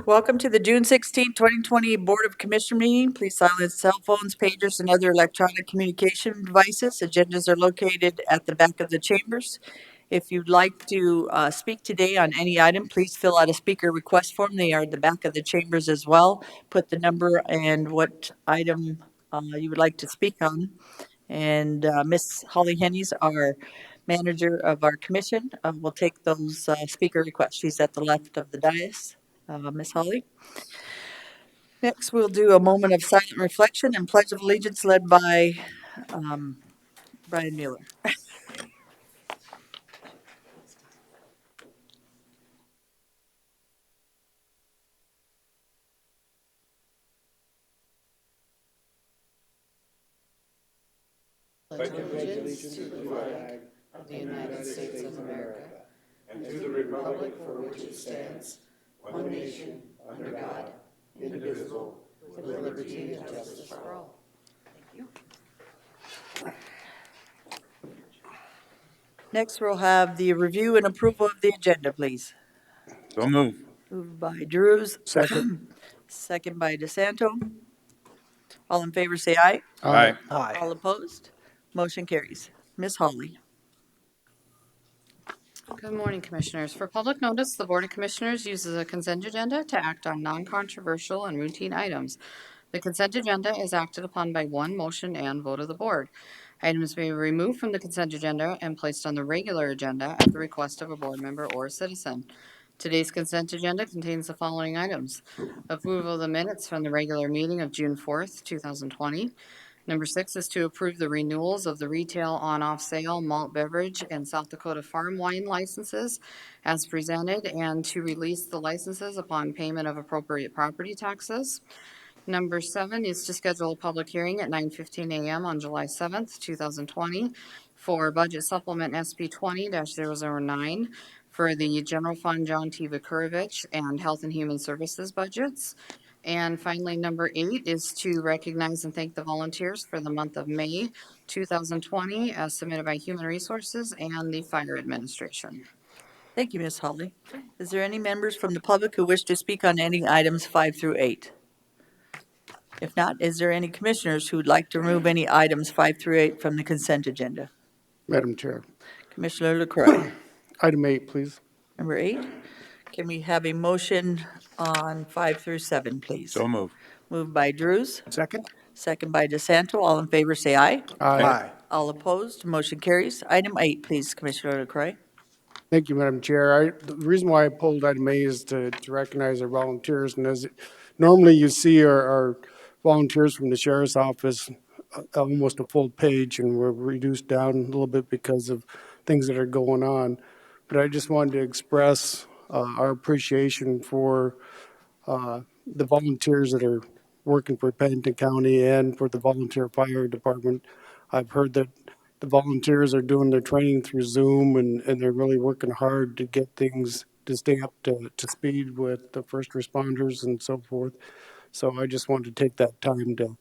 Welcome to the June 16, 2020 Board of Commissioner meeting. Please silence cell phones, pagers, and other electronic communication devices. Agendas are located at the back of the chambers. If you'd like to speak today on any item, please fill out a speaker request form. They are at the back of the chambers as well. Put the number and what item you would like to speak on. And Miss Holly Hennies, our manager of our commission, will take those speaker requests. She's at the left of the dais. Miss Holly. Next, we'll do a moment of silent reflection and pledge of allegiance led by um, Brian Mueller. Pledge allegiance to the flag of the United States of America and to the republic for which it stands, one nation, under God, indivisible, with liberty and justice for all. Thank you. Next, we'll have the review and approval of the agenda, please. So move. Moved by Drews. Second. Second by DeSanto. All in favor say aye. Aye. Aye. All opposed? Motion carries. Ms. Holly. Good morning, Commissioners. For public notice, the Board of Commissioners uses a consent agenda to act on non-controversial and routine items. The consent agenda is acted upon by one motion and vote of the Board. Items may be removed from the consent agenda and placed on the regular agenda at the request of a board member or citizen. Today's consent agenda contains the following items: approval of the minutes from the regular meeting of June 4th, 2020. Number 6 is to approve the renewals of the retail on-off sale, malt beverage, and South Dakota farm wine licenses as presented, and to release the licenses upon payment of appropriate property taxes. Number 7 is to schedule a public hearing at 9:15 a.m. on July 7th, 2020 for Budget Supplement SP 20-009 for the General Fund John T. Vukurovich and Health and Human Services budgets. And finally, number 8 is to recognize and thank the volunteers for the month of May 2020 as submitted by Human Resources and the Fire Administration. Thank you, Ms. Holly. Is there any members from the public who wish to speak on any items 5 through 8? If not, is there any commissioners who would like to remove any items 5 through 8 from the consent agenda? Madam Chair. Commissioner LaCroix. Item 8, please. Number 8, can we have a motion on 5 through 7, please? So move. Moved by Drews, Second. second by DeSanto. All in favor, say aye. Aye. All opposed, motion carries. Item 8, please, Commissioner LaCroix. Thank you, Madam Chair. The reason why I pulled item A is to recognize our volunteers. And as normally you see our volunteers from the Sheriff's Office, almost a full page, and we're reduced down a little bit because of things that are going on. But I just wanted to express our appreciation for the volunteers that are working for Pennington County and for the volunteer fire department. I've heard that the volunteers are doing their training through Zoom, and they're really working hard to get things to stay up to speed with the first responders and so forth. So I just wanted to take that time to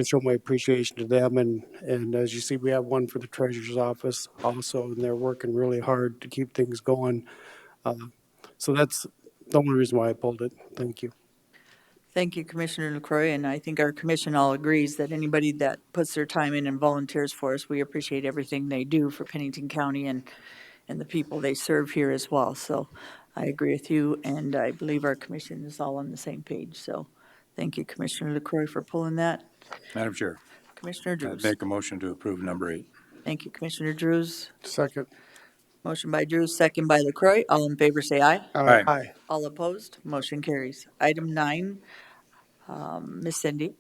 show my appreciation to them. And as you see, we have one for the treasurer's office also, and they're working really hard to keep things going. So that's the only reason why I pulled it. Thank you. Thank you, Commissioner LaCroix, and I think our commission all agrees that anybody that puts their time in and volunteers for us, we appreciate everything they do for Pennington County and the people they serve here as well. So I agree with you, and I believe our commission is all on the same page. So thank you, Commissioner LaCroix, for pulling that. Madam Chair, Commissioner I'd Drews. make a motion to approve number 8. Thank you, Commissioner Drews. Second. Motion by Drews, second by LaCroix. All in favor, say aye. Aye. Aye. All opposed, motion carries. Item 9, Ms. Cindy.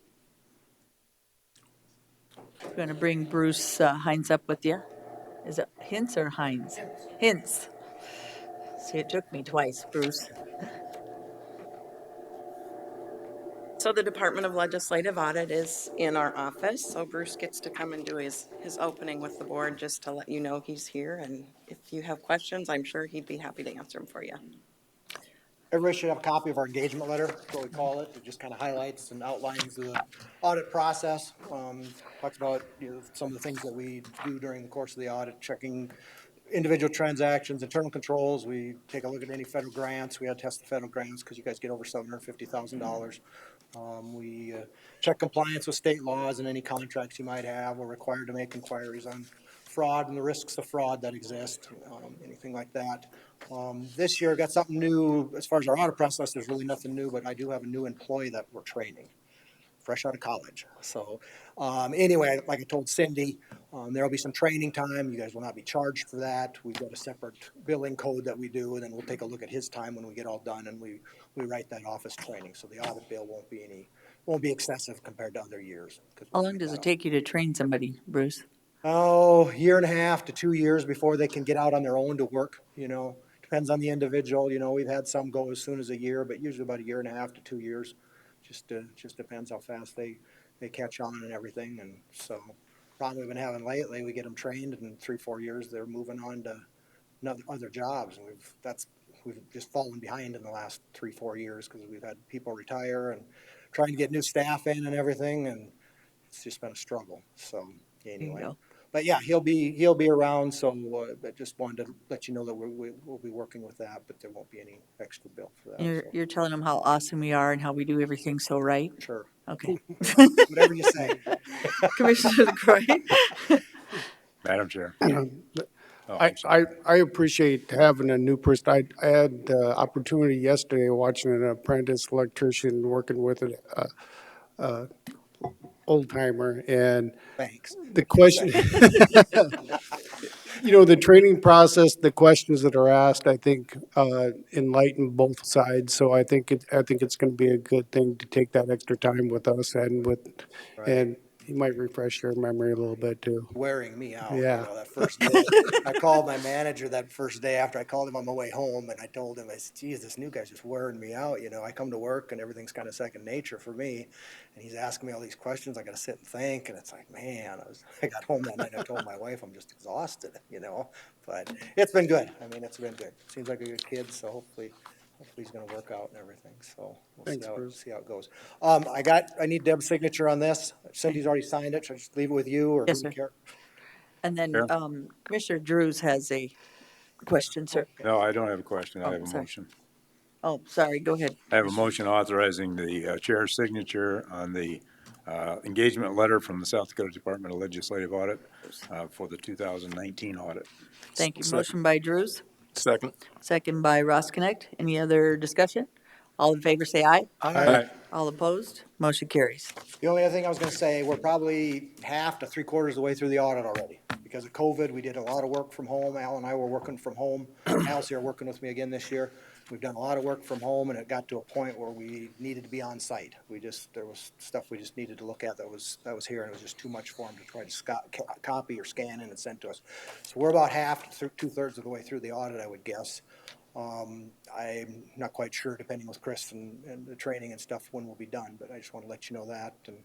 You're going to bring Bruce Hines up with you. Is it Hintz or Hines? Hintz. See, it took me twice, Bruce. So the Department of Legislative Audit is in our office, so Bruce gets to come and do his opening with the board, just to let you know he's here. And if you have questions, I'm sure he'd be happy to answer them for you. Everybody should have a copy of our engagement letter, that's what we call it. It just kind of highlights and outlines the audit process. Talks about some of the things that we do during the course of the audit, checking individual transactions, internal controls, we take a look at any federal grants. We had to test the federal grants because you guys get over $750,000. We check compliance with state laws and any contracts you might have. We're required to make inquiries on fraud and the risks of fraud that exist, anything like that. This year, got something new as far as our audit process. There's really nothing new, but I do have a new employee that we're training, fresh out of college. So anyway, like I told Cindy, there'll be some training time. You guys will not be charged for that. We've got a separate billing code that we do, and then we'll take a look at his time when we get all done, and we write that off as training. So the audit bill won't be excessive compared to other years. How long does it take you to train somebody, Bruce? Oh, year and a half to 2 years before they can get out on their own to work, Depends on the individual, we've had some go as soon as a year, but usually about a year and a half to 2 years. Just depends how fast they catch on and everything. And so problem we've been having lately, we get them trained, and in 3-4 years, they're moving on to other jobs. And we've just fallen behind in the last 3-4 years because we've had people retire and trying to get new staff in and everything. And it's just been a struggle. So anyway. But yeah, he'll be around. So I just wanted to let you know that we'll be working with that, but there won't be any extra bill for that. You're telling them how awesome we are and how we do everything so right? Sure. Okay. Whatever you say. Commissioner LaCroix? Madam Chair. Oh, I appreciate having a new person. I had the opportunity yesterday watching an apprentice electrician working with an old timer, and Thanks. the question, the training process, the questions that are asked, I think enlighten both sides. So I think it's going to be a good thing to take that extra time with us and you might refresh your memory a little bit too. Wearing me out. Yeah. That first day. I called my manager that first day after I called him on my way home, and I told him, I said, geez, this new guy's just wearing me out. I come to work and everything's kind of second nature for me. And he's asking me all these questions. I got to sit and think. And it's like, man, I got home that night and I told my wife I'm just exhausted, But it's been good. It's been good. Seems like a good kid, so hopefully he's going to work out and everything. So we'll see how it goes. I need Deb's signature on this. Cindy's already signed it. Should I just leave it with you, or Yes, do you sir. care? And then Sure. Commissioner Drews has a question, sir. No, I don't have a question. I have a sorry. motion. Oh, sorry, go ahead. I have a motion authorizing the chair's signature on the engagement letter from the South Dakota Department of Legislative Audit for the 2019 audit. Thank you. Motion by Drews, Second. second by Ross Connect. Any other discussion? All in favor, say aye. Aye. All opposed? Motion carries. The only other thing I was going to say, we're probably half to 3/4 of the way through the audit already. Because of COVID, we did a lot of work from home. Al and I were working from home. Al's here working with me again this year. We've done a lot of work from home, and it got to a point where we needed to be on site. There was stuff we just needed to look at that was here, and it was just too much for him to try to copy or scan in and send to us. So we're about half to 2/3 of the way through the audit, I would guess. I'm not quite sure, depending with Chris and the training and stuff, when we'll be done, but I just want to let you know that. And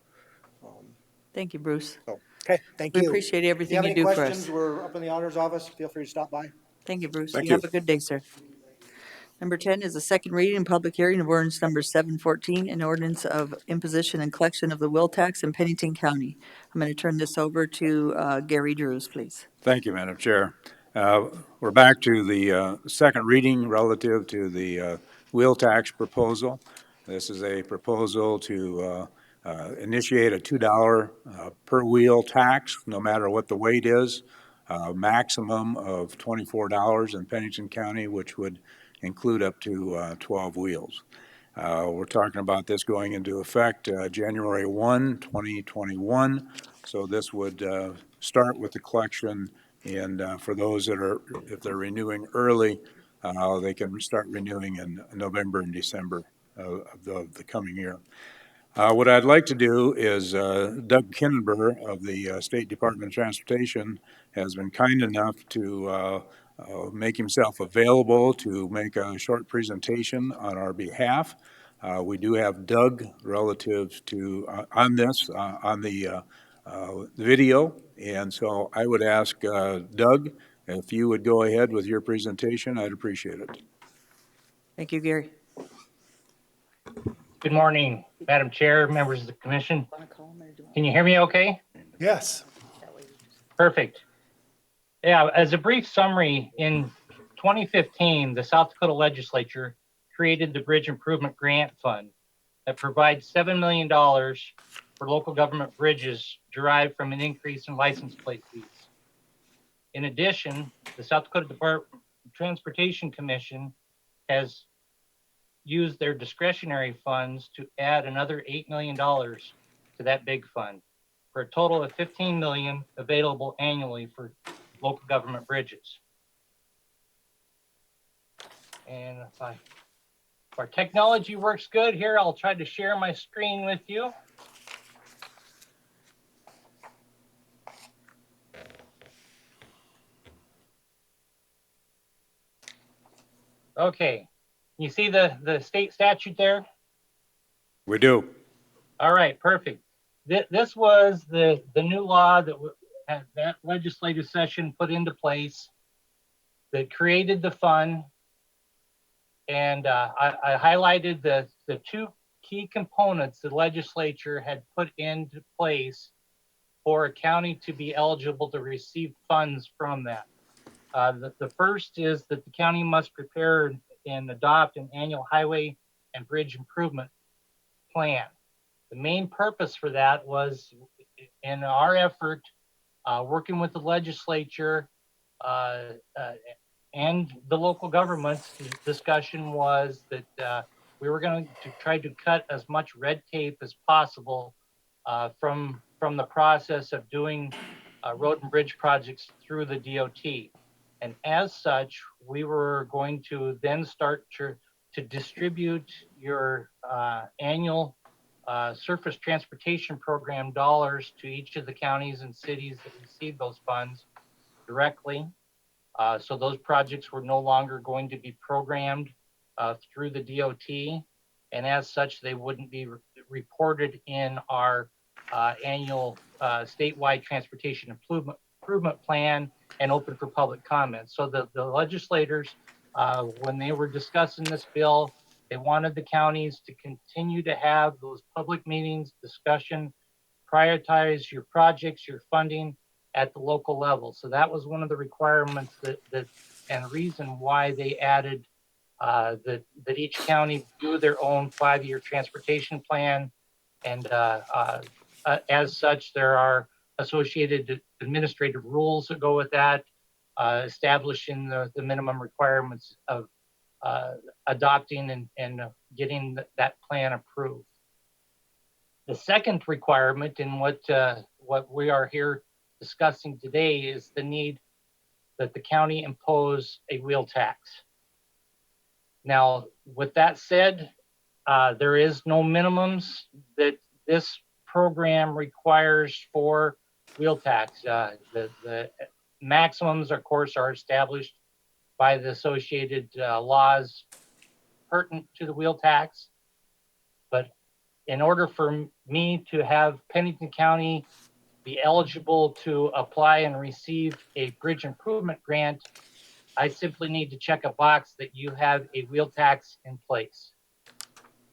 Thank you, Bruce. so, okay, thank We you. appreciate If everything you have you any do for questions, us. we're up in the auditor's office. Feel free to stop by. Thank you, Bruce. Thank You you. have a good day, sir. Number 10 is a second reading and public hearing of ordinance number 714, an ordinance of imposition and collection of the will tax in Pennington County. I'm going to turn this over to Gary Drews, please. Thank you, Madam Chair. We're back to the second reading relative to the wheel tax proposal. This is a proposal to initiate a $2 per wheel tax, no matter what the weight is, maximum of $24 in Pennington County, which would include up to 12 wheels. We're talking about this going into effect January 1, 2021. So this would start with the collection, and for those if they're renewing early, they can start renewing in November and December of the coming year. What I'd like to do is Doug Kinnenber of the State Department of Transportation has been kind enough to make himself available to make a short presentation on our behalf. We do have Doug relative to on the video, and so I would ask Doug if you would go ahead with your presentation. I'd appreciate it. Thank you, Gary. Good morning, Madam Chair, members of the commission. Can you hear me okay? Yes. Perfect. Yeah, as a brief summary, in 2015, the South Dakota legislature created the Bridge Improvement Grant Fund that provides $7 million for local government bridges derived from an increase in license plate fees. In addition, the South Dakota Department of Transportation Commission has used their discretionary funds to add another $8 million to that big fund, for a total of $15 million available annually for local government bridges. And if our technology works good here, I'll try to share my screen with you. Okay, you see the state statute there? We do. All right, perfect. This was the new law that that legislative session put into place that created the fund. And I highlighted the two key components the legislature had put into place for a county to be eligible to receive funds from that. The first is that the county must prepare and adopt an annual highway and bridge improvement plan. The main purpose for that was, in our effort, working with the legislature and the local governments, the discussion was that we were going to try to cut as much red tape as possible from the process of doing road and bridge projects through the DOT. And as such, we were going to then start to distribute your annual surface transportation program dollars to each of the counties and cities that receive those funds directly. So those projects were no longer going to be programmed through the DOT, and as such, they wouldn't be reported in our annual statewide transportation improvement plan and open for public comment. So the legislators, when they were discussing this bill, they wanted the counties to continue to have those public meetings, discussion, prioritize your projects, your funding at the local level. So that was one of the requirements that and reason why they added that each county do their own 5-year transportation plan. And as such, there are associated administrative rules that go with that, establishing the minimum requirements of adopting and getting that plan approved. The second requirement in what we are here discussing today is the need that the county impose a wheel tax. Now, with that said, there is no minimums that this program requires for wheel tax. The maximums, of course, are established by the associated laws pertinent to the wheel tax. But in order for me to have Pennington County be eligible to apply and receive a bridge improvement grant, I simply need to check a box that you have a wheel tax in place.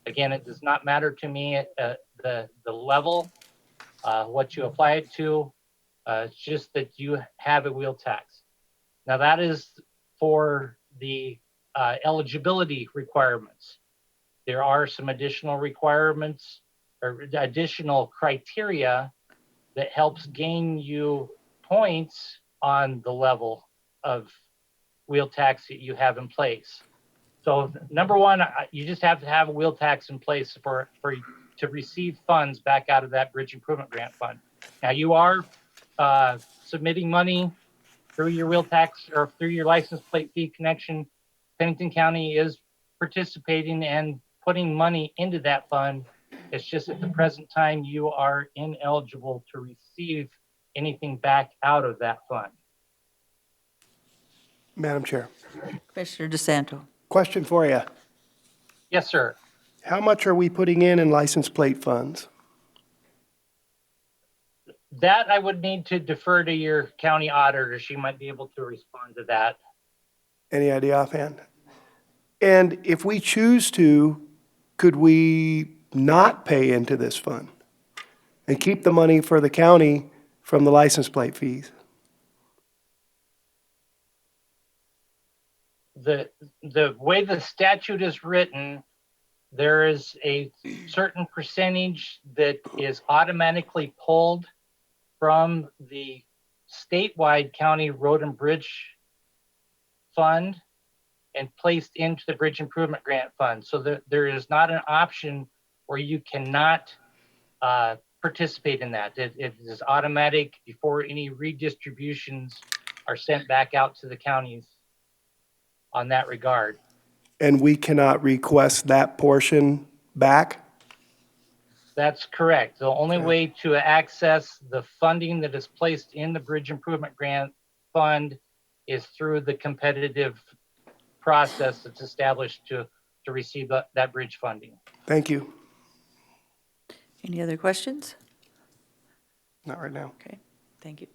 Again, it does not matter to me the level, what you apply it to. It's just that you have a wheel tax. Now that is for the eligibility requirements. There are some additional requirements or additional criteria that helps gain you points on the level of wheel tax that you have in place. So number one, you just have to have a wheel tax in place to receive funds back out of that bridge improvement grant fund. Now you are submitting money through your wheel tax or through your license plate fee connection. Pennington County is participating and putting money into that fund. It's just at the present time you are ineligible to receive anything back out of that fund. Madam Chair, Commissioner DeSanto. question for you. Yes, sir. How much are we putting in license plate funds? That I would need to defer to your county auditor. She might be able to respond to that. Any idea offhand? And if we choose to, could we not pay into this fund and keep the money for the county from the license plate fees? the way the statute is written, there is a certain percentage that is automatically pulled from the statewide county road and bridge fund and placed into the bridge improvement grant fund. So there is not an option where you cannot participate in that. It is automatic before any redistributions are sent back out to the counties on that regard. And we cannot request that portion back? That's correct. The only way to access the funding that is placed in the bridge improvement grant fund is through the competitive process that's established to receive that bridge funding. Thank you. Any other questions? Not right now. Okay, thank you.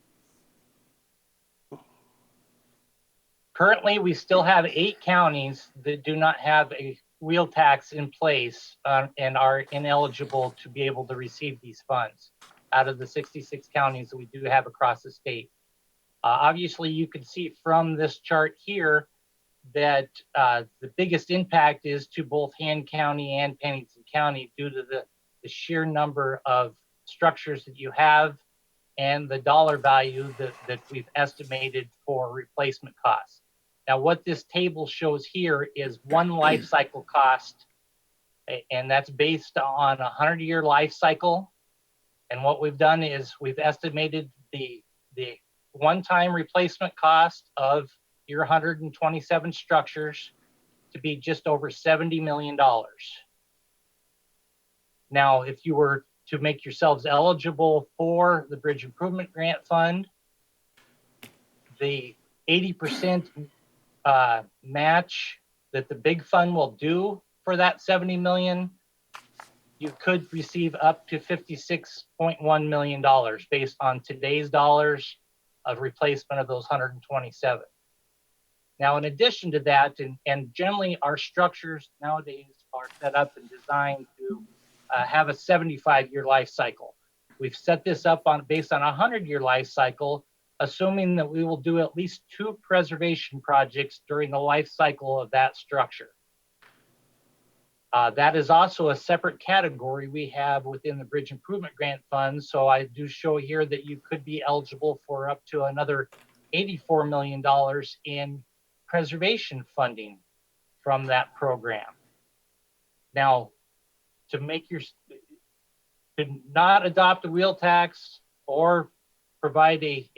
Currently, we still have 8 counties that do not have a wheel tax in place and are ineligible to be able to receive these funds out of the 66 counties that we do have across the state. Obviously, you can see from this chart here that the biggest impact is to both Han County and Pennington County due to the sheer number of structures that you have and the dollar value that we've estimated for replacement costs. Now, what this table shows here is one life cycle cost, and that's based on a 100-year life cycle. And what we've done is we've estimated the one-time replacement cost of your 127 structures to be just over $70 million. Now, if you were to make yourselves eligible for the Bridge Improvement Grant Fund, the 80% match that the big fund will do for that 70 million, you could receive up to $56.1 million based on today's dollars of replacement of those 127. Now, in addition to that, and generally our structures nowadays are set up and designed to have a 75-year life cycle. We've set this up based on a 100-year life cycle, assuming that we will do at least 2 preservation projects during the life cycle of that structure. That is also a separate category we have within the Bridge Improvement Grant Fund. So I do show here that you could be eligible for up to another $84 million in preservation funding from that program. Now, to not adopt a wheel tax or provide a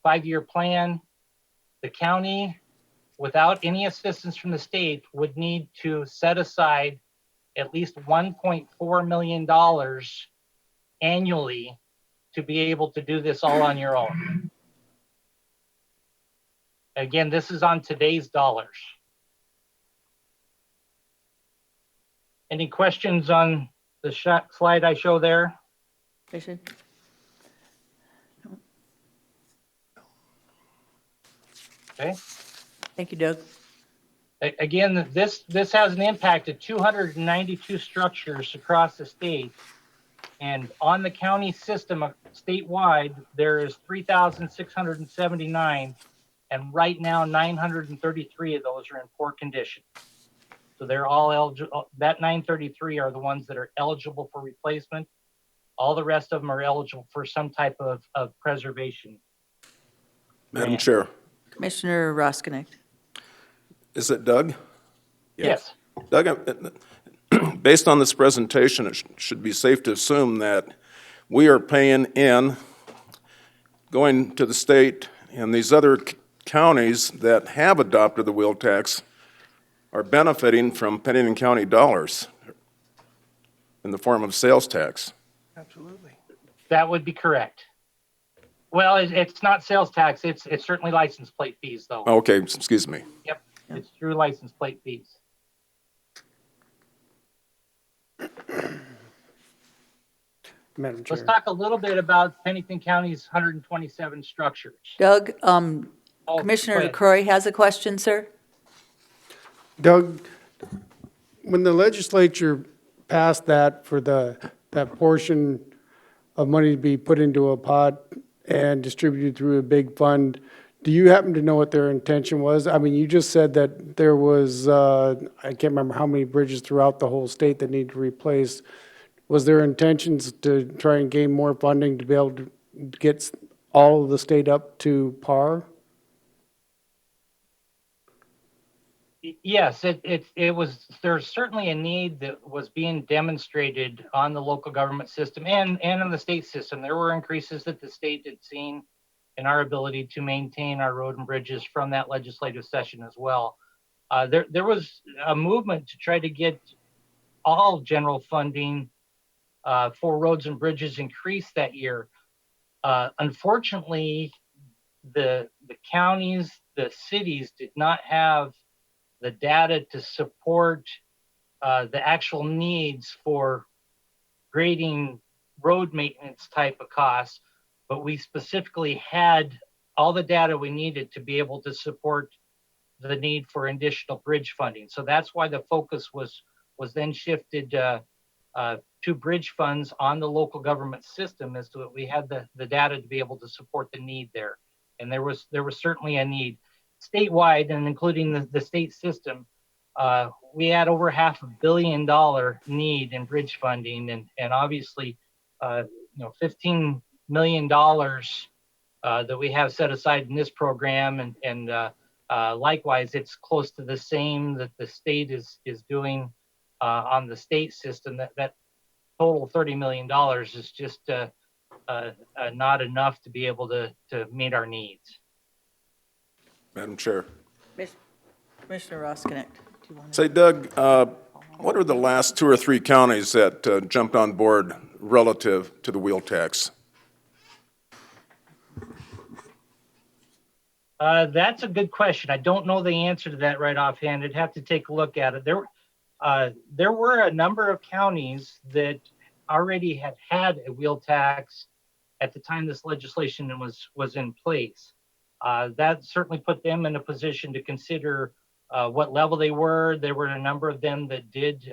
5-year plan, the county, without any assistance from the state, would need to set aside at least $1.4 million annually to be able to do this all on your own. Again, this is on today's dollars. Any questions on the slide I show there? Commissioner? Okay. Thank you, Doug. Again, this has an impact of 292 structures across the state. And on the county system statewide, there is 3,679. And right now, 933 of those are in poor condition. So they're all eligible. That 933 are the ones that are eligible for replacement. All the rest of them are eligible for some type of preservation. Madam Chair, Commissioner Roskinek. is it Doug? Yes. Doug, based on this presentation, it should be safe to assume that we are paying in, going to the state, and these other counties that have adopted the wheel tax are benefiting from Pennington County dollars in the form of sales tax. Absolutely. That would be correct. Well, it's not sales tax. It's certainly license plate fees, though. Okay, excuse me. Yep, it's through license plate fees. Madam Chair. Let's talk a little bit about Pennington County's 127 structures. Doug, Oh, go Commissioner ahead. LaCroix has a question, sir. Doug, when the legislature passed that for that portion of money to be put into a pot and distributed through a big fund, Do you happen to know what their intention was? I mean, you just said that there was, I can't remember how many bridges throughout the whole state that need to replace. Was there intentions to try and gain more funding to be able to get all of the state up to par? Yes, it was, there's certainly a need that was being demonstrated on the local government system and in the state system. There were increases that the state had seen in our ability to maintain our road and bridges from that legislative session as well. There was a movement to try to get all general funding for roads and bridges increased that year. Unfortunately, the counties, the cities did not have the data to support the actual needs for grading road maintenance type of costs, but we specifically had all the data we needed to be able to support the need for additional bridge funding. So that's why the focus was then shifted to bridge funds on the local government system, as to that we had the data to be able to support the need there. And there was certainly a need statewide, and including the state system. We had over $500 million need in bridge funding, and obviously, $15 million that we have set aside in this program, and likewise, it's close to the same that the state is doing on the state system. That total $30 million is just not enough to be able to meet our needs. Madam Chair. Commissioner Roskinek, do you want to? Say, Doug, what are the last 2 or 3 counties that jumped on board relative to the wheel tax? That's a good question. I don't know the answer to that right offhand. I'd have to take a look at it. There were a number of counties that already had a wheel tax at the time this legislation was in place. That certainly put them in a position to consider what level they were. There were a number of them that did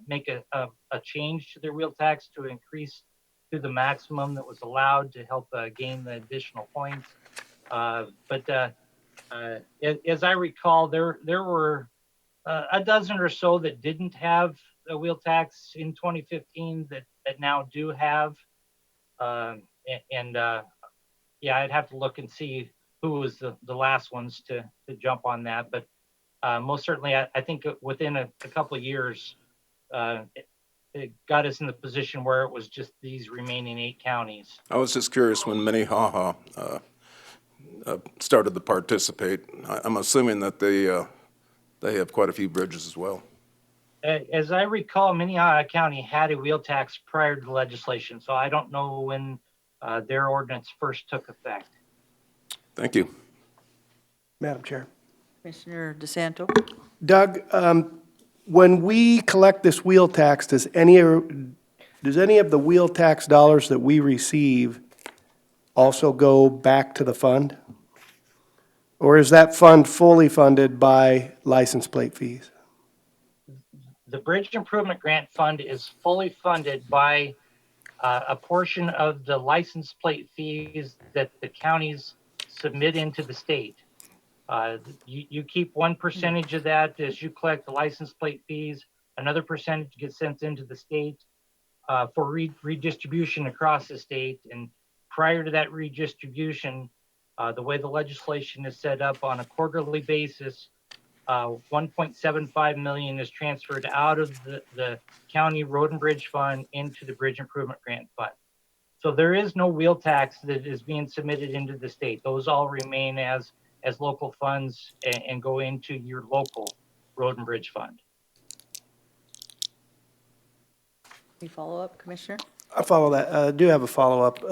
make a change to their wheel tax to increase to the maximum that was allowed to help gain the additional points. But as I recall, there were a dozen or so that didn't have a wheel tax in 2015 that now do have. Yeah, I'd have to look and see who was the last ones to jump on that. But most certainly, I think within a couple of years, it got us in the position where it was just these remaining 8 counties. I was just curious when Minnehaha started to participate. I'm assuming that they have quite a few bridges as well. As I recall, Minnehaha County had a wheel tax prior to the legislation, so I don't know when their ordinance first took effect. Thank you. Madam Chair. Commissioner DeSanto? Doug, when we collect this wheel tax, does any of the wheel tax dollars that we receive also go back to the fund? Or is that fund fully funded by license plate fees? The Bridge Improvement Grant Fund is fully funded by a portion of the license plate fees that the counties submit into the state. You keep 1% of that as you collect the license plate fees. Another percentage gets sent into the state for redistribution across the state. And prior to that redistribution, the way the legislation is set up on a quarterly basis, 1.75 million is transferred out of the county road and bridge fund into the Bridge Improvement Grant Fund. So there is no wheel tax that is being submitted into the state. Those all remain as local funds and go into your local road and bridge fund. Any follow-up, Commissioner? I follow that. I do have a follow-up.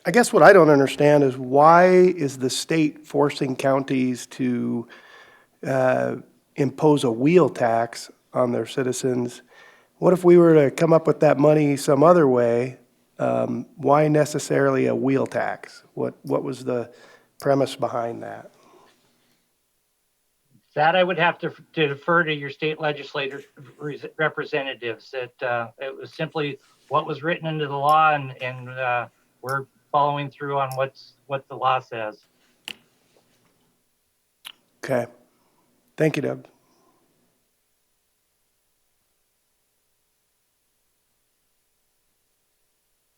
I guess what I don't understand is why is the state forcing counties to impose a wheel tax on their citizens? What if we were to come up with that money some other way? Why necessarily a wheel tax? What was the premise behind that? That I would have to defer to your state legislative representatives. That it was simply what was written into the law, and we're following through on what the law says. Okay. Thank you, Doug.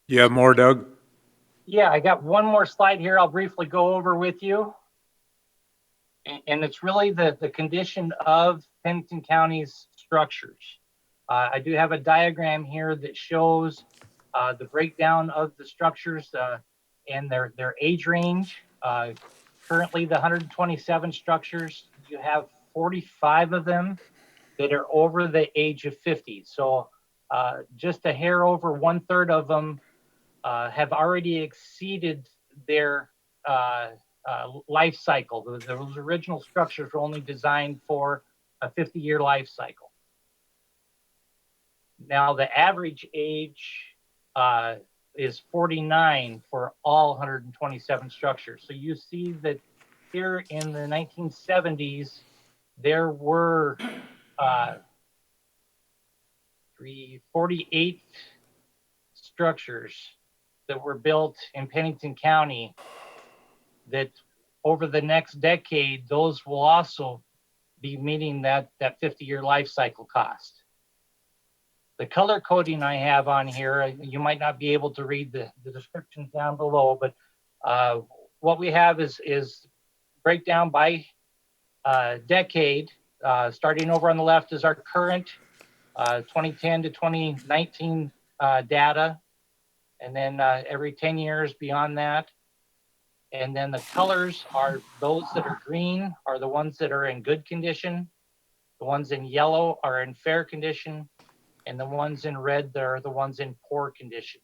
You have more, Doug? Yeah, I got one more slide here I'll briefly go over with you. And it's really the condition of Pennington County's structures. I do have a diagram here that shows the breakdown of the structures and their age range. Currently, the 127 structures, you have 45 of them that are over the age of 50. So just a hair over 1/3 of them have already exceeded their life cycle. Those original structures were only designed for a 50-year life cycle. Now, the average age is 49 for all 127 structures. So you see that here in the 1970s, there were 48 structures that were built in Pennington County that over the next decade, those will also be meeting that 50-year life cycle cost. The color coding I have on here, you might not be able to read the descriptions down below, but what we have is breakdown by decade. Starting over on the left is our current 2010 to 2019 data, and then every 10 years beyond that. And then the colors are those that are green are the ones that are in good condition. The ones in yellow are in fair condition. And the ones in red, they're the ones in poor condition.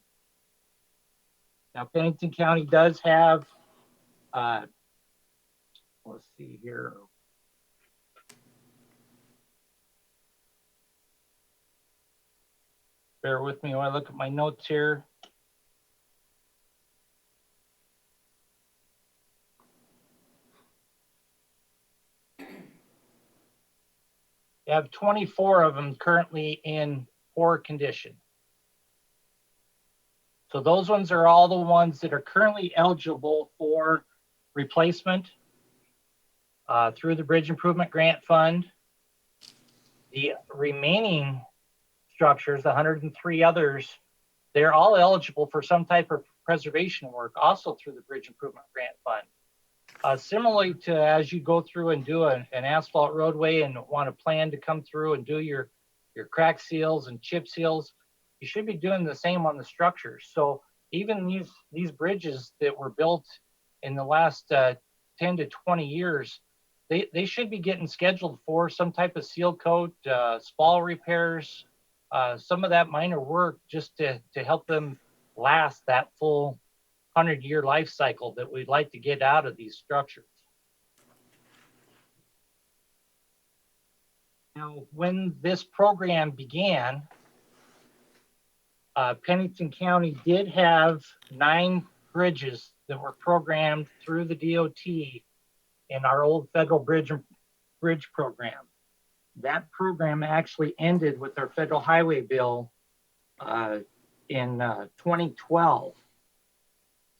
Now, Pennington County does have, let's see here. Bear with me while I look at my notes here. You have 24 of them currently in poor condition. So those ones are all the ones that are currently eligible for replacement through the Bridge Improvement Grant Fund. The remaining structures, the 103 others, they're all eligible for some type of preservation work, also through the Bridge Improvement Grant Fund. Similarly to as you go through and do an asphalt roadway and want to plan to come through and do your crack seals and chip seals, you should be doing the same on the structures. So even these bridges that were built in the last 10 to 20 years, they should be getting scheduled for some type of seal coat, spall repairs, some of that minor work just to help them last that full 100-year life cycle that we'd like to get out of these structures. Now, when this program began, Pennington County did have 9 bridges that were programmed through the DOT in our old federal bridge program. That program actually ended with our federal highway bill in 2012.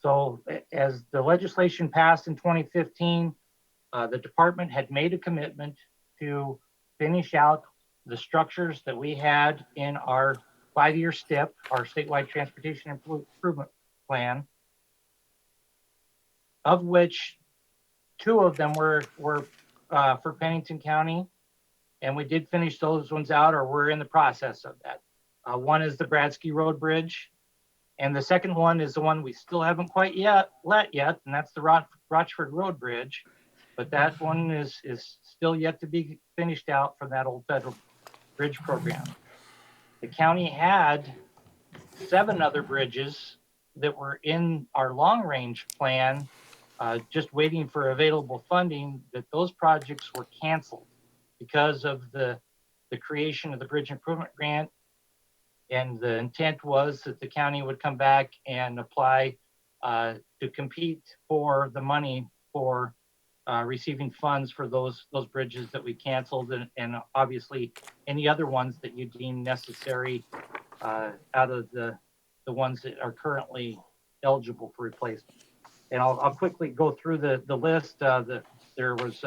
So as the legislation passed in 2015, the department had made a commitment to finish out the structures that we had in our 5-year STIP, our statewide transportation improvement plan, of which 2 of them were for Pennington County, and we did finish those ones out, or we're in the process of that. One is the Bradsky Road Bridge, and the second one is the one we still haven't quite let yet, and that's the Rochford Road Bridge. But that one is still yet to be finished out from that old federal bridge program. The county had 7 other bridges that were in our long-range plan, just waiting for available funding, that those projects were canceled because of the creation of the Bridge Improvement Grant. And the intent was that the county would come back and apply to compete for the money for receiving funds for those bridges that we canceled, and obviously any other ones that you deem necessary out of the ones that are currently eligible for replacement. And I'll quickly go through the list. There was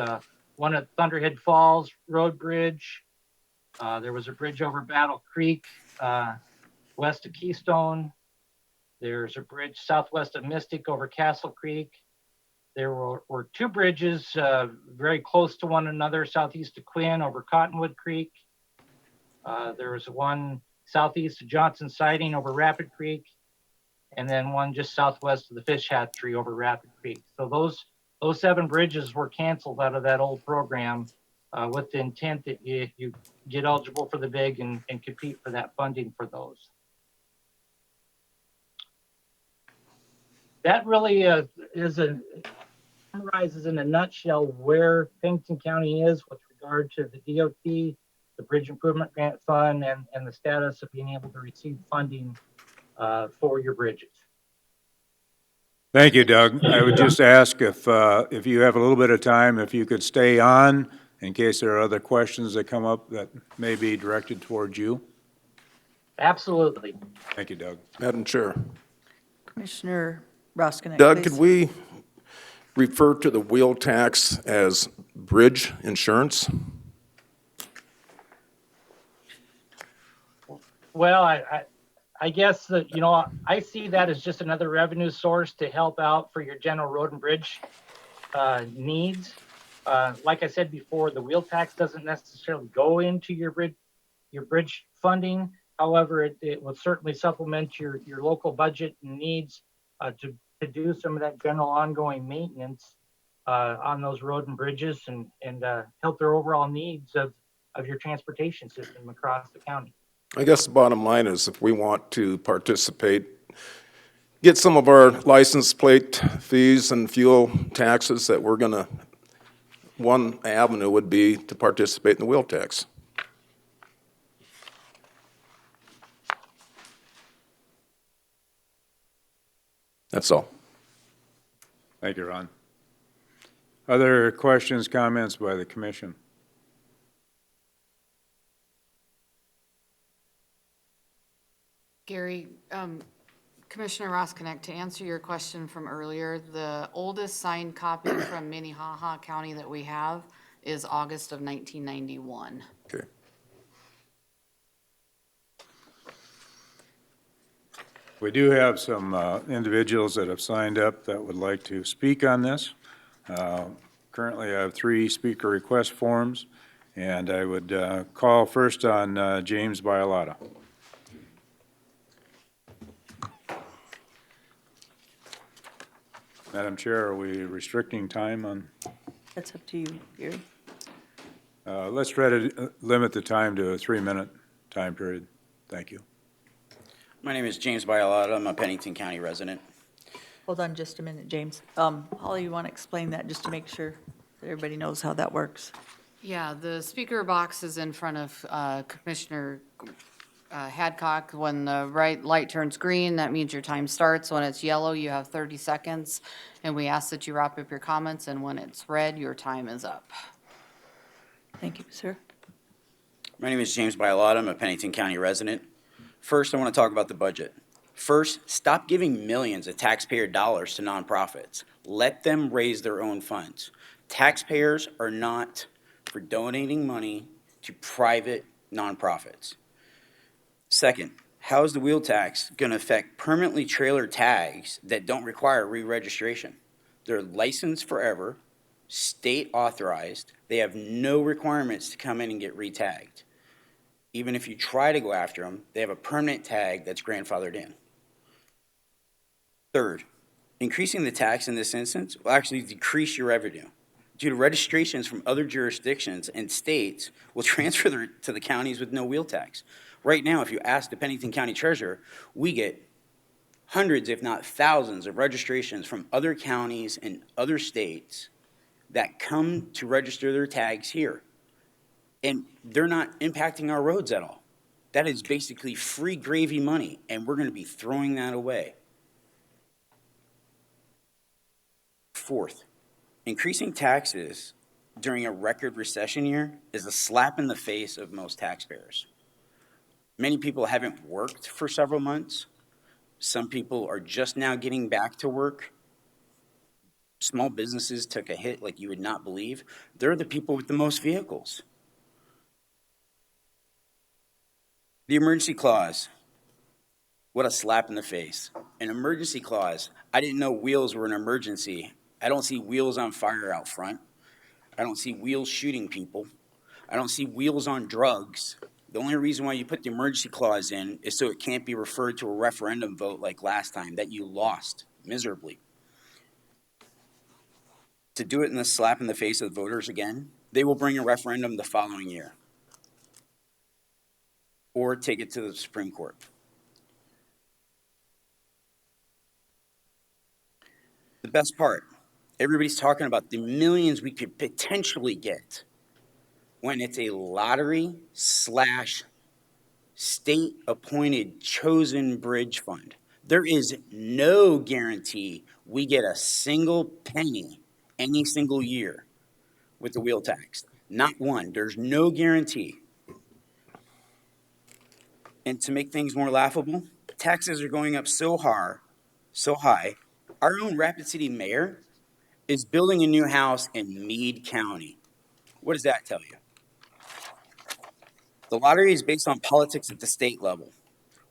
one at Thunderhead Falls Road Bridge. There was a bridge over Battle Creek, west of Keystone. There's a bridge southwest of Mystic over Castle Creek. There were two bridges very close to one another, southeast of Quinn over Cottonwood Creek. There was one southeast of Johnson Siding over Rapid Creek, and then one just southwest of the Fish Hatchery over Rapid Creek. So those 7 bridges were canceled out of that old program with the intent that you get eligible for the big and compete for that funding for those. That really summarizes in a nutshell where Pennington County is with regard to the DOT, the Bridge Improvement Grant Fund, and the status of being able to receive funding for your bridges. Thank you, Doug. I would just ask if you have a little bit of time, if you could stay on in case there are other questions that come up that may be directed towards you. Absolutely. Thank you, Doug. Madam Chair. Commissioner Roskinek, Doug, please. could we refer to the wheel tax as bridge insurance? Well, I guess that, I see that as just another revenue source to help out for your general road and bridge needs. Like I said before, the wheel tax doesn't necessarily go into your bridge funding. However, it will certainly supplement your local budget needs to do some of that general ongoing maintenance on those road and bridges and help their overall needs of your transportation system across the county. I guess the bottom line is if we want to participate, get some of our license plate fees and fuel taxes that we're gonna, one avenue would be to participate in the wheel tax. That's all. Thank you, Ron. Other questions, comments by the commission? Gary, Commissioner Roskinek, to answer your question from earlier, the oldest signed copy from Minnehaha County that we have is August of 1991. Okay. We do have some individuals that have signed up that would like to speak on this. Currently, I have 3 speaker request forms, and I would call first on James Bialotta. Madam Chair, are we restricting time on? That's up to you, Gary. Let's try to limit the time to a 3-minute time period. Thank you. My name is James Bialotta. I'm a Pennington County resident. Hold on just a minute, James. Holly, you want to explain that just to make sure that everybody knows how that works? Yeah, the speaker box is in front of Commissioner Hadcock. When the right light turns green, that means your time starts. When it's yellow, you have 30 seconds, and we ask that you wrap up your comments, and when it's red, your time is up. Thank you, sir. My name is James Bialotta. I'm a Pennington County resident. First, I want to talk about the budget. First, stop giving millions of taxpayer dollars to nonprofits. Let them raise their own funds. Taxpayers are not for donating money to private nonprofits. Second, how is the wheel tax going to affect permanently trailer tags that don't require re-registration? They're licensed forever, state authorized. They have no requirements to come in and get re-tagged. Even if you try to go after them, they have a permanent tag that's grandfathered in. Third, increasing the tax in this instance will actually decrease your revenue. Due to registrations from other jurisdictions and states will transfer to the counties with no wheel tax. Right now, if you ask the Pennington County Treasurer, we get hundreds, if not thousands, of registrations from other counties and other states that come to register their tags here. And they're not impacting our roads at all. That is basically free gravy money, and we're going to be throwing that away. Fourth, increasing taxes during a record recession year is a slap in the face of most taxpayers. Many people haven't worked for several months. Some people are just now getting back to work. Small businesses took a hit like you would not believe. They're the people with the most vehicles. The emergency clause. What a slap in the face. An emergency clause. I didn't know wheels were an emergency. I don't see wheels on fire out front. I don't see wheels shooting people. I don't see wheels on drugs. The only reason why you put the emergency clause in is so it can't be referred to a referendum vote like last time that you lost miserably. To do it in the slap in the face of the voters again, they will bring a referendum the following year or take it to the Supreme Court. The best part, everybody's talking about the millions we could potentially get when it's a lottery / state-appointed chosen bridge fund. There is no guarantee we get a single penny any single year with the wheel tax. Not one. There's no guarantee. And to make things more laughable, taxes are going up so high, our own Rapid City mayor is building a new house in Meade County. What does that tell you? The lottery is based on politics at the state level.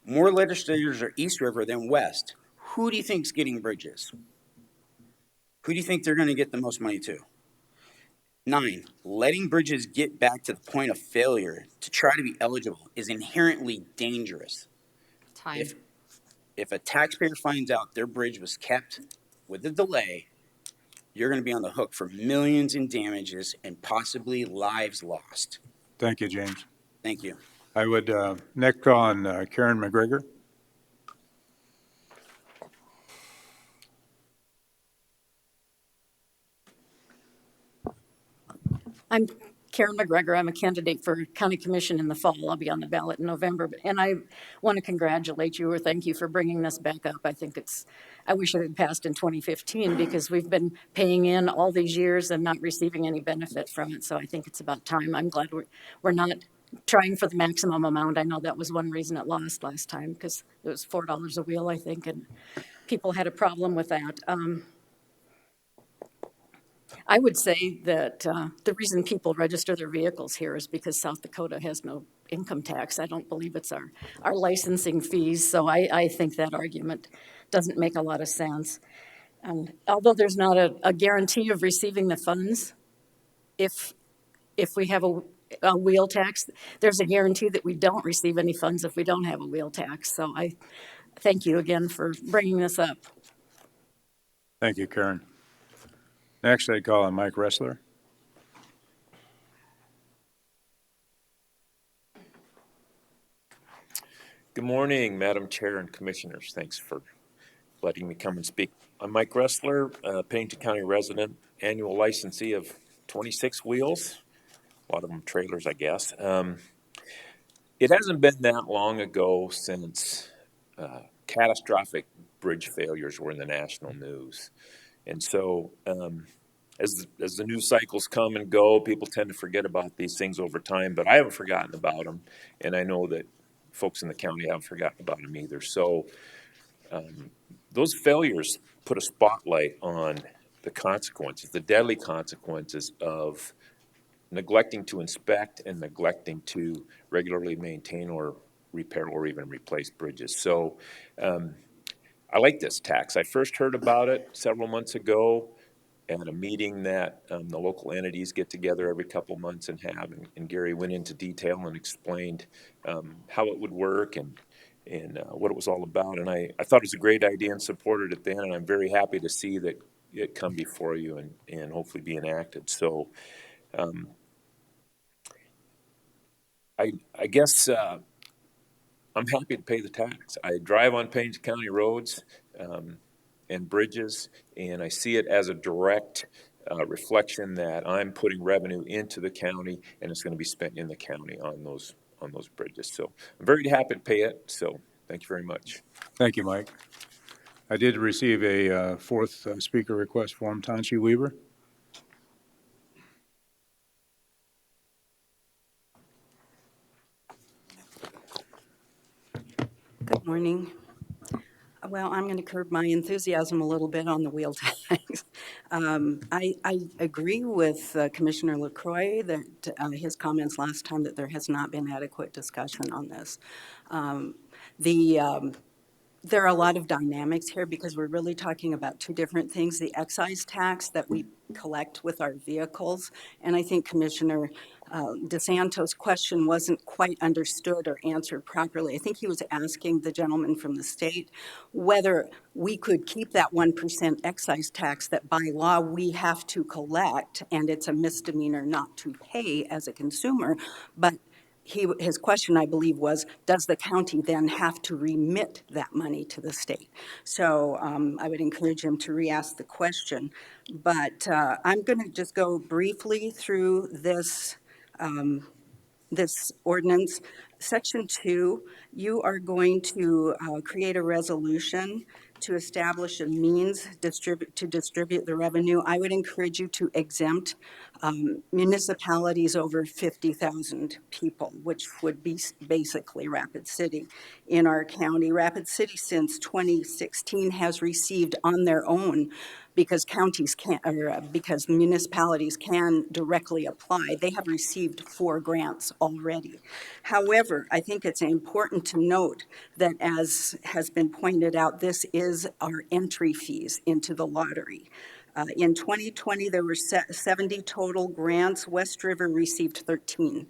More legislators are East River than West. Who do you think is getting bridges? Who do you think they're going to get the most money to? 9, letting bridges get back to the point of failure to try to be eligible is inherently dangerous. Time. If a taxpayer finds out their bridge was kept with a delay, you're going to be on the hook for millions in damages and possibly lives lost. Thank you, James. Thank you. I would next call on Karen McGregor. I'm Karen McGregor. I'm a candidate for county commission in the fall. I'll be on the ballot in November. And I want to congratulate you or thank you for bringing this back up. I wish it had passed in 2015 because we've been paying in all these years and not receiving any benefit from it. So I think it's about time. I'm glad we're not trying for the maximum amount. I know that was one reason it lost last time because it was $4 a wheel, I think, and people had a problem with that. I would say that the reason people register their vehicles here is because South Dakota has no income tax. I don't believe it's our licensing fees, so I think that argument doesn't make a lot of sense. And although there's not a guarantee of receiving the funds, if we have a wheel tax, there's a guarantee that we don't receive any funds if we don't have a wheel tax. So I thank you again for bringing this up. Thank you, Karen. Next, I call on Mike Ressler. Good morning, Madam Chair and Commissioners. Thanks for letting me come and speak. I'm Mike Ressler, Pennington County resident, annual licensee of 26 wheels, a lot of them trailers, I guess. It hasn't been that long ago since catastrophic bridge failures were in the national news. And so as the news cycles come and go, people tend to forget about these things over time, but I haven't forgotten about them, and I know that folks in the county haven't forgotten about them either. So those failures put a spotlight on the consequences, the deadly consequences of neglecting to inspect and neglecting to regularly maintain or repair or even replace bridges. So I like this tax. I first heard about it several months ago at a meeting that the local entities get together every couple months and have, and Gary went into detail and explained how it would work and what it was all about. And I thought it was a great idea and supported it then, and I'm very happy to see that it come before you and hopefully be enacted. So I guess I'm happy to pay the tax. I drive on Pennington County roads and bridges, and I see it as a direct reflection that I'm putting revenue into the county, and it's going to be spent in the county on those bridges. So I'm very happy to pay it. So thank you very much. Thank you, Mike. I did receive a fourth speaker request from Tanshi Weaver. Good morning. Well, I'm going to curb my enthusiasm a little bit on the wheel tax. I agree with Commissioner LaCroix that his comments last time that there has not been adequate discussion on this. There are a lot of dynamics here because we're really talking about two different things. The excise tax that we collect with our vehicles, and I think Commissioner DeSanto's question wasn't quite understood or answered properly. I think he was asking the gentleman from the state whether we could keep that 1% excise tax that by law we have to collect, and it's a misdemeanor not to pay as a consumer, but his question, I believe, was, does the county then have to remit that money to the state? So I would encourage him to re-ask the question. But I'm going to just go briefly through this ordinance. Section 2, you are going to create a resolution to establish a means to distribute the revenue. I would encourage you to exempt municipalities over 50,000 people, which would be basically Rapid City in our county. Rapid City since 2016 has received on their own, because counties can't, or because municipalities can directly apply, they have received 4 grants already. However, I think it's important to note that, as has been pointed out, this is our entry fees into the lottery. In 2020, there were 70 total grants. West River received 13,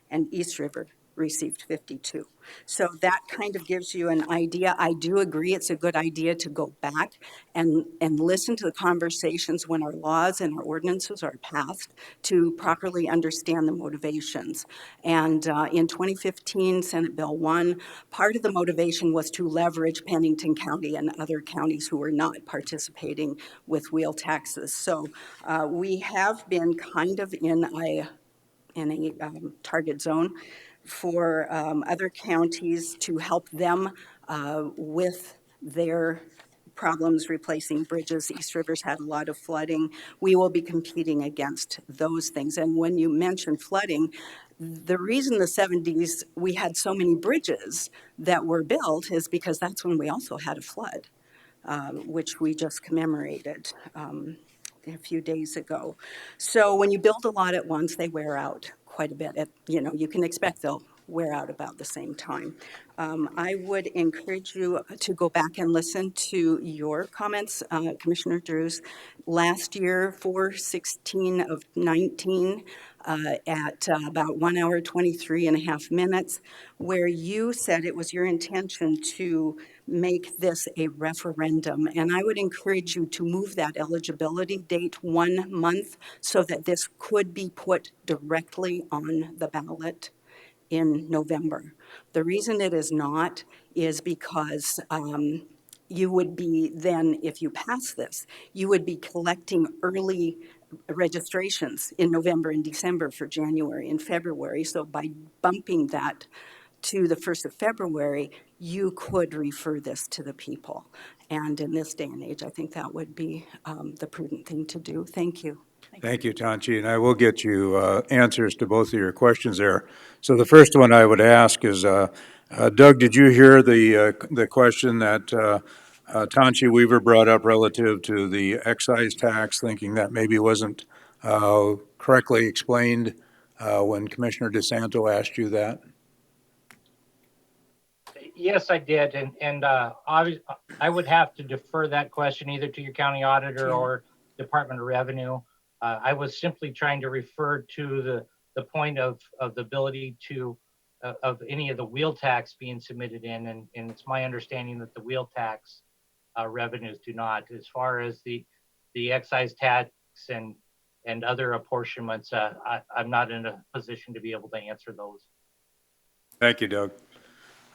and East River received 52. So that kind of gives you an idea. I do agree it's a good idea to go back and listen to the conversations when our laws and our ordinances are passed to properly understand the motivations. And in 2015, Senate Bill 1, part of the motivation was to leverage Pennington County and other counties who were not participating with wheel taxes. So we have been kind of in a target zone for other counties to help them with their problems replacing bridges. East River's had a lot of flooding. We will be competing against those things. And when you mention flooding, the reason the 70s we had so many bridges that were built is because that's when we also had a flood, which we just commemorated a few days ago. So when you build a lot at once, they wear out quite a bit. You can expect they'll wear out about the same time. I would encourage you to go back and listen to your comments, Commissioner Drews. Last year, 4/16 of 19, at about 1 hour, 23 and a half minutes, where you said it was your intention to make this a referendum. And I would encourage you to move that eligibility date 1 month so that this could be put directly on the ballot in November. The reason it is not is because you would be then, if you pass this, you would be collecting early registrations in November and December for January and February. So by bumping that to the 1st of February, you could refer this to the people. And in this day and age, I think that would be the prudent thing to do. Thank you. Thank you, Tanchi, and I will get you answers to both of your questions there. So the first one I would ask is, Doug, did you hear the question that Tanchi Weaver brought up relative to the excise tax, thinking that maybe wasn't correctly explained when Commissioner DeSanto asked you that? Yes, I did, and obviously, I would have to defer that question either to your county auditor or Department of Revenue. I was simply trying to refer to the point of the ability to of any of the wheel tax being submitted in, and it's my understanding that the wheel tax revenues do not. As far as the excise tax and other apportionments, I'm not in a position to be able to answer those. Thank you, Doug.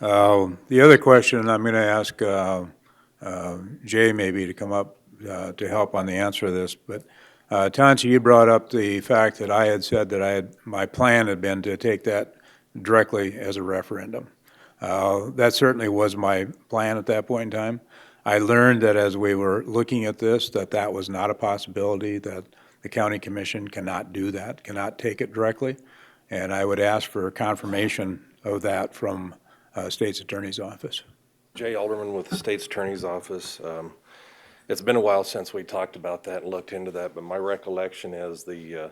The other question I'm going to ask Jay maybe to come up to help on the answer to this, but Tanchi, you brought up the fact that I had said that my plan had been to take that directly as a referendum. That certainly was my plan at that point in time. I learned that as we were looking at this, that was not a possibility, that the county commission cannot do that, cannot take it directly. And I would ask for confirmation of that from State's Attorney's Office. Jay Alderman with the State's Attorney's Office. It's been a while since we talked about that and looked into that, but my recollection is the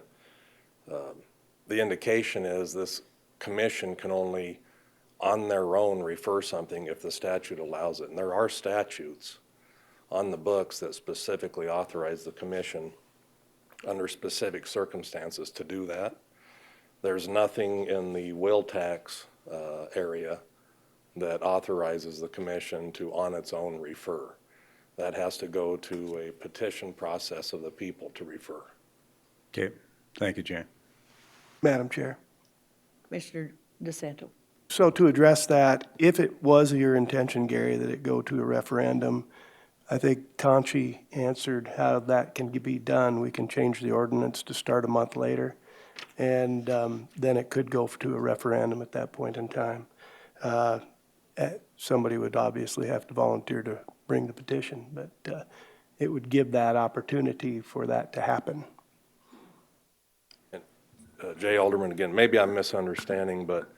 indication is this commission can only on their own refer something if the statute allows it. And there are statutes on the books that specifically authorize the commission under specific circumstances to do that. There's nothing in the will tax area that authorizes the commission to on its own refer. That has to go to a petition process of the people to refer. Okay, thank you, Jay. Madam Chair. Commissioner DeSanto. So to address that, if it was your intention, Gary, that it go to a referendum, I think Conchi answered how that can be done. We can change the ordinance to start a month later, and then it could go to a referendum at that point in time. Somebody would obviously have to volunteer to bring the petition, but it would give that opportunity for that to happen. Jay Alderman again, maybe I'm misunderstanding, but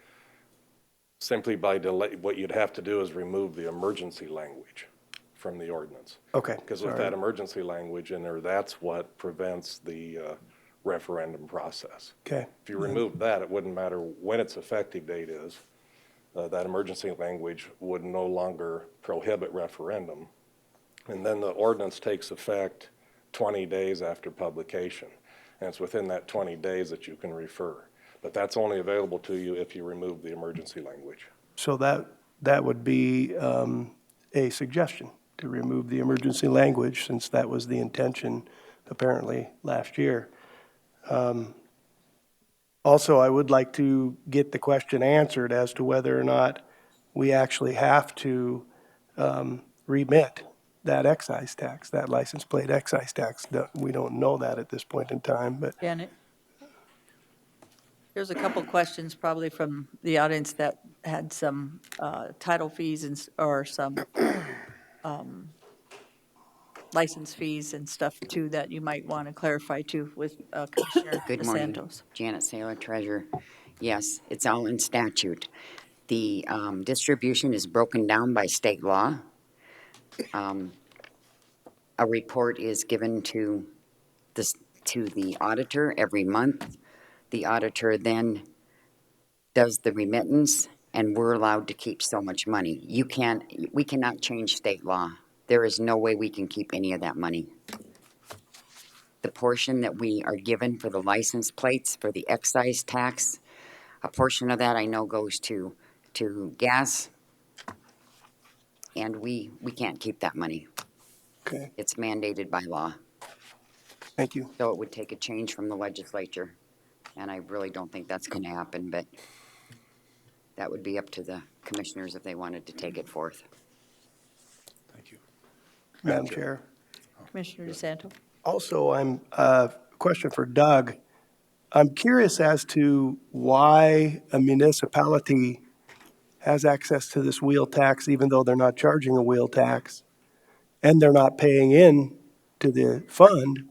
simply by delay, what you'd have to do is remove the emergency language from the ordinance. Okay. Because with that emergency language in there, that's what prevents the referendum process. Okay. If you remove that, it wouldn't matter when its effective date is. That emergency language would no longer prohibit referendum. And then the ordinance takes effect 20 days after publication. And it's within that 20 days that you can refer. But that's only available to you if you remove the emergency language. So that would be a suggestion, to remove the emergency language, since that was the intention apparently last year. Also, I would like to get the question answered as to whether or not we actually have to remit that excise tax, that license plate excise tax. We don't know that at this point in time, but Janet? There's a couple questions probably from the audience that had some title fees or some license fees and stuff too that you might want to clarify too with Commissioner Good morning. DeSantos. Janet Saylor, Treasurer. Yes, it's all in statute. The distribution is broken down by state law. A report is given to the auditor every month. The auditor then does the remittance, and we're allowed to keep so much money. We cannot change state law. There is no way we can keep any of that money. The portion that we are given for the license plates, for the excise tax, a portion of that I know goes to gas, and we can't keep that money. okay, It's mandated by law. thank you. So it would take a change from the legislature, and I really don't think that's going to happen, but that would be up to the commissioners if they wanted to take it forth. Thank you. Madam Chair. Commissioner DeSanto. Also, question for Doug. I'm curious as to why a municipality has access to this wheel tax, even though they're not charging a wheel tax, and they're not paying in to the fund.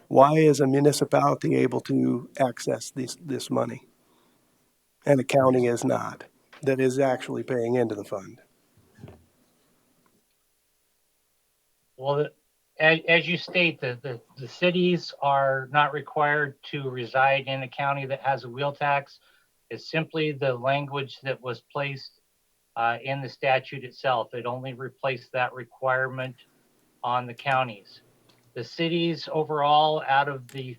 Why is a municipality able to access this money? And a county is not, that is actually paying into the fund. Well, as you state, the cities are not required to reside in a county that has a wheel tax. It's simply the language that was placed in the statute itself. It only replaced that requirement on the counties. The cities overall, out of the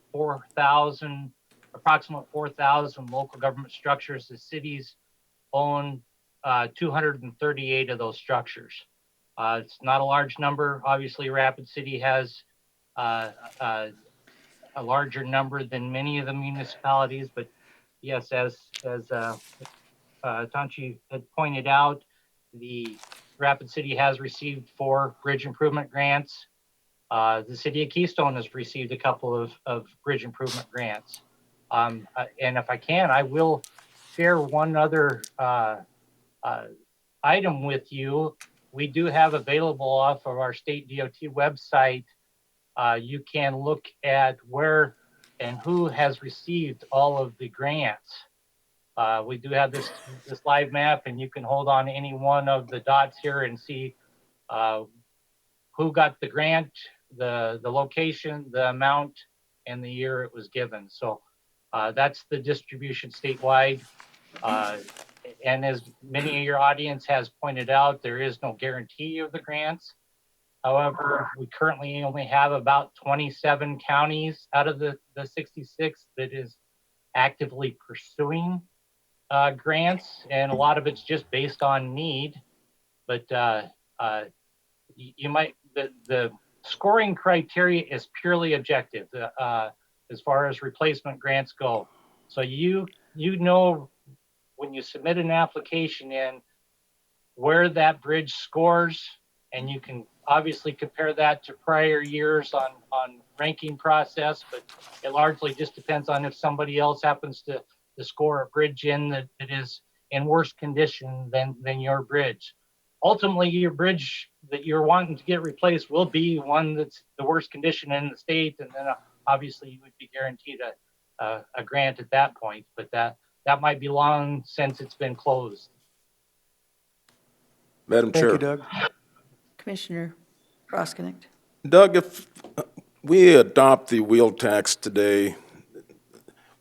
approximate 4,000 local government structures, the cities own 238 of those structures. It's not a large number. Obviously, Rapid City has a larger number than many of the municipalities, but yes, as Tanchi had pointed out, the Rapid City has received 4 bridge improvement grants. The city of Keystone has received a couple of bridge improvement grants. And if I can, I will share one other item with you. We do have available off of our state DOT website. You can look at where and who has received all of the grants. We do have this live map, and you can hold on any one of the dots here and see who got the grant, the location, the amount, and the year it was given. So that's the distribution statewide. And as many of your audience has pointed out, there is no guarantee of the grants. However, we currently only have about 27 counties out of the 66 that is actively pursuing grants, and a lot of it's just based on need. But you might, the scoring criteria is purely objective as far as replacement grants go. So you know when you submit an application in where that bridge scores, and you can obviously compare that to prior years on ranking process, but it largely just depends on if somebody else happens to score a bridge in that is in worse condition than your bridge. Ultimately, your bridge that you're wanting to get replaced will be one that's the worst condition in the state, and then obviously you would be guaranteed a grant at that point, but that might be long since it's been closed. Madam Thank Chair. you, Doug. Commissioner Roskinick. Doug, if we adopt the wheel tax today,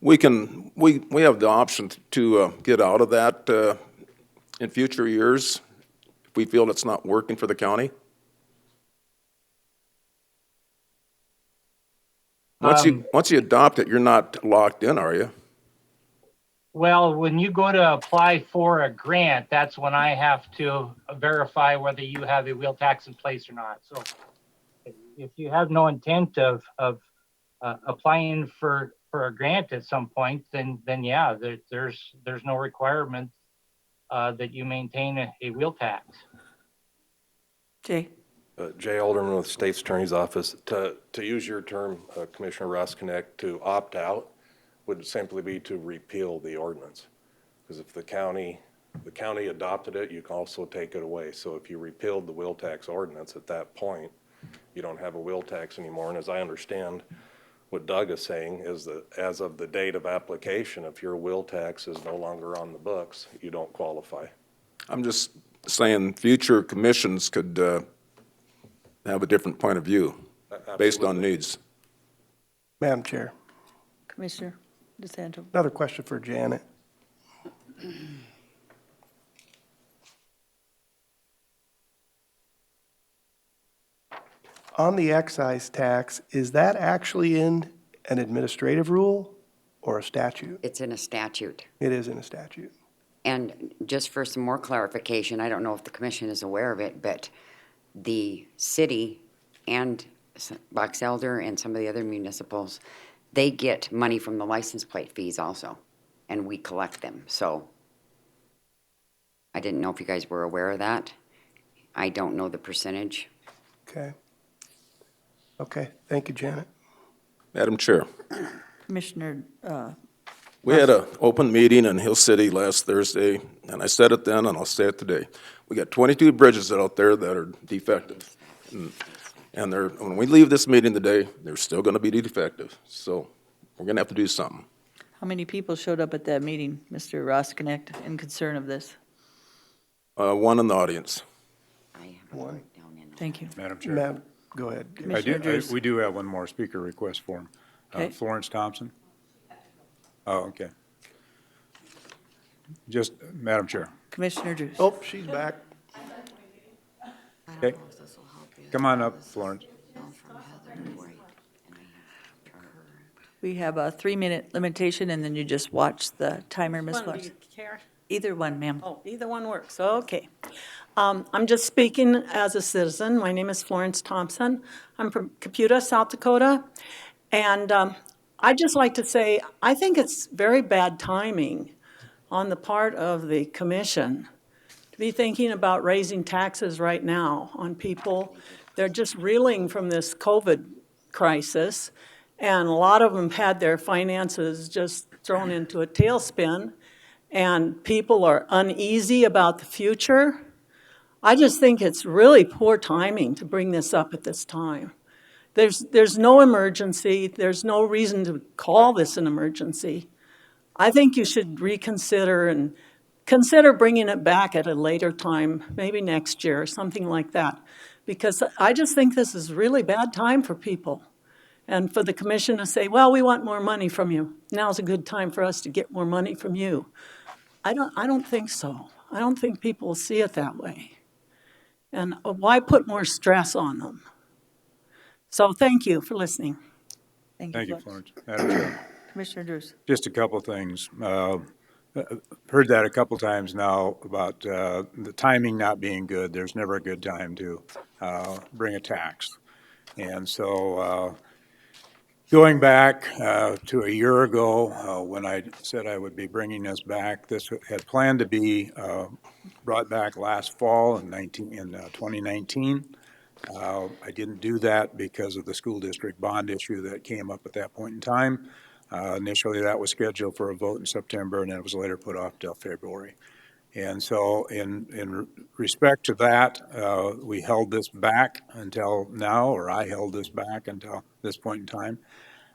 we have the option to get out of that in future years if we feel it's not working for the county? Once you adopt it, you're not locked in, are you? Well, when you go to apply for a grant, that's when I have to verify whether you have a wheel tax in place or not. So if you have no intent of applying for a grant at some point, then yeah, there's no requirement that you maintain a wheel tax. Jay. Jay Alderman with State's Attorney's Office. To use your term, Commissioner Roskinick, to opt out would simply be to repeal the ordinance. Because if the county adopted it, you can also take it away. So if you repealed the wheel tax ordinance at that point, you don't have a wheel tax anymore. And as I understand, what Doug is saying is that as of the date of application, if your wheel tax is no longer on the books, you don't qualify. I'm just saying future commissions could have a different point of view based on needs. Madam Chair, Commissioner DeSanto. another question for Janet. On the excise tax, is that actually in an administrative rule or a statute? It's in a statute. It is in a statute. And just for some more clarification, I don't know if the commission is aware of it, but the city and Box Elder and some of the other municipals, they get money from the license plate fees also, and we collect them. So I didn't know if you guys were aware of that. I don't know the percentage. Okay. Okay, thank you, Janet. Madam Chair, Commissioner, we had an open meeting in Hill City last Thursday, and I said it then and I'll say it today. We got 22 bridges out there that are defective. And when we leave this meeting today, they're still going to be defective. So we're going to have to do something. how many people showed up at that meeting, Mr. Roskinick, in concern of this? One in the audience. I have it written down in. Thank you. Madam Chair. Madam, go ahead. Commissioner We do have one more speaker request form. Okay. Florence Thompson? Oh, okay. Just, Madam Chair. Commissioner Drews. Oh, she's back. Okay. Come on up, Florence. We have a 3-minute limitation, and then you just watch the timer, Ms. One, do Flores. you care? Either one, ma'am. Oh, either one works, okay. I'm just speaking as a citizen. My name is Florence Thompson. I'm from Caputa, South Dakota. And I'd just like to say, I think it's very bad timing on the part of the commission to be thinking about raising taxes right now on people. They're just reeling from this COVID crisis, and a lot of them had their finances just thrown into a tailspin, and people are uneasy about the future. I just think it's really poor timing to bring this up at this time. There's no emergency. There's no reason to call this an emergency. I think you should reconsider and consider bringing it back at a later time, maybe next year or something like that. Because I just think this is really bad time for people. And for the commission to say, well, we want more money from you. Now's a good time for us to get more money from you. I don't think so. I don't think people will see it that way. And why put more stress on them? So thank you for listening. Thank you, Florence. Madam Chair, Commissioner Drews. just a couple of things. Heard that a couple times now about the timing not being good. There's never a good time to bring a tax. And so going back to a year ago, when I said I would be bringing this back, this had planned to be brought back last fall in 2019. I didn't do that because of the school district bond issue that came up at that point in time. Initially, that was scheduled for a vote in September, and then it was later put off till February. And so in respect to that, we held this back until now, or I held this back until this point in time.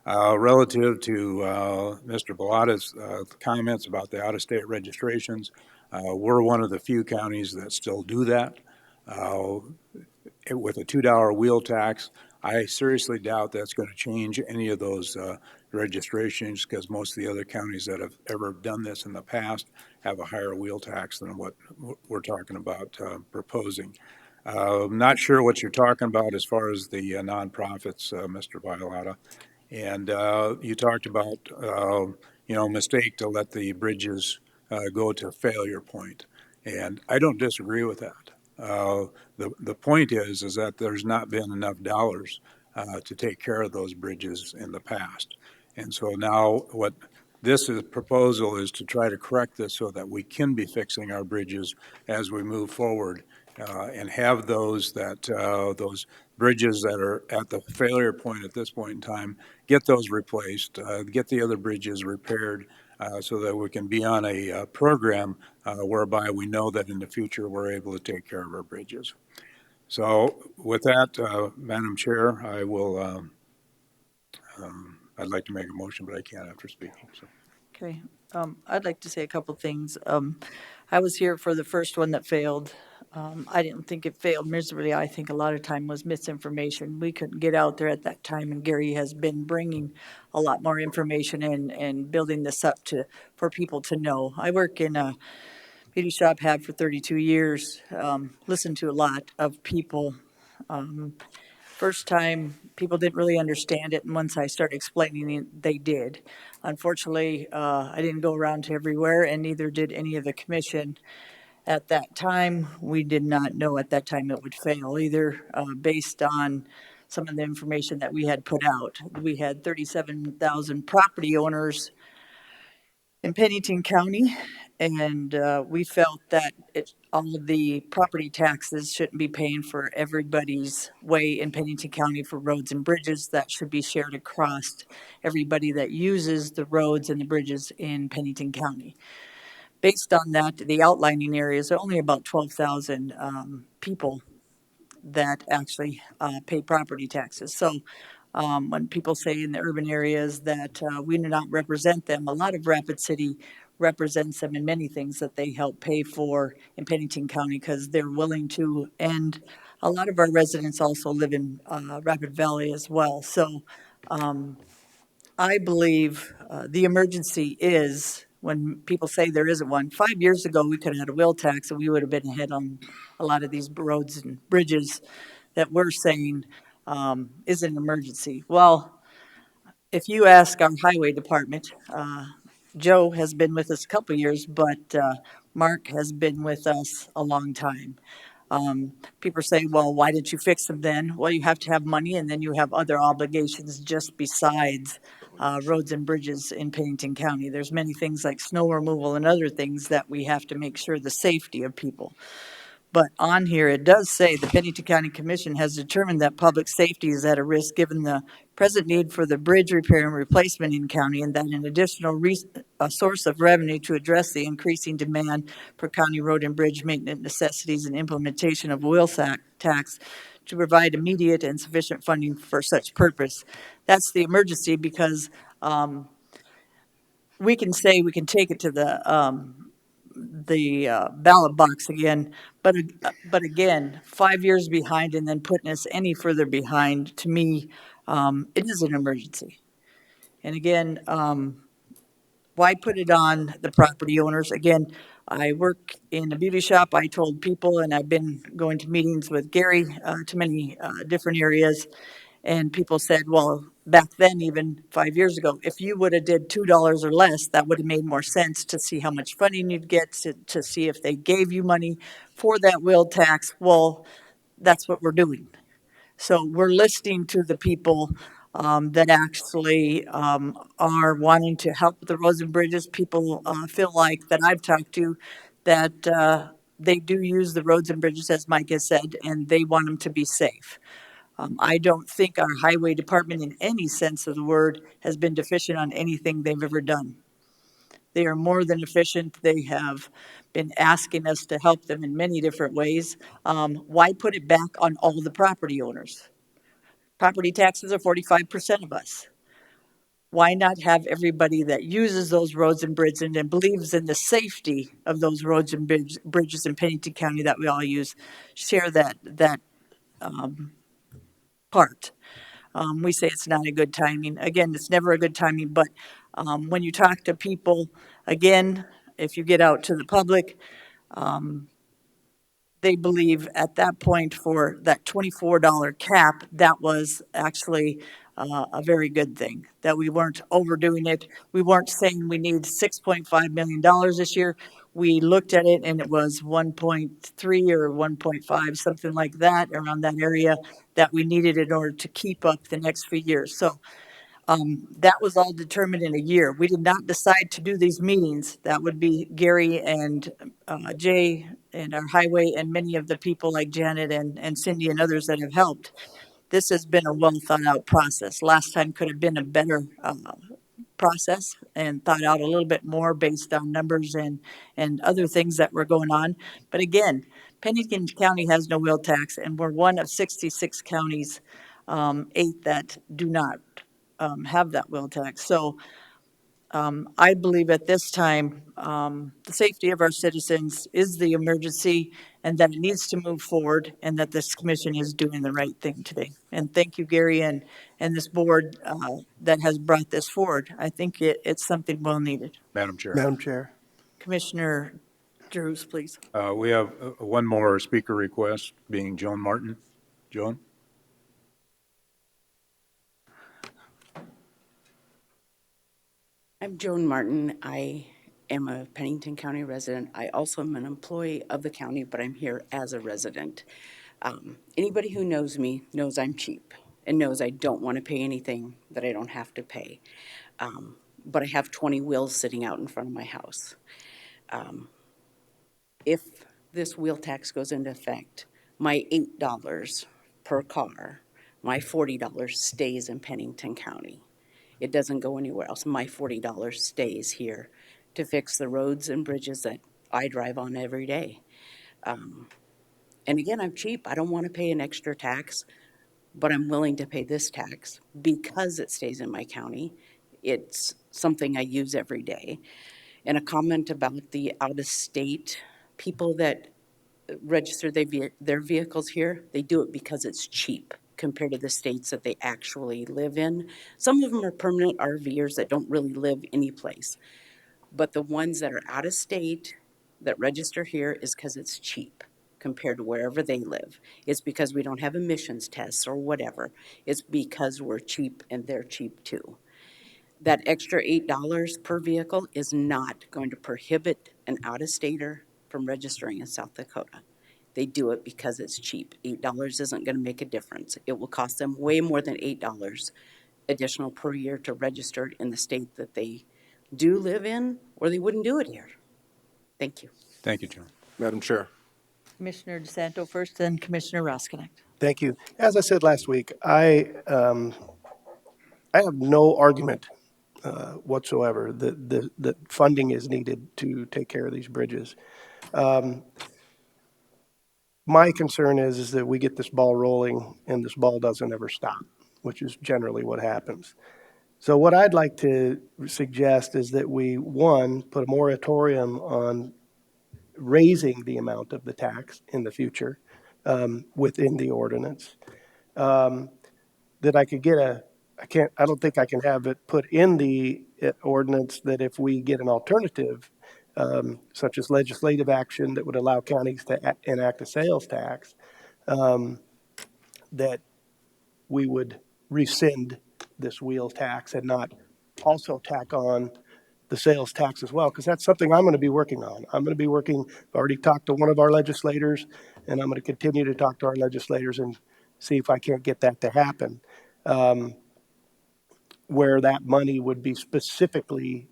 Relative to Mr. Bellata's comments about the out-of-state registrations, we're one of the few counties that still do that. With a $2 wheel tax, I seriously doubt that's going to change any of those registrations, because most of the other counties that have ever done this in the past have a higher wheel tax than what we're talking about proposing. Not sure what you're talking about as far as the nonprofits, Mr. Violata. And you talked about, mistake to let the bridges go to failure point. And I don't disagree with that. The point is that there's not been enough dollars to take care of those bridges in the past. And so now what this proposal is to try to correct this so that we can be fixing our bridges as we move forward, and have those bridges that are at the failure point at this point in time, get those replaced, get the other bridges repaired, so that we can be on a program whereby we know that in the future we're able to take care of our bridges. So with that, Madam Chair, I will, I'd like to make a motion, but I can't after speaking. So. Okay, I'd like to say a couple things. I was here for the first one that failed. I didn't think it failed miserably. I think a lot of time was misinformation. We couldn't get out there at that time, and Gary has been bringing a lot more information and building this up for people to know. I work in a beauty shop, had for 32 years, listened to a lot of people. First time, people didn't really understand it, and once I started explaining it, they did. Unfortunately, I didn't go around to everywhere, and neither did any of the commission. At that time, we did not know at that time it would fail either, based on some of the information that we had put out. We had 37,000 property owners in Pennington County, and we felt that all of the property taxes shouldn't be paying for everybody's way in Pennington County for roads and bridges. That should be shared across everybody that uses the roads and the bridges in Pennington County. Based on that, the outlining areas are only about 12,000 people that actually pay property taxes. So when people say in the urban areas that we do not represent them, a lot of Rapid City represents them in many things that they help pay for in Pennington County, because they're willing to. And a lot of our residents also live in Rapid Valley as well. So I believe the emergency is when people say there isn't one. 5 years ago, we could have had a wheel tax and we would have been ahead on a lot of these roads and bridges that we're saying is an emergency. Well, if you ask our highway department, Joe has been with us a couple of years, but Mark has been with us a long time. People say, well, why didn't you fix them then? Well, you have to have money, and then you have other obligations just besides roads and bridges in Pennington County. There's many things like snow removal and other things that we have to make sure the safety of people. But on here, it does say the Pennington County Commission has determined that public safety is at a risk given the present need for the bridge repair and replacement in county, and that an additional source of revenue to address the increasing demand for county road and bridge maintenance necessities and implementation of wheel tax to provide immediate and sufficient funding for such purpose. That's the emergency, because we can say we can take it to the ballot box again, but again, 5 years behind and then putting us any further behind, to me, it is an emergency. And again, why put it on the property owners? Again, I work in a beauty shop. I told people, and I've been going to meetings with Gary to many different areas, and people said, well, back then, even 5 years ago, if you would have did $2 or less, that would have made more sense to see how much funding you'd get, to see if they gave you money for that wheel tax. Well, that's what we're doing. So we're listening to the people that actually are wanting to help with the roads and bridges. People feel like that I've talked to that they do use the roads and bridges, as Mike has said, and they want them to be safe. I don't think our highway department, in any sense of the word, has been deficient on anything they've ever done. They are more than efficient. They have been asking us to help them in many different ways. Why put it back on all the property owners? Property taxes are 45% of us. Why not have everybody that uses those roads and bridges and believes in the safety of those roads and bridges in Pennington County that we all use, share that part? We say it's not a good timing. Again, it's never a good timing, but when you talk to people, again, if you get out to the public, they believe at that point for that $24 cap, that was actually a very good thing, that we weren't overdoing it. We weren't saying we need $6.5 million this year. We looked at it and it was 1.3 or 1.5, something like that, around that area, that we needed in order to keep up the next few years. So that was all determined in a year. We did not decide to do these meetings. That would be Gary and Jay and our highway and many of the people like Janet and Cindy and others that have helped. This has been a well thought out process. Last time could have been a better process and thought out a little bit more based on numbers and other things that were going on. But again, Pennington County has no wheel tax, and we're one of 66 counties, 8 that do not have that wheel tax. So I believe at this time, the safety of our citizens is the emergency, and that it needs to move forward, and that this commission is doing the right thing today. And thank you, Gary, and this board that has brought this forward. I think it's something well needed. Madam Chair. Madam Chair. Commissioner Drews, please. We have one more speaker request, being Joan Martin. Joan? I'm Joan Martin. I am a Pennington County resident. I also am an employee of the county, but I'm here as a resident. Anybody who knows me knows I'm cheap and knows I don't want to pay anything that I don't have to pay. But I have 20 wheels sitting out in front of my house. If this wheel tax goes into effect, my $8 per car, my $40 stays in Pennington County. It doesn't go anywhere else. My $40 stays here to fix the roads and bridges that I drive on every day. And again, I'm cheap. I don't want to pay an extra tax, but I'm willing to pay this tax because it stays in my county. It's something I use every day. And a comment about the out-of-state people that register their vehicles here, they do it because it's cheap compared to the states that they actually live in. Some of them are permanent RVers that don't really live anyplace. But the ones that are out of state that register here is because it's cheap compared to wherever they live. It's because we don't have emissions tests or whatever. It's because we're cheap and they're cheap too. That extra $8 per vehicle is not going to prohibit an out-of-stater from registering in South Dakota. They do it because it's cheap. $8 isn't going to make a difference. It will cost them way more than $8 additional per year to register in the state that they do live in, or they wouldn't do it here. Thank you. Thank you, Joan. Madam Chair. Commissioner DeSanto first, then Commissioner Roskinek. Thank you. As I said last week, I have no argument whatsoever that funding is needed to take care of these bridges. My concern is that we get this ball rolling and this ball doesn't ever stop, which is generally what happens. So what I'd like to suggest is that we, one, put a moratorium on raising the amount of the tax in the future within the ordinance. That I could get I don't think I can have it put in the ordinance that if we get an alternative, such as legislative action that would allow counties to enact a sales tax, that we would rescind this wheel tax and not also tack on the sales tax as well, because that's something I'm going to be working on. I've already talked to one of our legislators, and I'm going to continue to talk to our legislators and see if I can't get that to happen, where that money would be specifically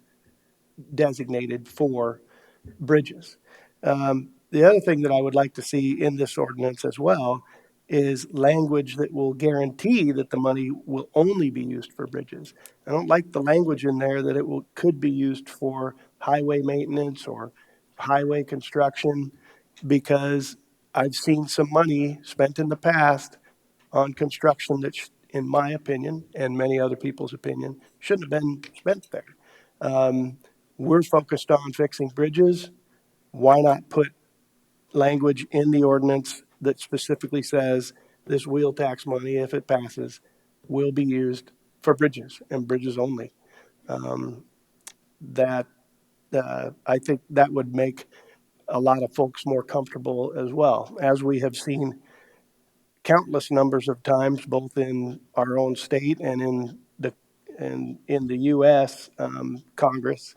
designated for bridges. The other thing that I would like to see in this ordinance as well is language that will guarantee that the money will only be used for bridges. I don't like the language in there that could be used for highway maintenance or highway construction, because I've seen some money spent in the past on construction that, in my opinion, and many other people's opinion, shouldn't have been spent there. We're focused on fixing bridges. Why not put language in the ordinance that specifically says this wheel tax money, if it passes, will be used for bridges and bridges only? That I think that would make a lot of folks more comfortable as well, as we have seen countless numbers of times, both in our own state and in the U.S. Congress.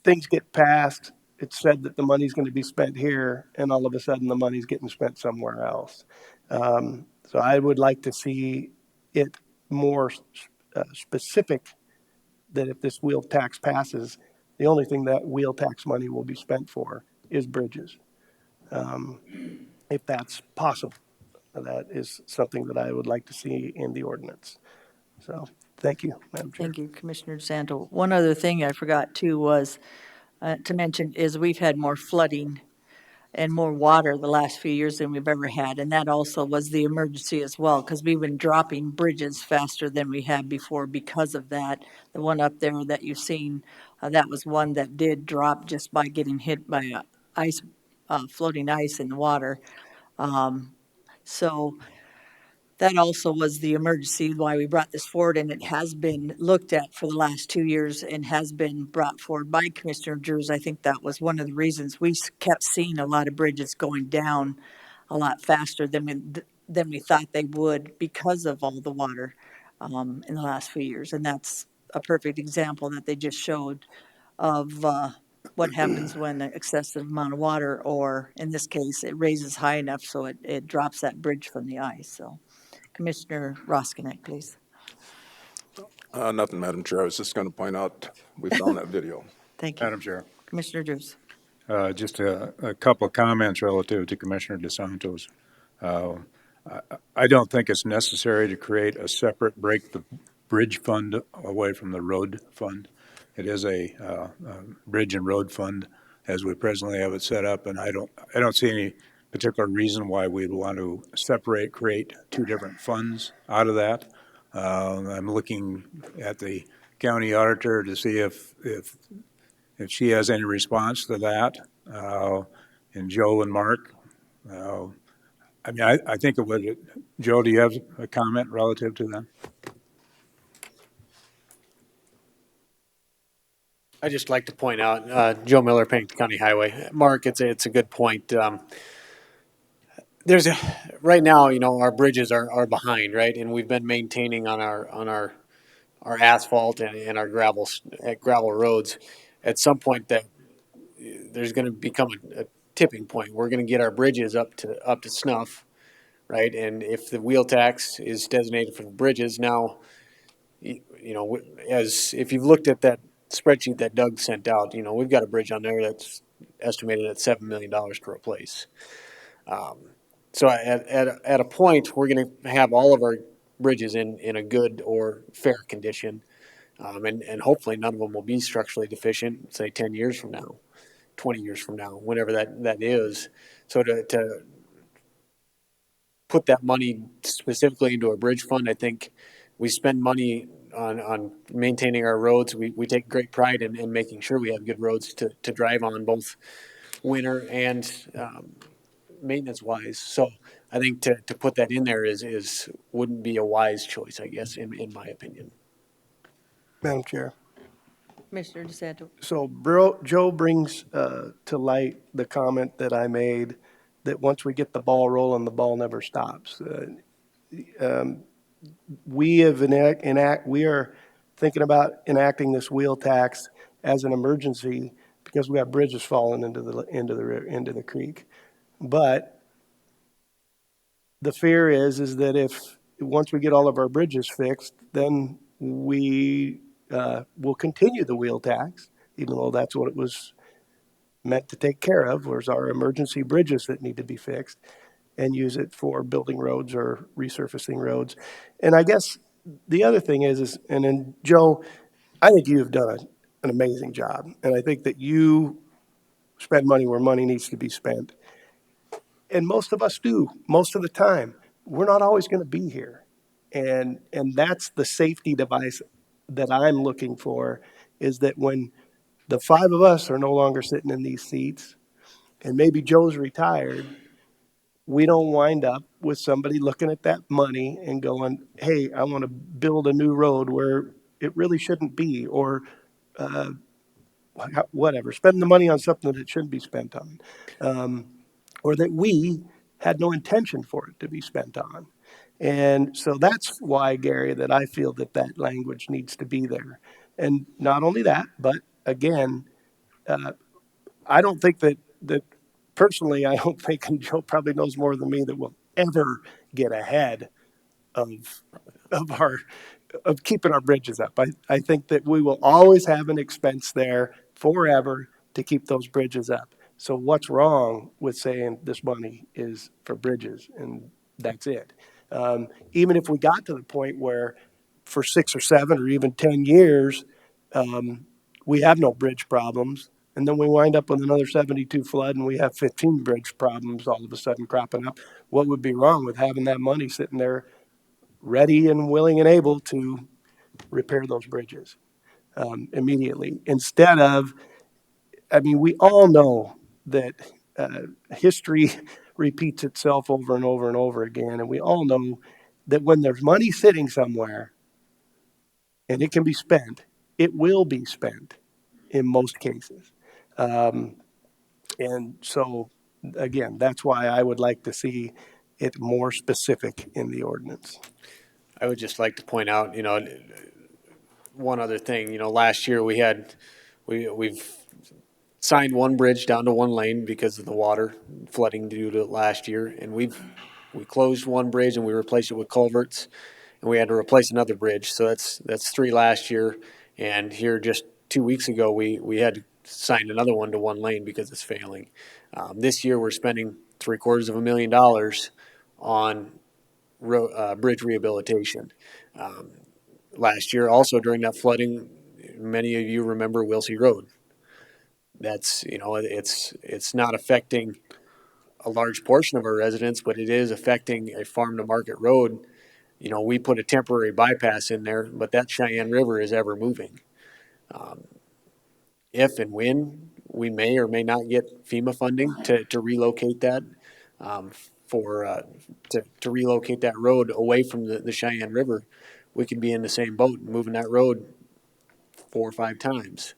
Things get passed. It's said that the money's going to be spent here, and all of a sudden the money's getting spent somewhere else. So I would like to see it more specific that if this wheel tax passes, the only thing that wheel tax money will be spent for is bridges, if that's possible. That is something that I would like to see in the ordinance. So, thank you, Madam Chair. Thank you, Commissioner DeSanto. One other thing I forgot too was to mention is we've had more flooding and more water the last few years than we've ever had. And that also was the emergency as well, because we've been dropping bridges faster than we had before because of that. The one up there that you've seen, that was one that did drop just by getting hit by floating ice in the water. So that also was the emergency why we brought this forward, and it has been looked at for the last 2 years and has been brought forward by Commissioner Drews. I think that was one of the reasons we kept seeing a lot of bridges going down a lot faster than we thought they would because of all the water in the last few years. And that's a perfect example that they just showed of what happens when an excessive amount of water, or in this case, it raises high enough so it drops that bridge from the ice. So. Commissioner Roskinek, please. Nothing, Madam Chair. I was just going to point out, we found that video. Thank you. Madam Chair, Commissioner Drews. just a couple of comments relative to Commissioner DeSanto's. I don't think it's necessary to create a separate break the bridge fund away from the road fund. It is a bridge and road fund as we presently have it set up, and I don't see any particular reason why we'd want to create two different funds out of that. I'm looking at the county auditor to see if she has any response to that. And Joe and Mark, I mean, I think it would. Joe, do you have a comment relative to that? I just like to point out, Joe Miller, Pennington County Highway. Mark, it's a good point. Right now, our bridges are behind, right? And we've been maintaining on our asphalt and our gravel roads. At some point, that there's going to become a tipping point. We're going to get our bridges up to snuff, right? And if the wheel tax is designated for the bridges now, as if you've looked at that spreadsheet that Doug sent out, we've got a bridge on there that's estimated at $7 million to replace. So at a point, we're going to have all of our bridges in a good or fair condition, and hopefully none of them will be structurally deficient, say 10 years from now, 20 years from now, whenever that is. So to put that money specifically into a bridge fund, I think we spend money on maintaining our roads. We take great pride in making sure we have good roads to drive on, both winter and maintenance wise. So I think to put that in there wouldn't be a wise choice, I guess, in my opinion. Madam Chair. Commissioner DeSanto. So Joe brings to light the comment that I made, that once we get the ball rolling, the ball never stops. We are thinking about enacting this wheel tax as an emergency because we have bridges falling into the creek. But the fear is that once we get all of our bridges fixed, then we will continue the wheel tax, even though that's what it was meant to take care of, was our emergency bridges that need to be fixed, and use it for building roads or resurfacing roads. And I guess the other thing is and then Joe, I think you have done an amazing job. And I think that you spend money where money needs to be spent. And most of us do, most of the time. We're not always going to be here. And that's the safety device that I'm looking for, is that when the five of us are no longer sitting in these seats, and maybe Joe's retired, we don't wind up with somebody looking at that money and going, hey, I want to build a new road where it really shouldn't be, or whatever, spend the money on something that it shouldn't be spent on, or that we had no intention for it to be spent on. And so that's why, Gary, that I feel that language needs to be there. And not only that, but again, I don't think that personally, I don't think, and Joe probably knows more than me, that we'll ever get ahead of keeping our bridges up. I think that we will always have an expense there forever to keep those bridges up. So what's wrong with saying this money is for bridges and that's it? Even if we got to the point where for 6 or 7 or even 10 years, we have no bridge problems, and then we wind up with another 72 flood and we have 15 bridge problems all of a sudden cropping up, what would be wrong with having that money sitting there ready and willing and able to repair those bridges immediately? Instead of, we all know that history repeats itself over and over and over again, and we all know that when there's money sitting somewhere and it can be spent, it will be spent in most cases. And so, again, that's why I would like to see it more specific in the ordinance. I would just like to point out, one other thing. Last year we've signed one bridge down to one lane because of the water flooding due to it last year, and we closed one bridge and we replaced it with culverts, and we had to replace another bridge. So that's 3 last year, and here just 2 weeks ago we had to sign another one to one lane because it's failing. This year we're spending $750,000 on bridge rehabilitation. Last year, also during that flooding, many of you remember Wilsey Road. That's, it's not affecting a large portion of our residents, but it is affecting a farm to market road. We put a temporary bypass in there, but that Cheyenne River is ever moving. If and when we may or may not get FEMA funding to relocate that, to relocate that road away from the Cheyenne River, we could be in the same boat, moving that road 4 or 5 times.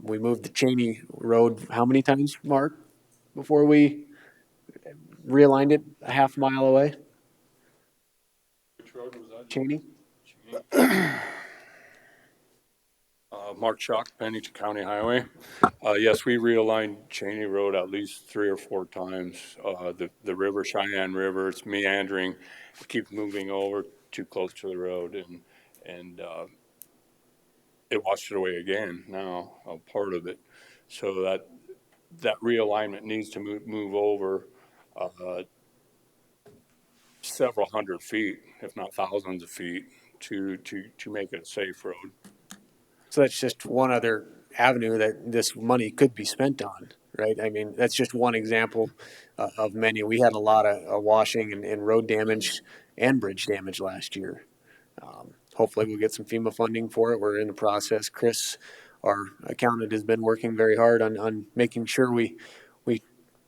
We moved the Cheney Road how many times, Mark, before we realigned it a half mile away? Which road was that? Cheney? Mark Chalk, Pennington County Highway. Yes, we realigned Cheney Road at least 3 or 4 times. The river, Cheyenne River, it's meandering, it keeps moving over too close to the road, and it washed it away again now, a part of it. So that realignment needs to move over several hundred feet, if not thousands of feet, to make it a safe road. So that's just one other avenue that this money could be spent on, right? That's just one example of many. We had a lot of washing and road damage and bridge damage last year. hopefully we'll get some FEMA funding for it. We're in the process. Chris, our accountant, has been working very hard on making sure we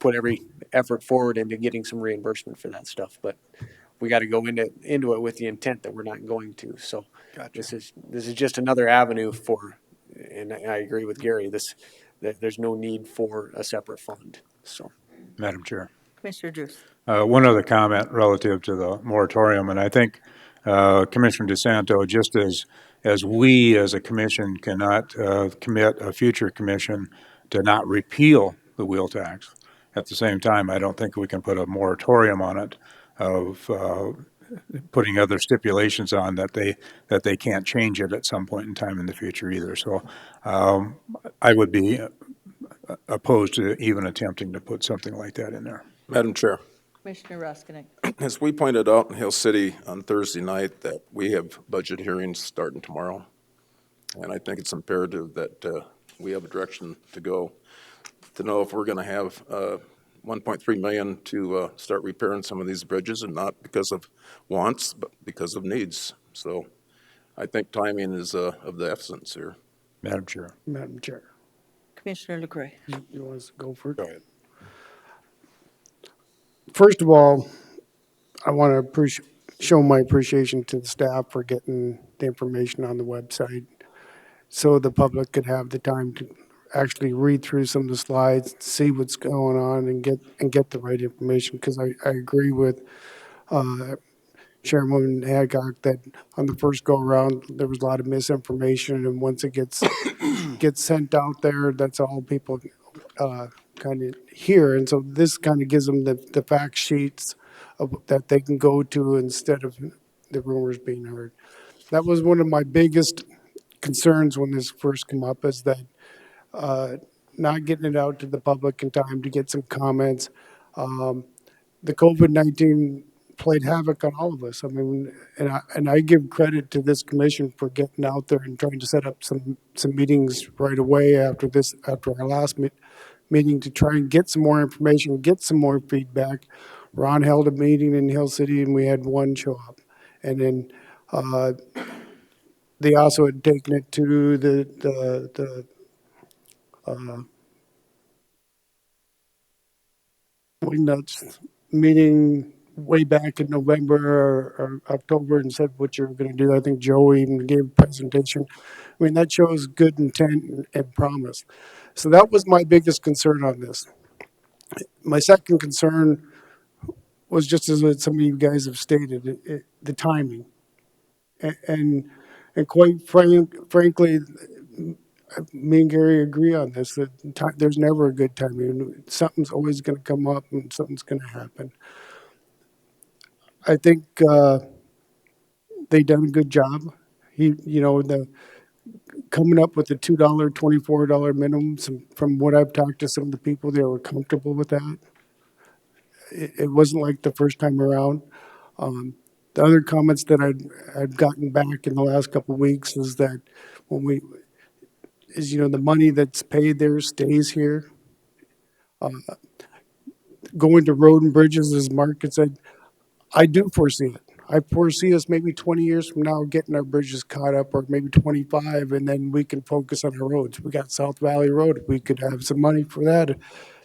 put every effort forward into getting some reimbursement for that stuff. But we got to go into it with the intent that we're not going to. So this is just another avenue for, and I agree with Gary, that there's no need for a separate fund. So, Madam Chair. Commissioner Druce. One other comment relative to the moratorium, and I think Commissioner DeSanto, just as we as a commission cannot commit a future commission to not repeal the wheel tax, at the same time, I don't think we can put a moratorium on it of putting other stipulations on that they can't change it at some point in time in the future either. So I would be opposed to even attempting to put something like that in there. Madam Chair, Commissioner Roskinek. as we pointed out in Hill City on Thursday night, that we have budget hearings starting tomorrow. And I think it's imperative that we have a direction to go, to know if we're going to have 1.3 million to start repairing some of these bridges, and not because of wants, but because of needs. So I think timing is of the essence here. Madam Chair. Madam Chair, Commissioner LaCroix. you want us to go for it? Go ahead. First of all, I want to show my appreciation to the staff for getting the information on the website so the public could have the time to actually read through some of the slides, see what's going on, and get the right information. Because I agree with Chairwoman Hancock that on the first go around there was a lot of misinformation, and once it gets sent out there, that's all people kind of hear. And so this kind of gives them the fact sheets that they can go to instead of the rumors being heard. That was one of my biggest concerns when this first came up, is that not getting it out to the public in time to get some comments. The COVID-19 played havoc on all of us. I mean, and I give credit to this commission for getting out there and trying to set up some meetings right away after our last meeting to try and get some more information, get some more feedback. Ron held a meeting in Hill City and we had one show up. And then they also had taken it to the Wingnuts meeting way back in November or October and said what you're going to do. I think Joe even gave a presentation. I mean, that shows good intent and promise. So that was my biggest concern on this. My second concern was just as some of you guys have stated, the timing. And quite frankly, me and Gary agree on this, that there's never a good time. Something's always going to come up and something's going to happen. I think they done a good job. Coming up with the $2, $24 minimum, from what I've talked to some of the people, they were comfortable with that. It wasn't like the first time around. The other comments that I've gotten back in the last couple of weeks is that the money that's paid there stays here. Going to road and bridges, as Mark had said, I do foresee it. I foresee us maybe 20 years from now getting our bridges caught up, or maybe 25, and then we can focus on our roads. We got South Valley Road. We could have some money for that.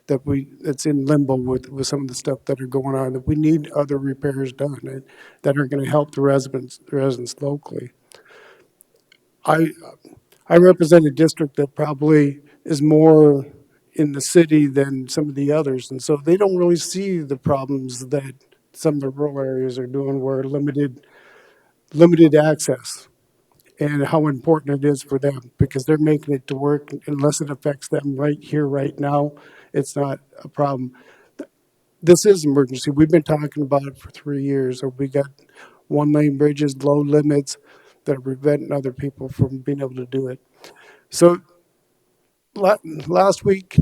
That's in limbo with some of the stuff that are going on, that we need other repairs done that are going to help the residents locally. I represent a district that probably is more in the city than some of the others, and so they don't really see the problems that some of the rural areas are doing, where limited access, and how important it is for them, because they're making it to work. Unless it affects them right here, right now, it's not a problem. This is emergency. We've been talking about it for 3 years. We got one-lane bridges, low limits that are preventing other people from being able to do it. So last week,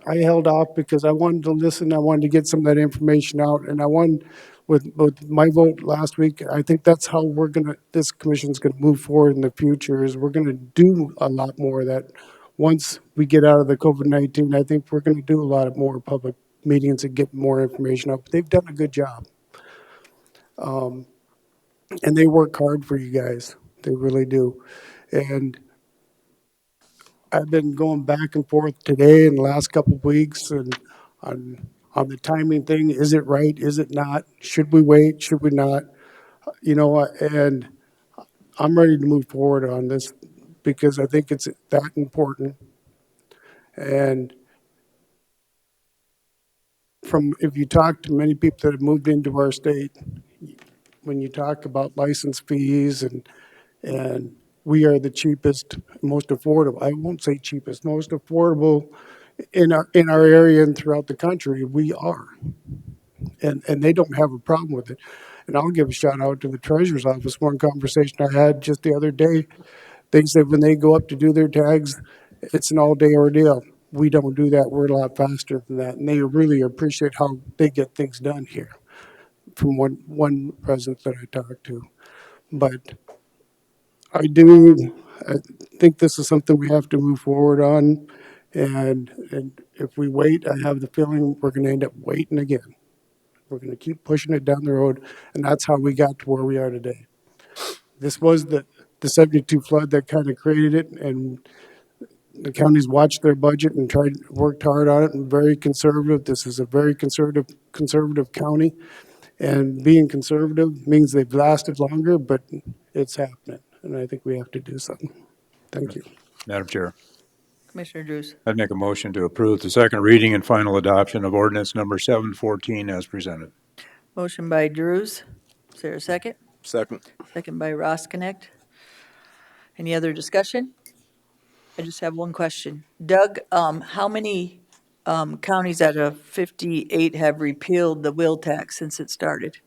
I held off because I wanted to listen. I wanted to get some of that information out, and I wanted, with my vote last week, I think that's how this commission's gonna move forward in the future. Is we're gonna do a lot more of that. Once we get out of the COVID-19, I think we're gonna do a lot of more public meetings and get more information out. They've done a good job. and they work hard for you guys. They really do. And I've been going back and forth today and the last couple of weeks and on the timing thing. Is it right? Is it not? Should we wait? Should we not? You know, and I'm ready to move forward on this because I think it's that important. And from, if you talk to many people that have moved into our state, when you talk about license fees and we are the cheapest, most affordable, I won't say cheapest, most affordable in our area and throughout the country, we are. And they don't have a problem with it. And I'll give a shout out to the treasurer's office. One conversation I had just the other day, they said when they go up to do their tags, it's an all-day ordeal. We don't do that. We're a lot faster than that. And they really appreciate how they get things done here from one resident that I talked to. But I think this is something we have to move forward on. And if we wait, I have the feeling we're going to end up waiting again. We're going to keep pushing it down the road. And that's how we got to where we are today. This was the 72 flood that kind of created it. And the counties watched their budget and worked hard on it and very conservative. This is a very conservative county. And being conservative means they've lasted longer, but it's happening. And I think we have to do something. Thank you. Madam Chair, Commissioner Drews. I'd make a motion to approve the second reading and final adoption of ordinance number 714 as presented. Motion by Drews. Is there a second? Second. Second by Ross Connect. Any other discussion? I just have one question. Doug, how many counties out of 58 have repealed the wheel tax since it started?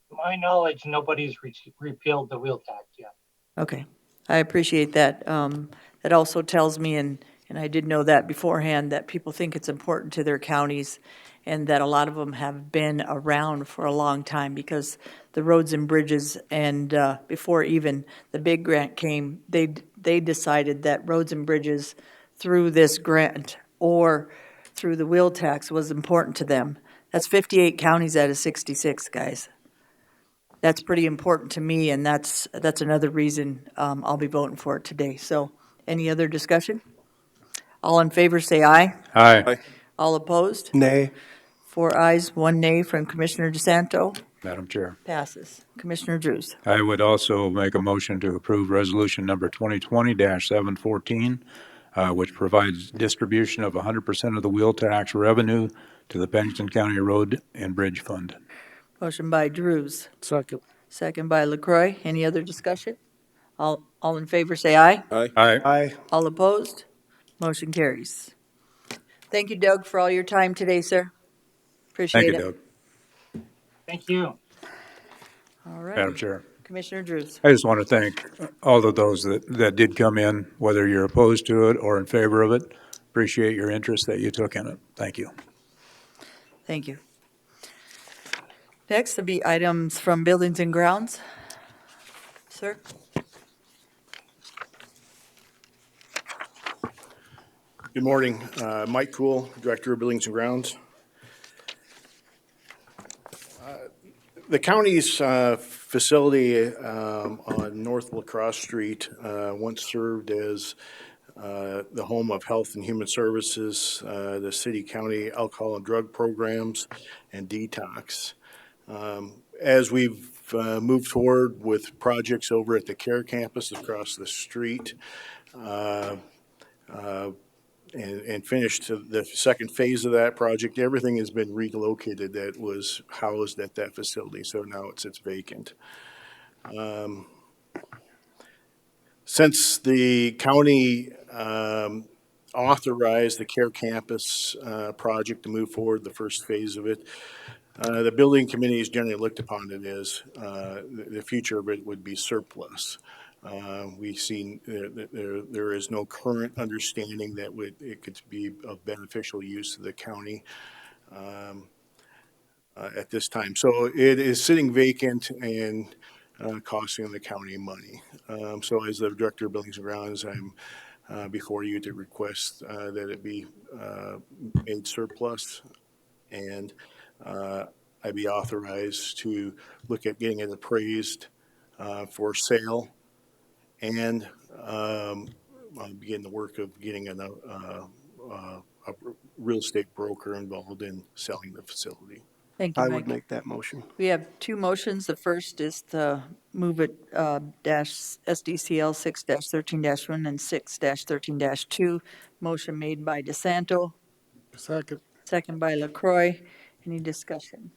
To my knowledge, nobody's repealed the wheel tax yet. Okay, I appreciate that. That also tells me, and I did know that beforehand, that people think it's important to their counties and that a lot of them have been around for a long time because the roads and bridges and before even the big grant came, they decided that roads and bridges through this grant or through the wheel tax was important to them. That's 58 counties out of 66, guys. That's pretty important to me, and that's another reason I'll be voting for it today. So, any other discussion? All in favor, say aye. Aye. All opposed? Nay. 4 ayes, 1 nay from Commissioner DeSanto. Madam Chair, Passes. Commissioner Drews. I would also make a motion to approve resolution number 2020-714, which provides distribution of 100% of the wheel tax revenue to the Pennington County Road and Bridge Fund. Motion by Drews. Second. Second by LaCroy. Any other discussion? All in favor, say aye. Aye. Aye. All opposed? Motion carries. Thank you, Doug, for all your time today, sir. Appreciate Thank it. you, Doug. Thank you. All right. Madam Chair, Commissioner Drews. I just want to thank all of those that did come in, whether you're opposed to it or in favor of it. Appreciate your interest that you took in it. Thank you. Thank you. Next will be items from Buildings and Grounds. Sir? Good morning. Mike Cool, Director of Buildings and Grounds. The county's facility on North La Crosse Street once served as the home of Health and Human Services, the city-county alcohol and drug programs, and detox. As we've moved forward with projects over at the CARE campus across the street, and finished the second phase of that project, everything has been relocated that was housed at that facility, so now it sits vacant. Since the county authorized the CARE campus project to move forward, the first phase of it, the building committee has generally looked upon it as the future of it would be surplus. We've seen there is no current understanding that it could be of beneficial use to the county at this time. So it is sitting vacant and costing the county money. So as the Director of Buildings and Grounds, I'm before you to request that it be made surplus and I be authorized to look at getting it appraised for sale and begin the work of getting a real estate broker involved in selling the facility. Thank you, I Mike. would make that motion. We have two motions. The first is to move it dash SDCL 6-13-1 and 6-13-2. Motion made by DeSanto, Second. second by LaCroy. Any discussion?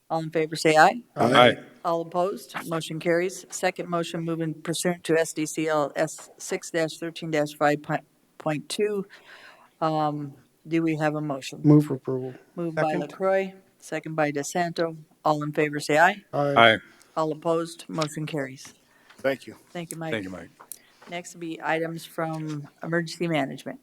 All in favor, say aye. Aye. All opposed, motion carries. Second motion, moving pursuant to SDCL S 6-13-5.2. Do we have a motion? Move for approval. Moved by Second. LaCroy, second by DeSanto. All in favor, say aye. Aye. Aye. All opposed, motion carries. Thank you. Thank you, Mike. Thank you, Mike. Next will be items from emergency management.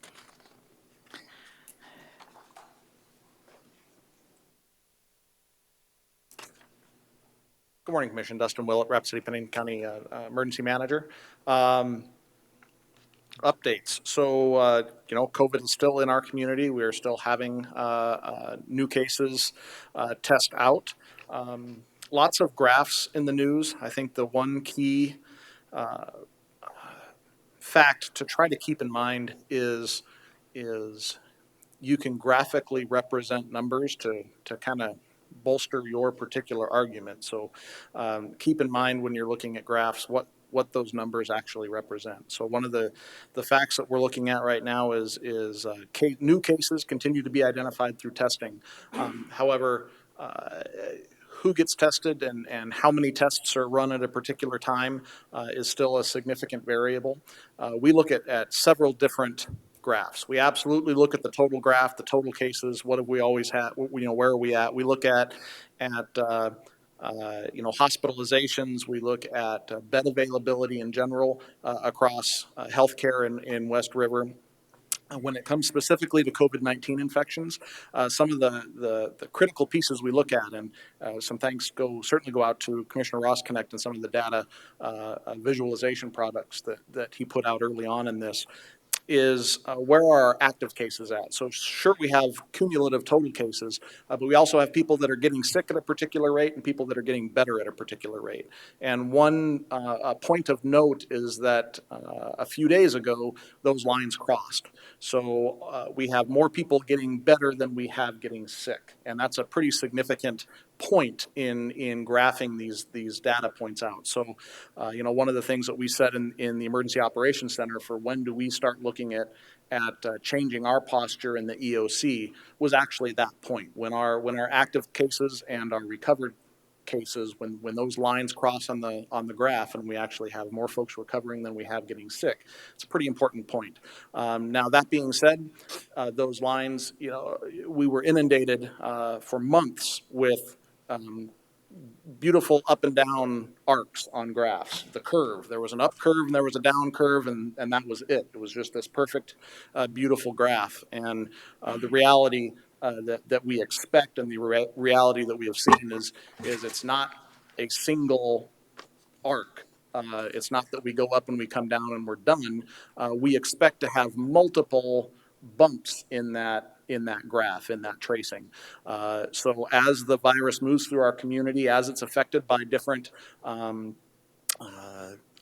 Good morning, Commission. Dustin Willett, Rapid City, Pennington County Emergency Manager. Updates. So, COVID is still in our community. We are still having new cases test out. Lots of graphs in the news. I think the one key fact to try to keep in mind is you can graphically represent numbers to kind of bolster your particular argument. So keep in mind when you're looking at graphs what those numbers actually represent. So one of the facts that we're looking at right now is new cases continue to be identified through testing. However, who gets tested and how many tests are run at a particular time is still a significant variable. We look at several different graphs. We absolutely look at the total graph, the total cases. What have we always had? Where are we at? We look at hospitalizations. We look at bed availability in general across healthcare in West River. When it comes specifically to COVID-19 infections, some of the critical pieces we look at, and some thanks certainly go out to Commissioner Ross Connect and some of the data visualization products that he put out early on in this, is where are our active cases at? So sure, we have cumulative total cases, but we also have people that are getting sick at a particular rate and people that are getting better at a particular rate. And one point of note is that a few days ago, those lines crossed. So we have more people getting better than we have getting sick. And that's a pretty significant point in graphing these data points out. So, one of the things that we said in the Emergency Operations Center for when do we start looking at changing our posture in the EOC was actually that point when our active cases and our recovered cases, when those lines cross on the graph and we actually have more folks recovering than we have getting sick. It's a pretty important point. Now, that being said, those lines, we were inundated for months with beautiful up and down arcs on graphs. The curve, there was an up curve and there was a down curve, and that was it. It was just this perfect, beautiful graph. And the reality that we expect and the reality that we have seen is it's not a single arc. It's not that we go up and we come down and we're done. We expect to have multiple bumps in that graph, in that tracing. So as the virus moves through our community, as it's affected by different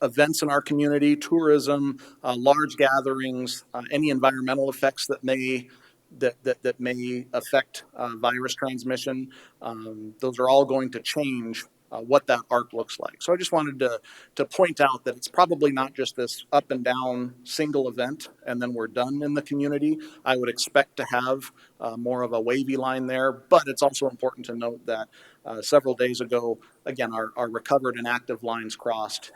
events in our community, tourism, large gatherings, any environmental effects that may affect virus transmission, those are all going to change what that arc looks like. So I just wanted to point out that it's probably not just this up and down single event and then we're done in the community. I would expect to have more of a wavy line there, but it's also important to note that several days ago, again, our recovered and active lines crossed,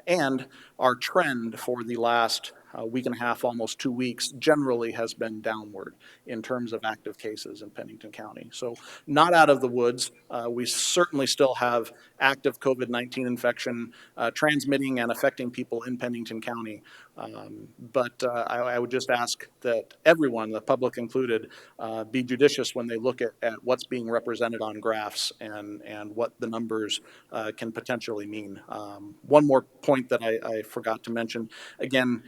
and our trend for the last week and a half, almost 2 weeks, generally has been downward in terms of active cases in Pennington County. So not out of the woods. We certainly still have active COVID-19 infection transmitting and affecting people in Pennington County. But I would just ask that everyone, the public included, be judicious when they look at what's being represented on graphs and what the numbers can potentially mean. One more point that I forgot to mention, again,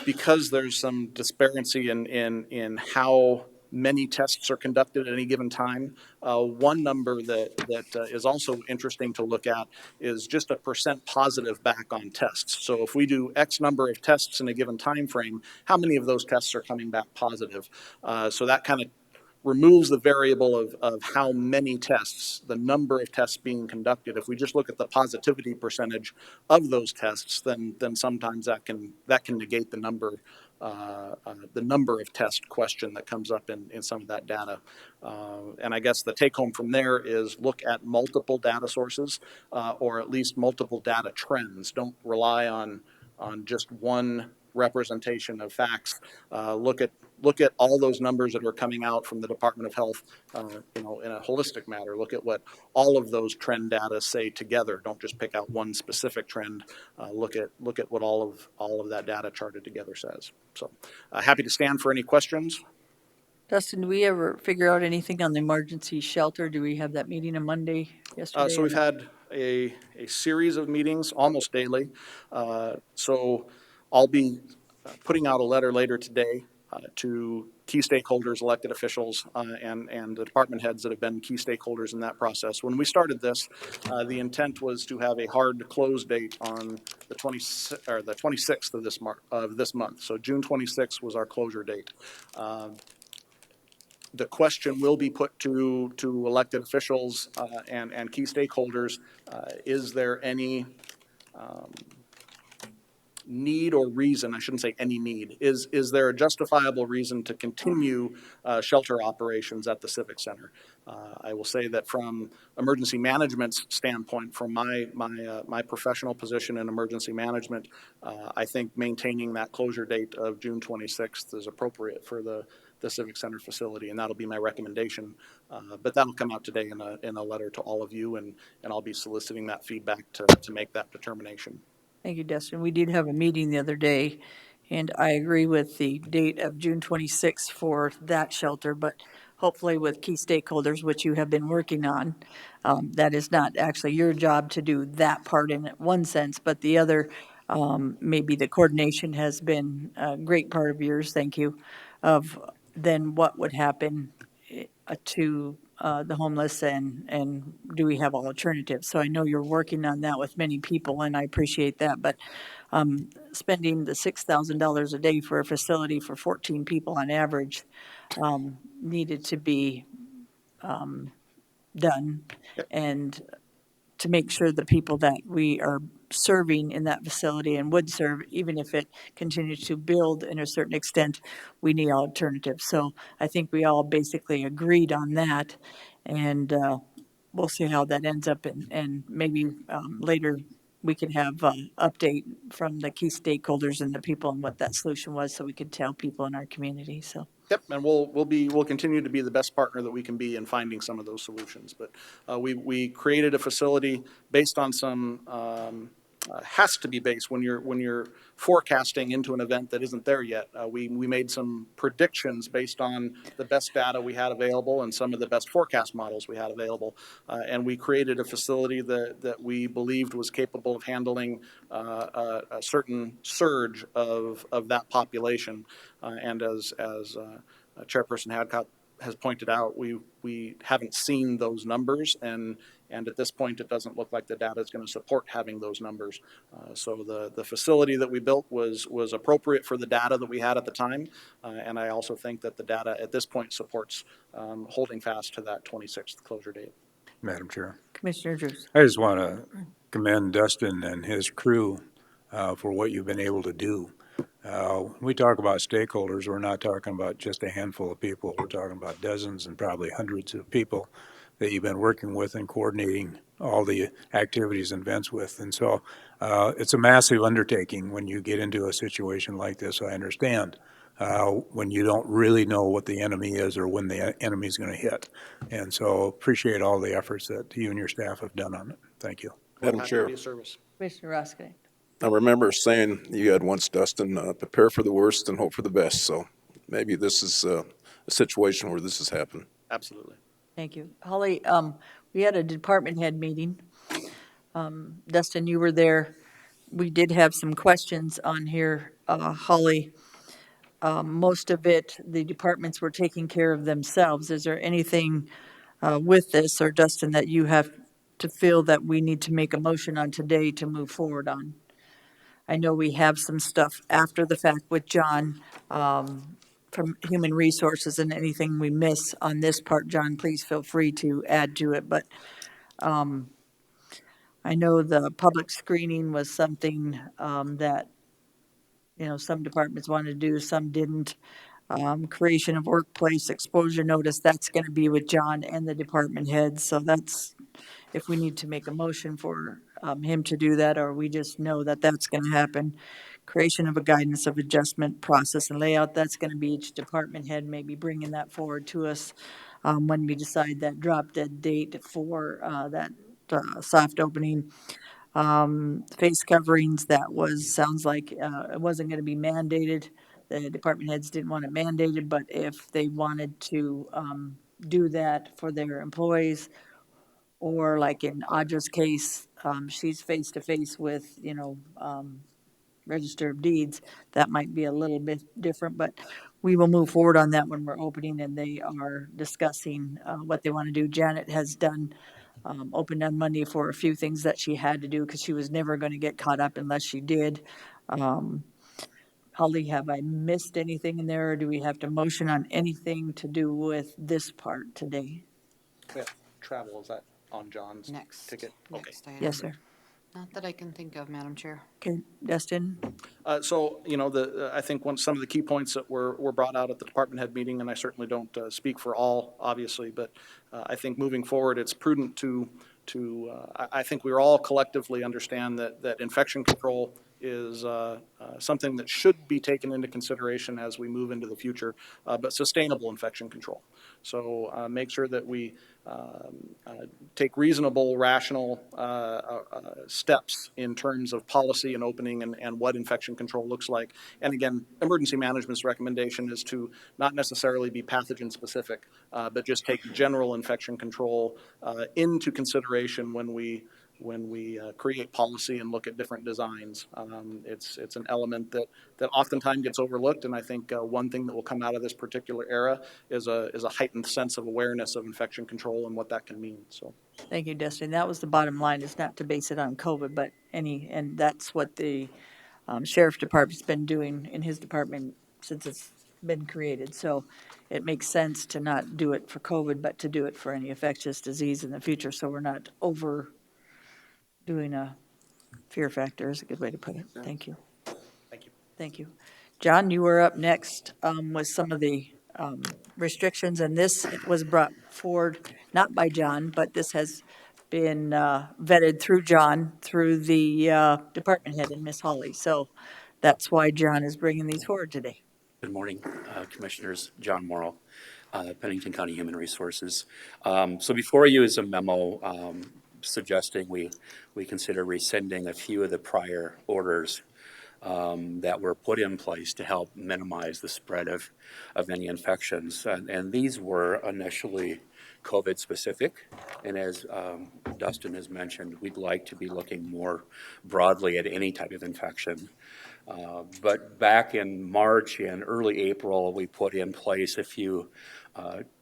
because there's some disparity in how many tests are conducted at any given time. One number that is also interesting to look at is just a percent positive back on tests. So if we do X number of tests in a given time frame, how many of those tests are coming back positive? So that kind of removes the variable of how many tests, the number of tests being conducted. If we just look at the positivity percentage of those tests, then sometimes that can negate the number of test question that comes up in some of that data. And I guess the take home from there is look at multiple data sources, or at least multiple data trends. Don't rely on just one representation of facts. Look at all those numbers that are coming out from the Department of Health, in a holistic manner. Look at what all of those trend data say together. Don't just pick out one specific trend. Look at what all of that data charted together says. So, happy to stand for any questions. Dustin, do we ever figure out anything on the emergency shelter? Do we have that meeting on Monday yesterday? So we've had a series of meetings almost daily. So I'll be putting out a letter later today to key stakeholders, elected officials, and the department heads that have been key stakeholders in that process. When we started this, the intent was to have a hard close date on the 26th of this month. So June 26th was our closure date. The question will be put to elected officials and key stakeholders. Is there any need or reason, I shouldn't say any need, is there a justifiable reason to continue shelter operations at the Civic Center? I will say that from emergency management's standpoint, from my professional position in emergency management, I think maintaining that closure date of June 26th is appropriate for the Civic Center facility, and that'll be my recommendation. But that'll come out today in a letter to all of you, and I'll be soliciting that feedback to make that determination. Thank you, Dustin. We did have a meeting the other day, and I agree with the date of June 26th for that shelter, but hopefully with key stakeholders, which you have been working on, that is not actually your job to do that part in one sense, but the other, maybe the coordination has been a great part of yours, thank you, of then what would happen to the homeless, and do we have alternatives? So I know you're working on that with many people, and I appreciate that, but spending the $6,000 a day for a facility for 14 people on average needed to be done, and to make sure the people that we are serving in that facility and would serve, even if it continues to build in a certain extent, we need alternatives. So I think we all basically agreed on that, and we'll see how that ends up, and maybe later we could have an update from the key stakeholders and the people and what that solution was, so we could tell people in our community, so. Yep, and we'll continue to be the best partner that we can be in finding some of those solutions. But we created a facility based on some has to be based when you're forecasting into an event that isn't there yet. We made some predictions based on the best data we had available and some of the best forecast models we had available, and we created a facility that we believed was capable of handling a certain surge of that population. And as Chairperson Hadcock has pointed out, we haven't seen those numbers, and at this point, it doesn't look like the data is going to support having those numbers. So the facility that we built was appropriate for the data that we had at the time, and I also think that the data at this point supports holding fast to that 26th closure date. Madam Chair. Commissioner Drews. I just want to commend Dustin and his crew for what you've been able to do. When we talk about stakeholders, we're not talking about just a handful of people. We're talking about dozens and probably hundreds of people that you've been working with and coordinating all the activities and events with. And so it's a massive undertaking when you get into a situation like this. I understand when you don't really know what the enemy is or when the enemy is going to hit. And so appreciate all the efforts that you and your staff have done on it. Thank you. Madam Chair, Commissioner Roskinick. I remember saying you had once, Dustin, prepare for the worst and hope for the best. So maybe this is a situation where this has happened. Absolutely. Thank you. Holly, we had a department head meeting. Dustin, you were there. We did have some questions on here. Holly, most of it, the departments were taking care of themselves. Is there anything with this, or Dustin, that you have to feel that we need to make a motion on today to move forward on? I know we have some stuff after the fact with John from Human Resources, and anything we miss on this part, John, please feel free to add to it. But I know the public screening was something that, some departments wanted to do, some didn't. Creation of workplace exposure notice, that's going to be with John and the department heads. So that's, if we need to make a motion for him to do that, or we just know that that's going to happen. Creation of a guidance of adjustment process and layout, that's going to be each department head maybe bringing that forward to us when we decide that drop dead date for that soft opening. Face coverings, that sounds like it wasn't going to be mandated. The department heads didn't want it mandated, but if they wanted to do that for their employees, or like in Audra's case, she's face to face with, Register of Deeds, that might be a little bit different, but we will move forward on that when we're opening and they are discussing what they want to do. Janet has done, opened on Monday for a few things that she had to do because she was never going to get caught up unless she did. Holly, have I missed anything in there, or do we have to motion on anything to do with this part today? Yeah, travel, is that on John's Next. ticket? Okay. Next item. Yes, sir. Not that I can think of, Madam Chair. Okay, Dustin? So, I think some of the key points that were brought out at the department head meeting, and I certainly don't speak for all, obviously, but I think moving forward, it's prudent I think we all collectively understand that infection control is something that should be taken into consideration as we move into the future, but sustainable infection control. So make sure that we take reasonable, rational steps in terms of policy and opening and what infection control looks like. And again, emergency management's recommendation is to not necessarily be pathogen specific, but just take general infection control into consideration when we create policy and look at different designs. It's an element that oftentimes gets overlooked, and I think one thing that will come out of this particular era is a heightened sense of awareness of infection control and what that can mean. So, Thank you, Dustin. That was the bottom line, is not to base it on COVID, but and that's what the sheriff's department's been doing in his department since it's been created. So it makes sense to not do it for COVID, but to do it for any infectious disease in the future, so we're not doing a fear factor, is a good way to put it. Thank you. thank you. Thank you. John, you were up next with some of the restrictions, and this was brought forward, not by John, but this has been vetted through John, through the department head and Miss Holly. So that's why John is bringing these forward today. Good morning, Commissioners. John Morrow, Pennington County Human Resources. So before you is a memo suggesting we consider rescinding a few of the prior orders that were put in place to help minimize the spread of any infections. And these were initially COVID specific. And as Dustin has mentioned, we'd like to be looking more broadly at any type of infection. But back in March and early April, we put in place a few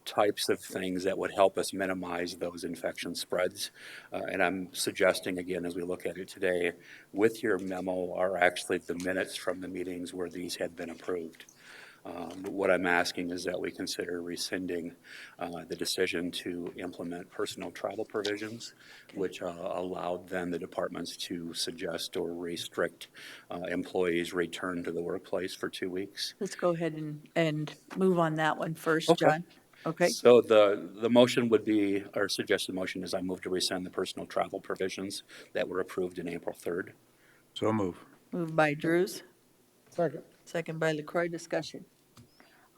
types of things that would help us minimize those infection spreads. And I'm suggesting, again, as we look at it today, with your memo are actually the minutes from the meetings where these had been approved. What I'm asking is that we consider rescinding the decision to implement personal travel provisions, which allowed then the departments to suggest or restrict employees' return to the workplace for 2 weeks. Let's go ahead and move on that one first, Okay. John. Okay. So the motion would be, or suggested motion is I move to rescind the personal travel provisions that were approved in April 3rd. So move. Moved by Drews, Second. second by LaCroy. Discussion.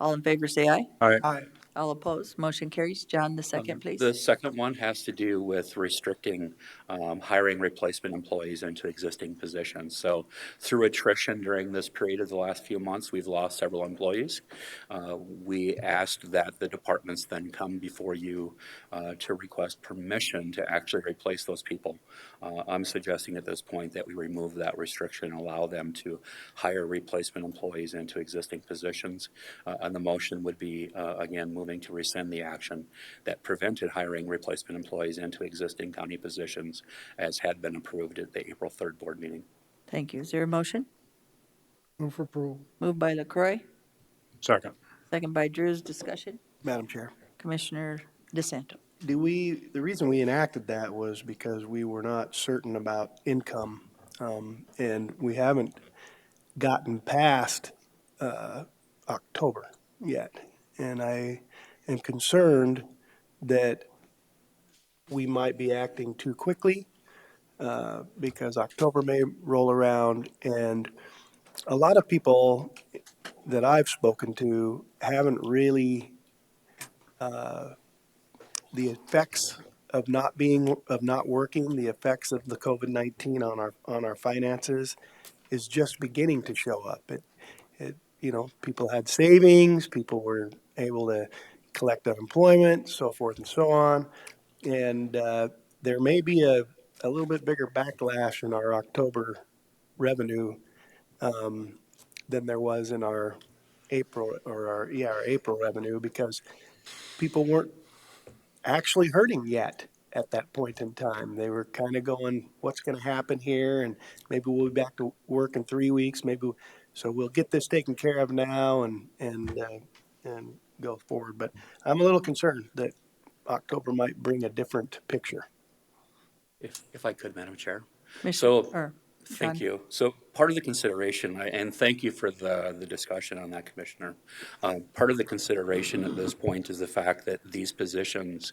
All in favor, say aye. Aye. Aye. All opposed, motion carries. John, the second, please. The second one has to do with restricting hiring replacement employees into existing positions. So through attrition during this period of the last few months, we've lost several employees. We asked that the departments then come before you to request permission to actually replace those people. I'm suggesting at this point that we remove that restriction and allow them to hire replacement employees into existing positions. And the motion would be, again, moving to rescind the action that prevented hiring replacement employees into existing county positions as had been approved at the April 3rd board meeting. Thank you. Is there a motion? Move for approval. Moved by LaCroy, Second. second by Drews. Discussion. Madam Chair, Commissioner DeSanto. the reason we enacted that was because we were not certain about income, and we haven't gotten past October yet. And I am concerned that we might be acting too quickly because October may roll around, and a lot of people that I've spoken to haven't really the effects of not working, the effects of the COVID-19 on our finances is just beginning to show up. People had savings, people were able to collect unemployment, so forth and so on. And there may be a little bit bigger backlash in our October revenue than there was in our April revenue, because people weren't actually hurting yet at that point in time. They were kind of going, what's going to happen here? And maybe we'll be back to work in 3 weeks. So we'll get this taken care of now and go forward. But I'm a little concerned that October might bring a different picture. If I could, Madam Chair. John. Thank you. So part of the consideration, and thank you for the discussion on that, Commissioner. Part of the consideration at this point is the fact that these positions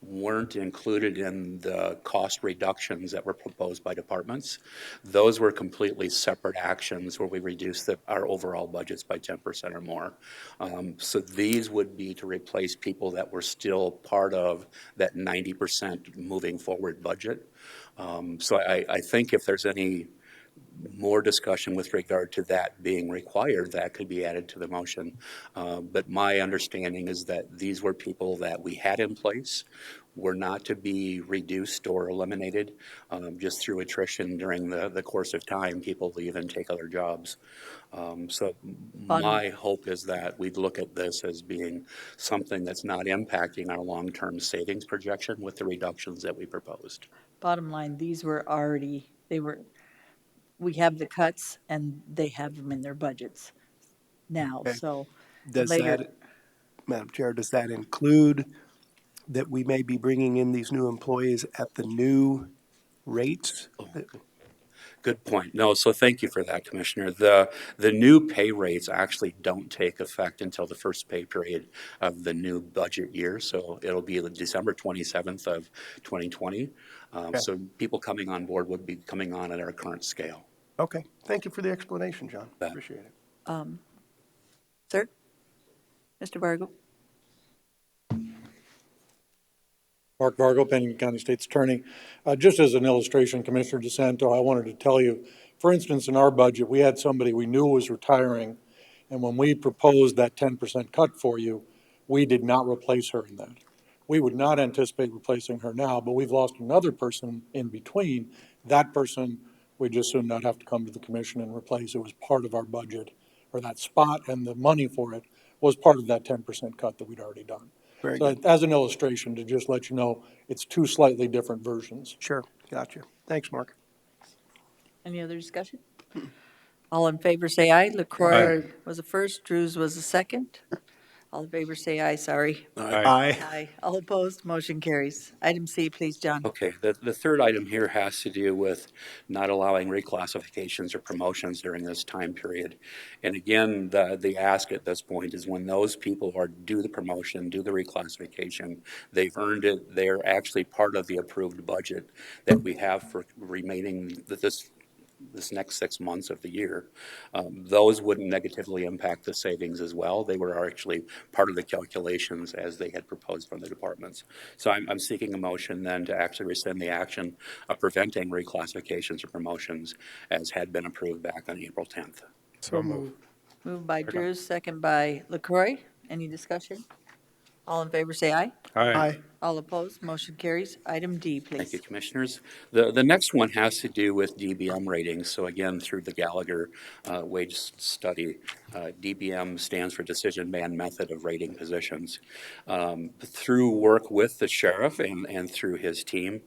weren't included in the cost reductions that were proposed by departments. Those were completely separate actions where we reduced our overall budgets by 10% or more. So these would be to replace people that were still part of that 90% moving forward budget. So I think if there's any more discussion with regard to that being required, that could be added to the motion. But my understanding is that these were people that we had in place, were not to be reduced or eliminated just through attrition during the course of time. People leave and take other jobs. So my hope is that we'd look at this as being something that's not impacting our long-term savings projection with the reductions that we proposed. Bottom line, we have the cuts and they have them in their budgets now. Okay. So Madam Chair, does that include that we may be bringing in these new employees at the new rates? Good point. No, so thank you for that, Commissioner. The new pay rates actually don't take effect until the first pay period of the new budget year. So it'll be December 27th of 2020. So people coming on board would be coming on at our current scale. Okay. Thank you for the explanation, John. Appreciate it. Sir? Mr. Vargo? Mark Vargo, Pennington County State's Attorney. Just as an illustration, Commissioner DeSanto, I wanted to tell you, for instance, in our budget, we had somebody we knew was retiring, and when we proposed that 10% cut for you, we did not replace her in that. We would not anticipate replacing her now, but we've lost another person in between. That person, we just soon not have to come to the commission and replace. It was part of our budget, or that spot, and the money for it was part of that 10% cut that we'd already done. Very so good. As an illustration, to just let you know, it's two slightly different versions. Sure. Gotcha. Thanks, Mark. Any other discussion? All in favor, say aye. LaCroy was the first, Drews was the second. All in favor, say aye, sorry. Aye. Aye. All opposed, motion carries. Item C, please, John. Okay, the third item here has to do with not allowing reclassifications or promotions during this time period. And again, the ask at this point is when those people do the promotion, do the reclassification, they've earned it, they're actually part of the approved budget that we have for remaining this this next 6 months of the year. Those wouldn't negatively impact the savings as well. They were actually part of the calculations as they had proposed from the departments. So I'm seeking a motion then to actually rescind the action of preventing reclassifications or promotions as had been approved back on April 10th. So moved. Moved by Drews, second by LaCroy. Any discussion? All in favor, say aye. Aye. All opposed, motion carries. Item D, Thank you, please. Commissioners. The next one has to do with DBM ratings. So again, through the Gallagher wage study, DBM stands for Decision Man Method of Rating Positions. Through work with the sheriff and through his team,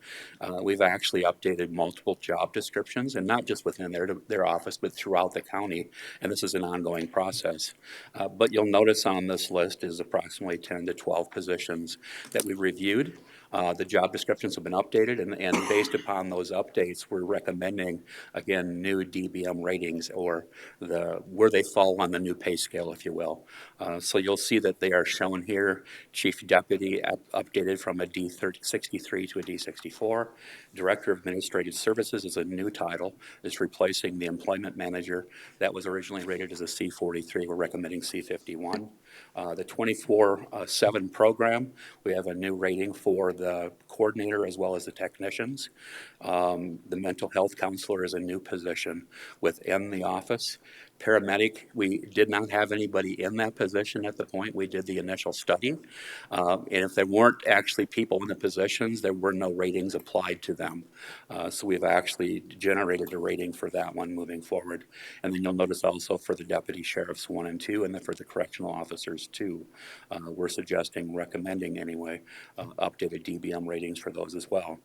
we've actually updated multiple job descriptions, and not just within their office, but throughout the county. And this is an ongoing process. But you'll notice on this list is approximately 10 to 12 positions that we reviewed. The job descriptions have been updated, and based upon those updates, we're recommending, again, new DBM ratings, or where they fall on the new pay scale, if you will. So you'll see that they are shown here. Chief Deputy updated from a D63 to a D64. Director of Administrative Services is a new title. It's replacing the Employment Manager that was originally rated as a C43. We're recommending C51. The 24/7 program, we have a new rating for the coordinator as well as the technicians. The mental health counselor is a new position within the office. Paramedic, we did not have anybody in that position at the point we did the initial study. And if there weren't actually people in the positions, there were no ratings applied to them. So we've actually generated a rating for that one moving forward. And then you'll notice also for the deputy sheriffs 1 and 2, and then for the correctional officers 2, we're suggesting, recommending anyway, updated DBM ratings for those as well.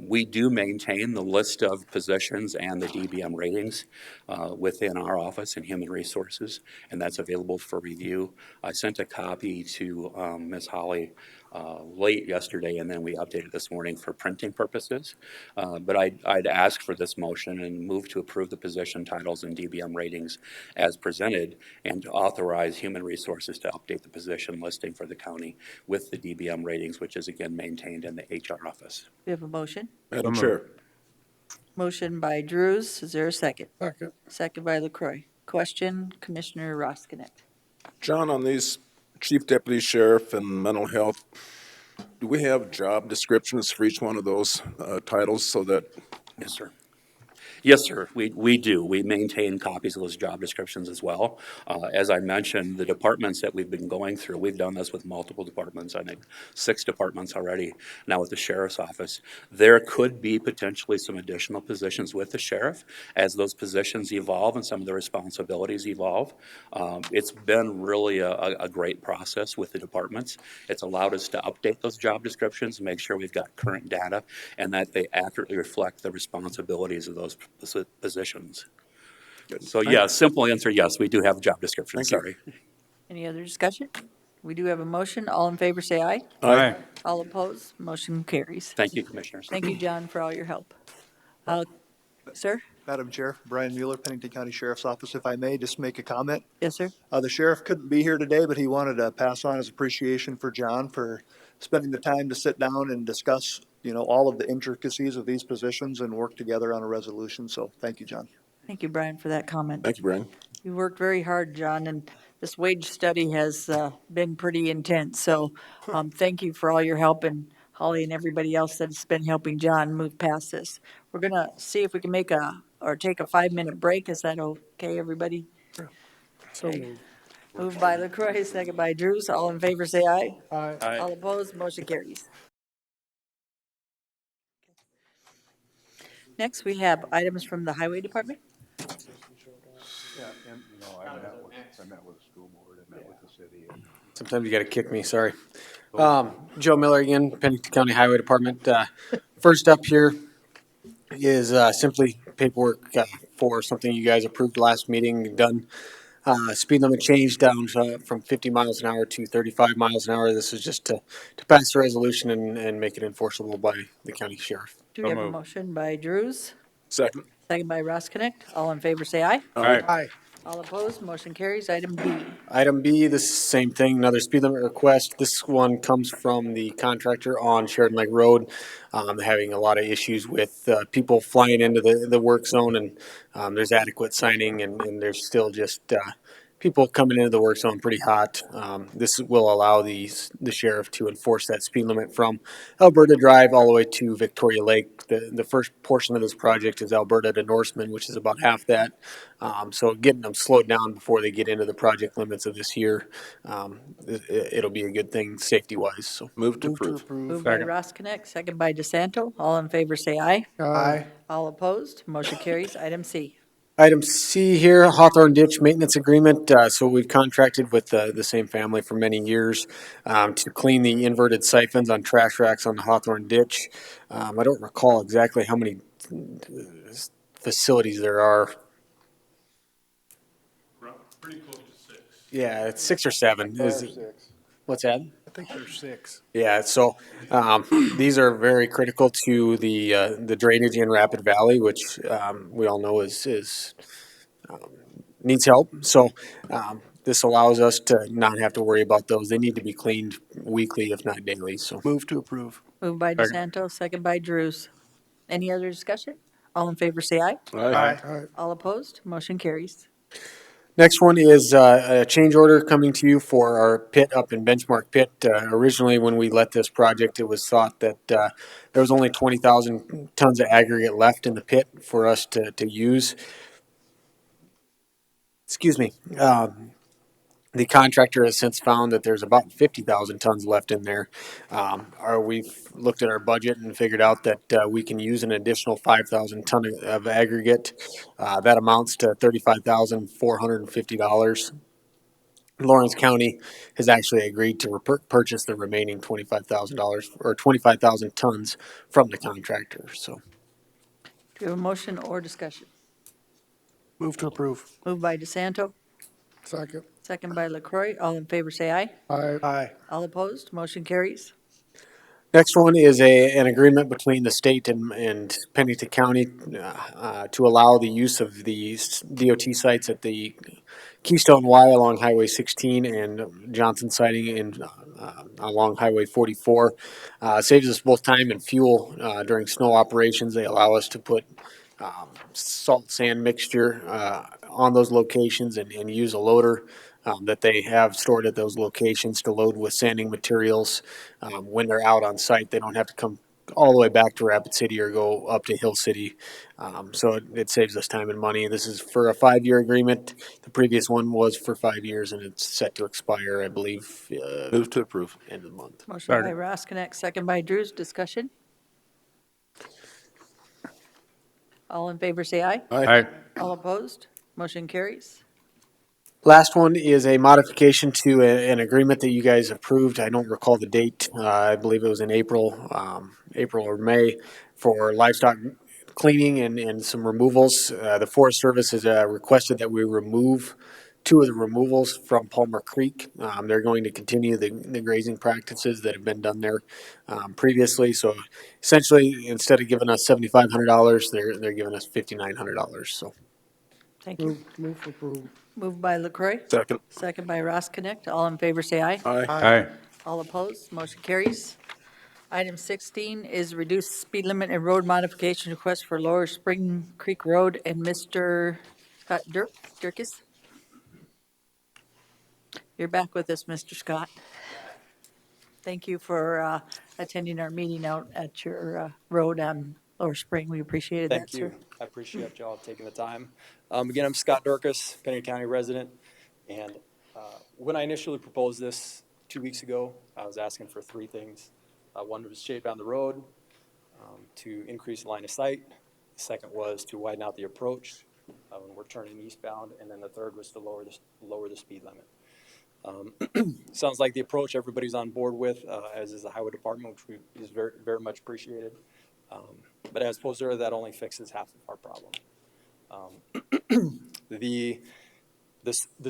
We do maintain the list of positions and the DBM ratings within our office in Human Resources, and that's available for review. I sent a copy to Ms. Holly late yesterday, and then we updated this morning for printing purposes. But I'd ask for this motion and move to approve the position titles and DBM ratings as presented, and to authorize Human Resources to update the position listing for the county with the DBM ratings, which is again maintained in the HR office. We have a motion. Madam Chair. Motion by Drews. Is there a second? Second. Second by LaCroy. Question, Commissioner Roskinek. John, on these chief deputy sheriff and mental health, do we have job descriptions for each one of those titles so that? Yes, sir. Yes, sir, we do. We maintain copies of those job descriptions as well. As I mentioned, the departments that we've been going through, we've done this with multiple departments, I think 6 departments already, now with the sheriff's office. There could be potentially some additional positions with the sheriff as those positions evolve and some of the responsibilities evolve. It's been really a great process with the departments. It's allowed us to update those job descriptions, make sure we've got current data, and that they accurately reflect the responsibilities of those positions. So yeah, simple answer, yes, we do have job descriptions, sorry. Any other discussion? We do have a motion. All in favor, say aye. Aye. All opposed, motion carries. Thank you, Commissioners. Thank you, John, for all your help. Sir? Madam Chair, Brian Mueller, Pennington County Sheriff's Office. If I may, just make a comment. Yes, sir. The sheriff couldn't be here today, but he wanted to pass on his appreciation for John for spending the time to sit down and discuss, all of the intricacies of these positions and work together on a resolution. So thank you, John. Thank you, Brian, for that comment. Thank you, Brian. You worked very hard, John, and this wage study has been pretty intense. So thank you for all your help, and Holly and everybody else that's been helping John move past this. We're going to see if we can take a 5-minute break. Is that okay, everybody? So Okay. moved. Moved by LaCroy, second by Drews. All in favor, say aye. Aye. All opposed, motion carries. Next, we have items from the Highway Department. Yeah, and, I met with the school board, I met with the city. Sometimes you got to kick me, sorry. Joe Miller again, Pennington County Highway Department. First up here is simply paperwork for something you guys approved last meeting, done. Speed limit change down from 50 miles an hour to 35 miles an hour. This is just to pass the resolution and make it enforceable by the county sheriff. Do we have a motion by Drews? Second. Second by Roskinek. All in favor, say aye. Aye. Aye. All opposed, motion carries. Item B. Item B, the same thing, another speed limit request. This one comes from the contractor on Sheridan Lake Road, having a lot of issues with people flying into the work zone, and there's adequate signing, and there's still just people coming into the work zone pretty hot. This will allow the sheriff to enforce that speed limit from Alberta Drive all the way to Victoria Lake. The first portion of this project is Alberta to Norseman, which is about half that. So getting them slowed down before they get into the project limits of this year, it'll be a good thing safety-wise. So Move to approve. Moved by Roskinick, second by DeSanto. All in favor say aye. Aye. All opposed, motion carries. Item C. Item C here, Hawthorne Ditch Maintenance Agreement. So we've contracted with the same family for many years to clean the inverted siphons on trash racks on the Hawthorne Ditch. I don't recall exactly how many facilities there are. Pretty close to 6. Yeah, it's 6 or 7. What's that? I think there's 6. Yeah, so these are very critical to the drainage in Rapid Valley, which we all know is needs help. So this allows us to not have to worry about those. They need to be cleaned weekly, if not daily. So Move to approve. Moved by DeSanto, second by Drews. Any other discussion? All in favor say aye. Aye. All opposed, motion carries. next one is a change order coming to you for our pit up in Benchmark Pit. Originally, when we let this project, it was thought that there was only 20,000 tons of aggregate left in the pit for us to use. Excuse me. The contractor has since found that there's about 50,000 tons left in there. We've looked at our budget and figured out that we can use an additional 5,000 ton of aggregate. That amounts to $35,450. Lawrence County has actually agreed to purchase the remaining $25,000 or 25,000 tons from the contractor. So, Do you have a motion or discussion? Move to approve. Moved by DeSanto, Second. second by LaCroy. All in favor say aye. Aye. Aye. All opposed, motion carries. next one is an agreement between the state and Pennington County to allow the use of the DOT sites at the Keystone Y along Highway 16 and Johnson siding along Highway 44. Saves us both time and fuel during snow operations. They allow us to put salt sand mixture on those locations and use a loader that they have stored at those locations to load with sanding materials. When they're out on site, they don't have to come all the way back to Rapid City or go up to Hill City. So it saves us time and money. This is for a 5-year agreement. The previous one was for 5 years, and it's set to expire, I believe, Move to approve. end of the month. Motion by Roskinick, second by Drews. Discussion? All in favor say aye. Aye. All opposed, motion carries. Last one is a modification to an agreement that you guys approved. I don't recall the date. I believe it was in April or May for livestock cleaning and some removals. The Forest Service has requested that we remove 2 of the removals from Palmer Creek. They're going to continue the grazing practices that have been done there previously. So essentially, instead of giving us $7,500, they're giving us $5,900. So. Thank you. Move to approve. Moved by LaCroy, Second. second by Roskinick. All in favor say aye. Aye. Aye. All opposed, motion carries. Item 16 is reduced speed limit and road modification request for Lower Spring Creek Road and Mr. Scott Dirkis. You're back with us, Mr. Scott. Thank you for attending our meeting out at your road on Lower Spring. We appreciated that, sir. Thank you. I appreciate y'all taking the time. Again, I'm Scott Dorcas, Pennington County resident. And when I initially proposed this 2 weeks ago, I was asking for 3 things. One was shade down the road to increase the line of sight. The second was to widen out the approach when we're turning eastbound. And then the third was to lower the speed limit. Sounds like the approach everybody's on board with, as is the highway department, which is very, very much appreciated. But as opposed to that only fixes half of our problem. The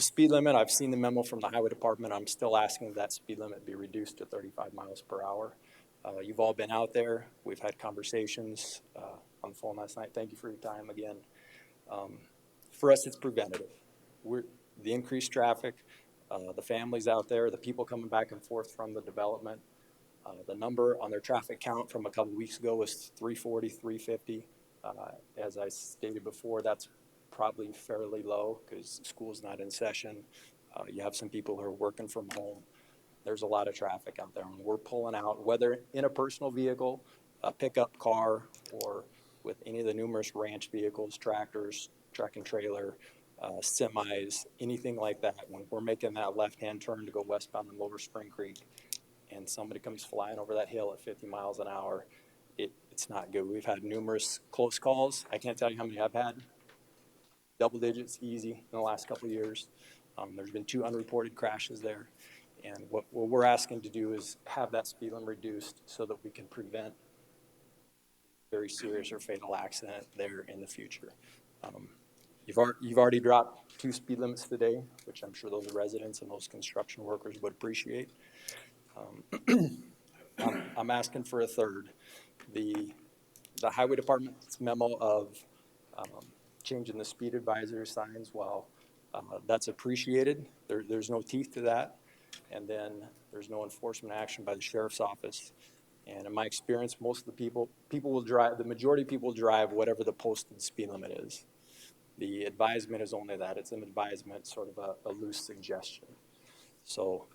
speed limit, I've seen the memo from the highway department. I'm still asking that speed limit be reduced to 35 miles per hour. You've all been out there. We've had conversations on the phone last night. Thank you for your time again. For us, it's preventative. the increased traffic, the families out there, the people coming back and forth from the development. The number on their traffic count from a couple weeks ago was 340, 350. As I stated before, that's probably fairly low because school's not in session. You have some people who are working from home. There's a lot of traffic out there, and we're pulling out, whether in a personal vehicle, a pickup car, or with any of the numerous ranch vehicles, tractors, truck and trailer, semis, anything like that. When we're making that left-hand turn to go westbound in Lower Spring Creek, and somebody comes flying over that hill at 50 miles an hour, it's not good. We've had numerous close calls. I can't tell you how many I've had. Double digits, easy, in the last couple of years. There's been 2 unreported crashes there. And what we're asking to do is have that speed limit reduced so that we can prevent very serious or fatal accident there in the future. You've already dropped 2 speed limits today, which I'm sure those residents and those construction workers would appreciate. I'm asking for a third. The highway department's memo of changing the speed advisory signs, well, that's appreciated. There's no teeth to that. And then there's no enforcement action by the sheriff's office. And in my experience, most of the people will drive, the majority of people will drive whatever the posted speed limit is. The advisement is only that. It's an advisement, sort of a loose suggestion. So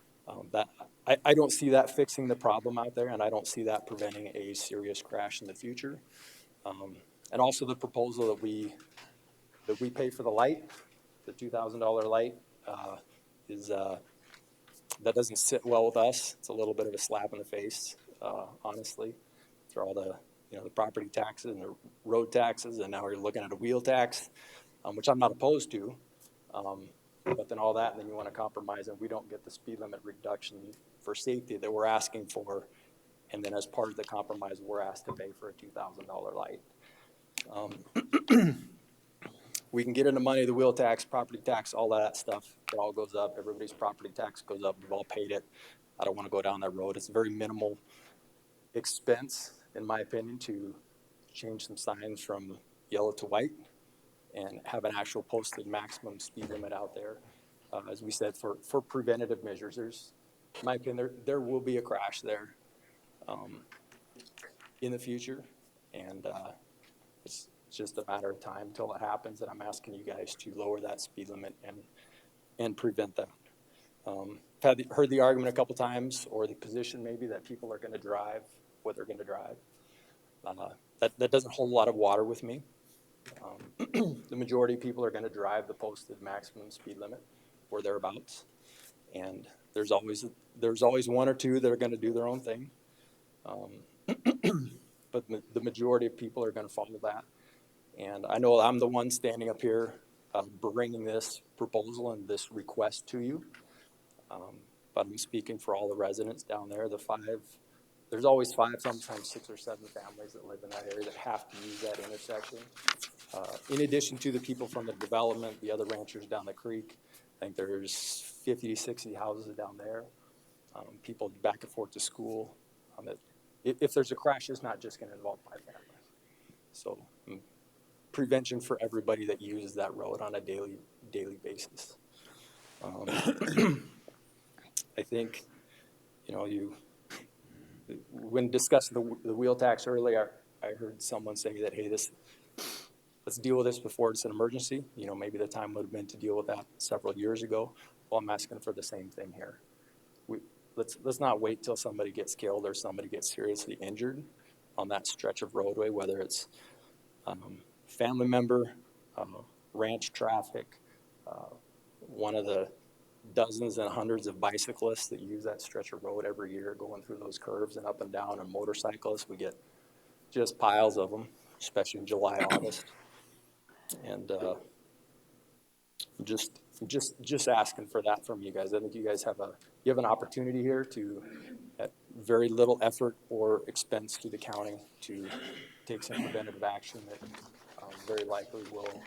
I don't see that fixing the problem out there, and I don't see that preventing a serious crash in the future. And also the proposal that we pay for the light, the $2,000 light, that doesn't sit well with us. It's a little bit of a slap in the face, honestly, for all the the property taxes and the road taxes, and now we're looking at a wheel tax, which I'm not opposed to. But then all that, and then you want to compromise, and we don't get the speed limit reduction for safety that we're asking for, and then as part of the compromise, we're asked to pay for a $2,000 light. We can get into money, the wheel tax, property tax, all that stuff. It all goes up. Everybody's property tax goes up. We've all paid it. I don't want to go down that road. It's a very minimal expense, in my opinion, to change some signs from yellow to white and have an actual posted maximum speed limit out there. As we said, for preventative measures, in my opinion, there will be a crash there in the future, and it's just a matter of time until it happens, and I'm asking you guys to lower that speed limit and prevent that. I've heard the argument a couple times, or the position maybe, that people are going to drive what they're going to drive. That doesn't hold a lot of water with me. The majority of people are going to drive the posted maximum speed limit or thereabouts, and there's always one or two that are going to do their own thing. But the majority of people are going to follow that. And I know I'm the one standing up here bringing this proposal and this request to you. But I'm speaking for all the residents down there, there's always 5, sometimes 6 or 7 families that live in that area that have to use that intersection. In addition to the people from the development, the other ranchers down the creek, I think there's 50 to 60 houses down there. People back and forth to school. If there's a crash, it's not just going to involve my family. So prevention for everybody that uses that road on a daily basis. I think, when discussing the wheel tax earlier, I heard someone say that, hey, let's deal with this before it's an emergency. Maybe the time would have been to deal with that several years ago. Well, I'm asking for the same thing here. Let's not wait till somebody gets killed or somebody gets seriously injured on that stretch of roadway, whether it's family member, ranch traffic, one of the dozens and hundreds of bicyclists that use that stretch of road every year going through those curves and up and down, and motorcyclists. We get just piles of them, especially in July, August. And just asking for that from you guys. I think you guys have an opportunity here to, at very little effort or expense to the county, to take some preventative action that very likely will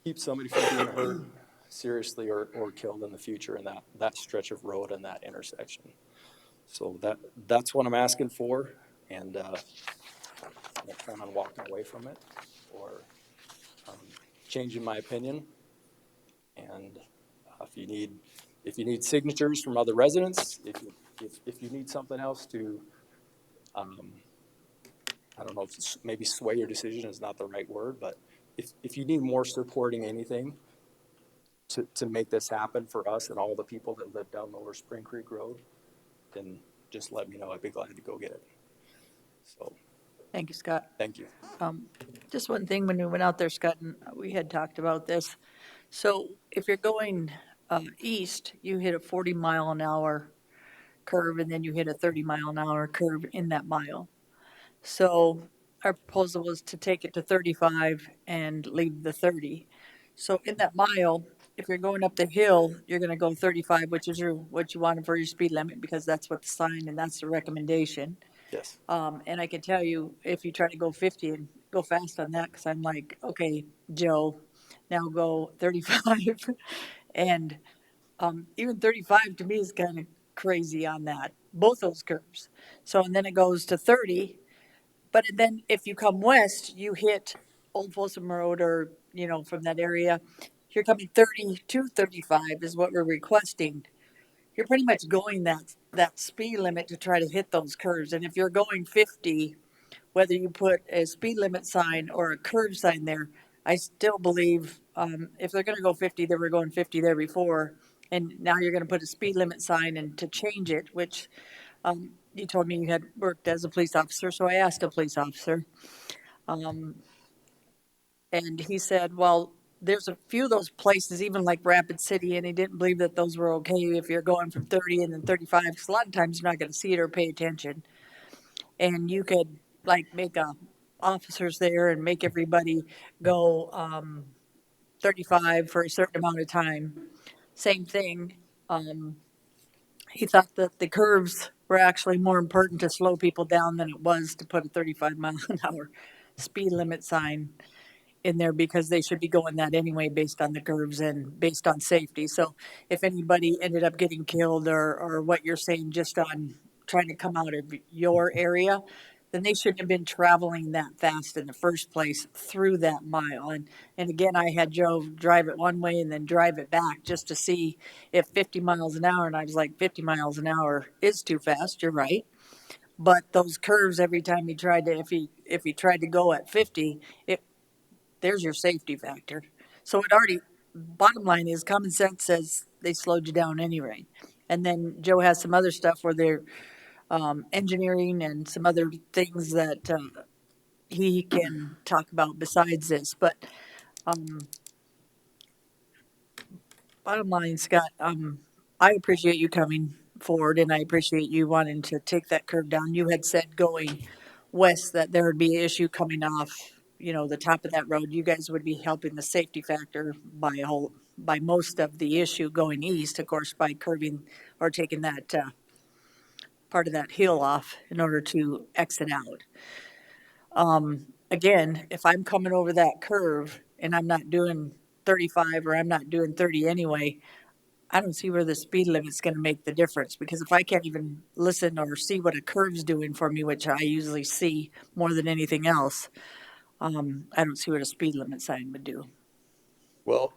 keep somebody from being hurt seriously or killed in the future in that stretch of road and that intersection. So that's what I'm asking for, and I don't plan on walking away from it or changing my opinion. And if you need signatures from other residents, if you need something else to, I don't know if maybe sway your decision is not the right word, but if you need more supporting anything to make this happen for us and all the people that live down Lower Spring Creek Road, then just let me know. I'd be glad to go get it. So, Thank you, Scott. thank you. Just one thing, when we went out there, Scott, and we had talked about this. So if you're going east, you hit a 40-mile-an-hour curve, and then you hit a 30-mile-an-hour curve in that mile. So our proposal was to take it to 35 and leave the 30. So in that mile, if you're going up the hill, you're going to go 35, which is what you want for your speed limit, because that's what the sign and that's the recommendation. Yes. And I can tell you, if you try to go 50 and go fast on that, because I'm like, okay, Joe, now go 35. And even 35 to me is kind of crazy on that, both those curves. So, and then it goes to 30. But then if you come west, you hit Old Folsom Road, or, from that area, you're coming 30 to 35 is what we're requesting. You're pretty much going that speed limit to try to hit those curves. And if you're going 50, whether you put a speed limit sign or a curve sign there, I still believe if they're going to go 50, they were going 50 there before, and now you're going to put a speed limit sign and to change it, which you told me you had worked as a police officer, so I asked a police officer, and he said, well, there's a few of those places, even like Rapid City, and he didn't believe that those were okay if you're going from 30 and then 35, because a lot of times you're not going to see it or pay attention. And you could like make officers there and make everybody go 35 for a certain amount of time. Same thing. He thought that the curves were actually more important to slow people down than it was to put a 35-mile-an-hour speed limit sign in there, because they should be going that anyway based on the curves and based on safety. So if anybody ended up getting killed, or what you're saying, just on trying to come out of your area, then they shouldn't have been traveling that fast in the first place through that mile. And again, I had Joe drive it one way and then drive it back just to see if 50 miles an hour, and I was like, 50 miles an hour is too fast, you're right. But those curves, every time he tried to, if he tried to go at 50, there's your safety factor. So it already, bottom line is, common sense says they slowed you down anyway. And then Joe has some other stuff where they're engineering and some other things that he can talk about besides this. But bottom line, Scott, I appreciate you coming forward, and I appreciate you wanting to take that curve down. You had said going west that there would be an issue coming off, the top of that road. You guys would be helping the safety factor by most of the issue going east, of course, by curving or taking that part of that hill off in order to exit out. Again, if I'm coming over that curve and I'm not doing 35 or I'm not doing 30 anyway, I don't see where the speed limit's going to make the difference, because if I can't even listen or see what a curve's doing for me, which I usually see more than anything else, I don't see what a speed limit sign would do. Well,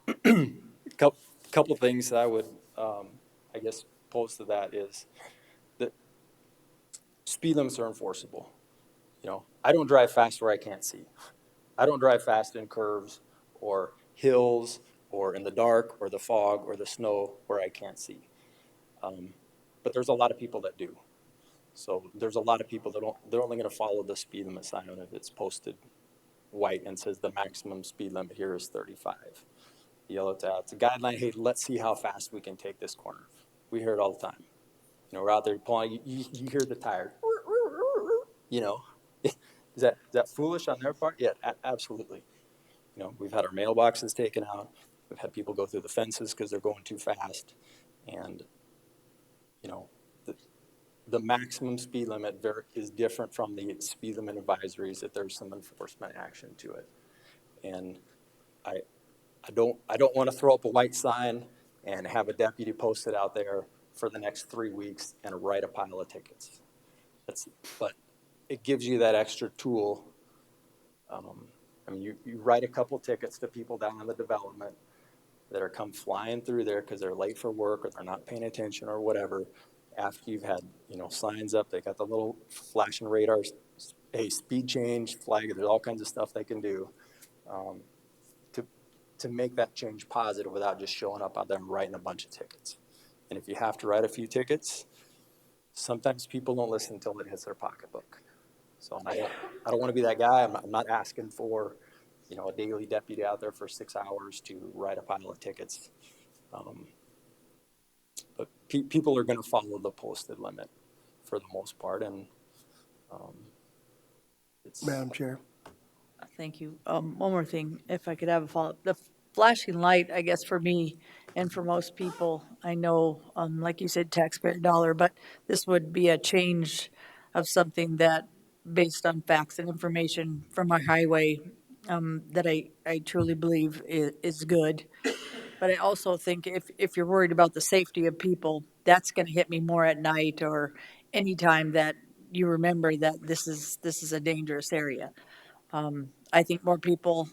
couple of things that I would, I guess, pose to that is that speed limits are enforceable. I don't drive fast where I can't see. I don't drive fast in curves or hills or in the dark or the fog or the snow where I can't see. But there's a lot of people that do. So there's a lot of people that they're only going to follow the speed limit sign if it's posted white and says the maximum speed limit here is 35. Yellow tab, it's a guideline. Hey, let's see how fast we can take this corner. We hear it all the time. We're out there pulling. You hear the tire. Is that foolish on their part? Yeah, absolutely. We've had our mailboxes taken out. We've had people go through the fences because they're going too fast, and the maximum speed limit is different from the speed limit advisories if there's some enforcement action to it. And I don't want to throw up a white sign and have a deputy post it out there for the next 3 weeks and write a pile of tickets. But it gives you that extra tool. You write a couple tickets to people down in the development, that are come flying through there because they're late for work or they're not paying attention or whatever. After you've had, signs up, they got the little flashing radars, hey, speed change, flag, there's all kinds of stuff they can do to make that change positive without just showing up out there and writing a bunch of tickets. And if you have to write a few tickets, sometimes people don't listen until it hits their pocketbook. So I don't want to be that guy. I'm not asking for, a daily deputy out there for 6 hours to write a pile of tickets. But people are going to follow the posted limit for the most part. And it's... Madam Chair. Thank you. One more thing, if I could have a follow-up. The flashing light, I guess for me and for most people, I know, like you said, taxpayer dollar, but this would be a change of something that, based on facts and information from our highway, that I truly believe is good. But I also think if you're worried about the safety of people, that's going to hit me more at night or anytime that you remember that this is a dangerous area. I think more people,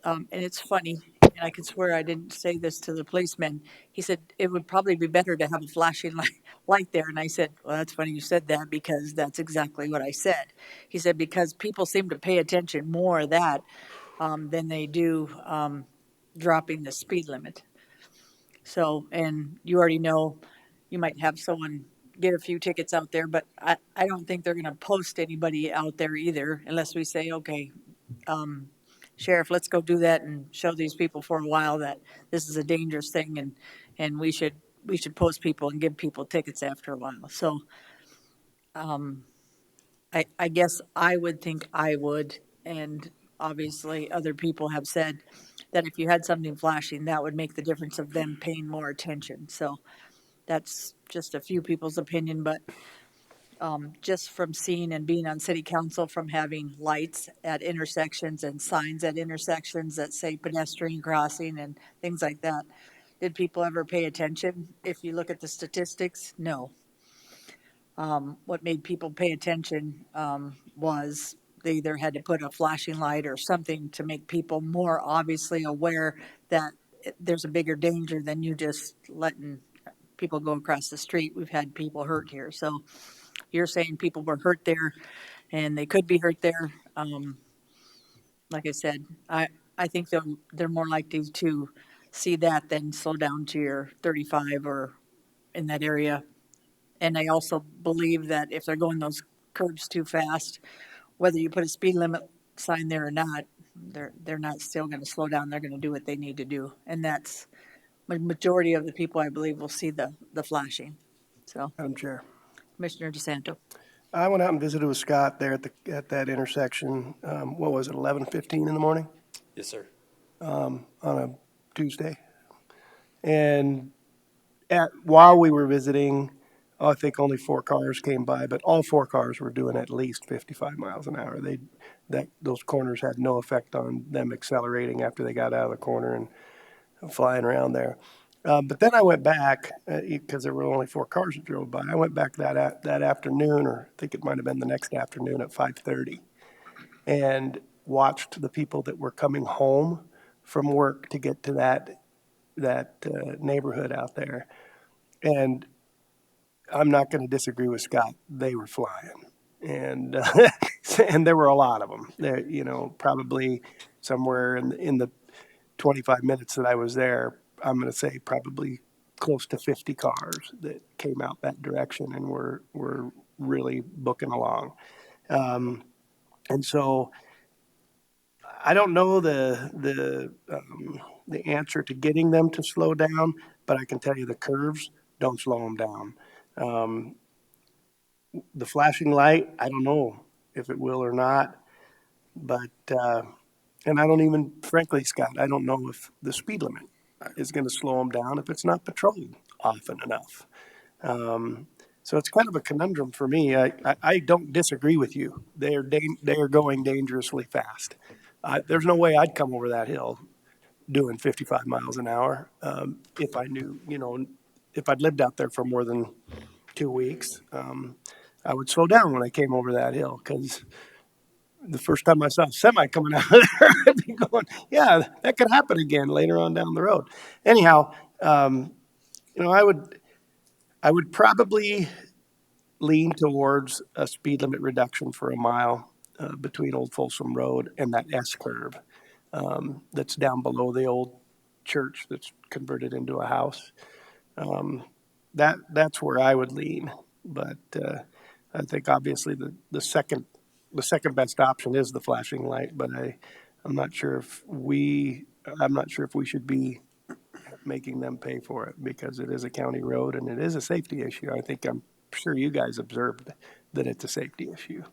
and it's funny, and I can swear I didn't say this to the policeman. He said, it would probably be better to have a flashing light there. And I said, well, that's funny you said that because that's exactly what I said. He said, because people seem to pay attention more of that than they do dropping the speed limit. So, and you already know, you might have someone get a few tickets out there, but I don't think they're going to post anybody out there either, unless we say, okay, Sheriff, let's go do that and show these people for a while that this is a dangerous thing, and we should post people and give people tickets after a while. So, I guess I would think I would, and obviously other people have said that if you had something flashing, that would make the difference of them paying more attention. So that's just a few people's opinion, but just from seeing and being on city council, from having lights at intersections and signs at intersections that say pedestrian crossing and things like that, did people ever pay attention? If you look at the statistics, no. What made people pay attention was they either had to put a flashing light or something to make people more obviously aware that there's a bigger danger than you just letting people go across the street. We've had people hurt here. So you're saying people were hurt there and they could be hurt there. Like I said, I think they're more likely to see that than slow down to your 35 or in that area. And I also believe that if they're going those curbs too fast, whether you put a speed limit sign there or not, they're not still going to slow down. They're going to do what they need to do. And that's the majority of the people, I believe, will see the flashing. So, Madam Chair. Commissioner DeSanto. I went out and visited with Scott there at that intersection. What was it, 11:15 in the morning? Yes, sir. On a Tuesday. And while we were visiting, I think only 4 cars came by, but all 4 cars were doing at least 55 miles an hour. Those corners had no effect on them accelerating after they got out of the corner and flying around there. But then I went back, because there were only 4 cars that drove by. I went back that afternoon, or I think it might have been the next afternoon at 5:30, and watched the people that were coming home from work to get to that neighborhood out there. And I'm not going to disagree with Scott. They were flying. And and there were a lot of them. There, probably somewhere in the 25 minutes that I was there, I'm going to say probably close to 50 cars that came out that direction and were really booking along. And so I don't know the answer to getting them to slow down, but I can tell you the curves don't slow them down. The flashing light, I don't know if it will or not, but and I don't even, frankly, Scott, I don't know if the speed limit is going to slow them down if it's not patrolled often enough. So it's kind of a conundrum for me. I don't disagree with you. They are going dangerously fast. There's no way I'd come over that hill doing 55 miles an hour if I knew, if I'd lived out there for more than 2 weeks. I would slow down when I came over that hill, because the first time I saw a semi coming out of there, I'd be going, yeah, that could happen again later on down the road. Anyhow, I would probably lean towards a speed limit reduction for a mile between Old Folsom Road and that S curve that's down below the old church that's converted into a house. That's where I would lean, but I think obviously the second best option is the flashing light. But I'm not sure if we should be making them pay for it because it is a county road and it is a safety issue. I'm sure you guys observed that it's a safety issue.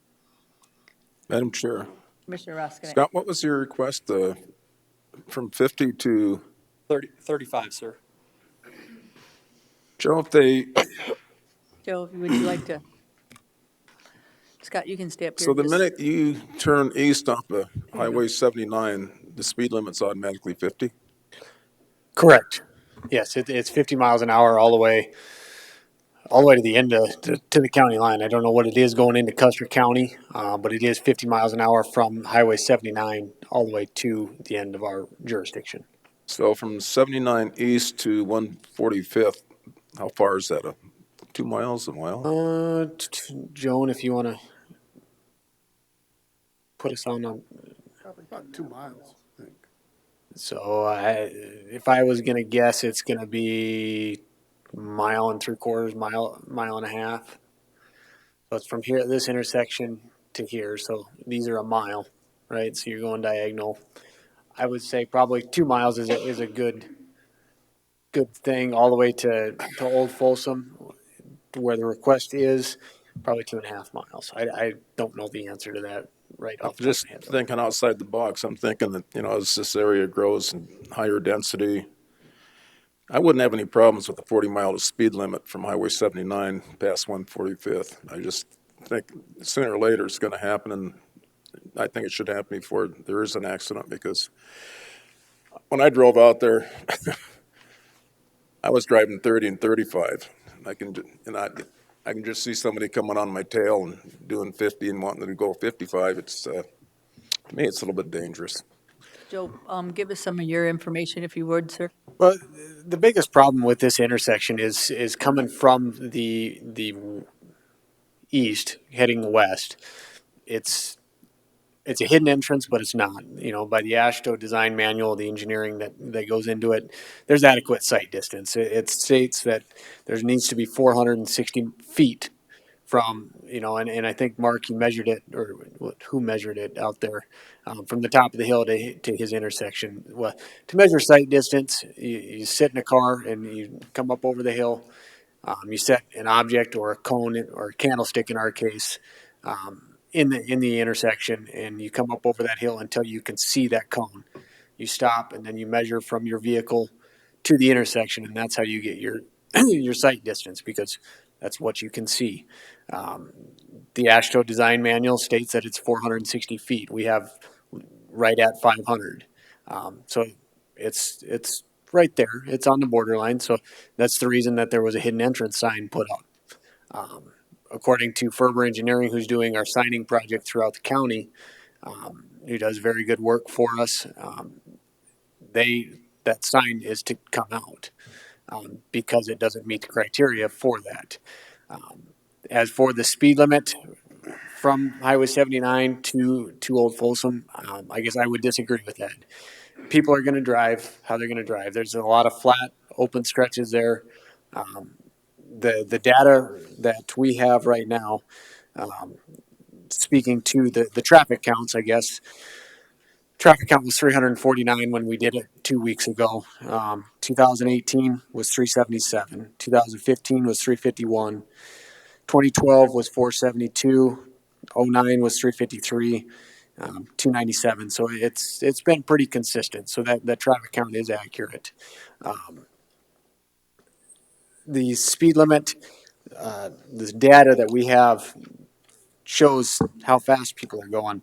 Madam Chair. Commissioner Roskinek. Scott, what was your request from 50 to? 35, sir. Joe, if they, Joe, would you like to? Scott, you can stay up here. so the minute you turn east off of Highway 79, the speed limit's automatically 50? Correct. Yes, it's 50 miles an hour all the way to the end to the county line. I don't know what it is going into Custer County, but it is 50 miles an hour from Highway 79 all the way to the end of our jurisdiction. So from 79 east to 145th, how far is that? 2 miles, a mile? Joan, if you want to put us on. Probably about 2 miles, I think. So if I was going to guess, it's going to be 1 3/4 mile, 1.5 miles. So it's from here at this intersection to here. So these are a mile, right? So you're going diagonal. I would say probably 2 miles is a good thing all the way to Old Folsom, where the request is probably 2.5 miles. I don't know the answer to that right off the top of Just my head. thinking outside the box, I'm thinking that, as this area grows in higher density, I wouldn't have any problems with the 40-mile speed limit from Highway 79 past 145th. I just think sooner or later it's going to happen, and I think it should happen before there is an accident, because when I drove out there, I was driving 30 and 35. I can just see somebody coming on my tail and doing 50 and wanting to go 55. It's to me, it's a little bit dangerous. Joe, give us some of your information if you would, sir. Well, the biggest problem with this intersection is coming from the east, heading west. It's a hidden entrance, but it's not. By the AASHTO design manual, the engineering that goes into it, there's adequate sight distance. It states that there needs to be 460 feet from, and I think Mark, you measured it, or who measured it out there, from the top of the hill to his intersection. Well, to measure sight distance, you sit in a car and you come up over the hill. You set an object or a cone or a candlestick in our case in the intersection, and you come up over that hill until you can see that cone. You stop, and then you measure from your vehicle to the intersection, and that's how you get your your sight distance, because that's what you can see. The AASHTO design manual states that it's 460 feet. We have right at 500. So it's right there. It's on the borderline. So that's the reason that there was a hidden entrance sign put up. According to Ferber Engineering, who's doing our signing project throughout the county, who does very good work for us, that sign is to come out because it doesn't meet the criteria for that. As for the speed limit from Highway 79 to Old Folsom, I guess I would disagree with that. People are going to drive how they're going to drive. There's a lot of flat, open stretches there. The data that we have right now, speaking to the traffic counts, I guess, traffic count was 349 when we did it 2 weeks ago. 2018 was 377. 2015 was 351. 2012 was 472. 09 was 353. 297. So it's been pretty consistent. So that traffic count is accurate. The speed limit, this data that we have shows how fast people are going.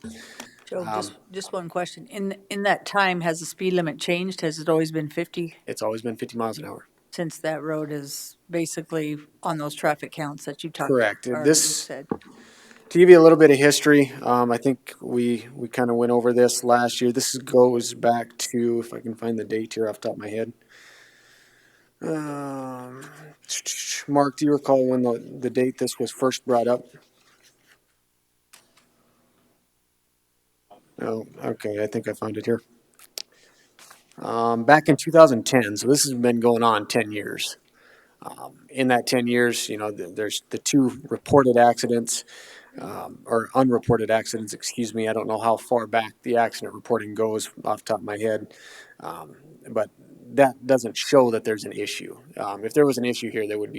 Joe, just one question. In that time, has the speed limit changed? Has it always been 50? It's always been 50 miles an hour. Since that road is basically on those traffic counts that you talked Correct. about? This Said. To give you a little bit of history, I think we kind of went over this last year. This goes back to, if I can find the date here off the top of my head. Mark, do you recall when the date this was first brought up? Oh, okay, I think I found it here. Back in 2010, so this has been going on 10 years. In that 10 years, there's the 2 reported accidents, or unreported accidents, excuse me. I don't know how far back the accident reporting goes off the top of my head, but that doesn't show that there's an issue. If there was an issue here, there would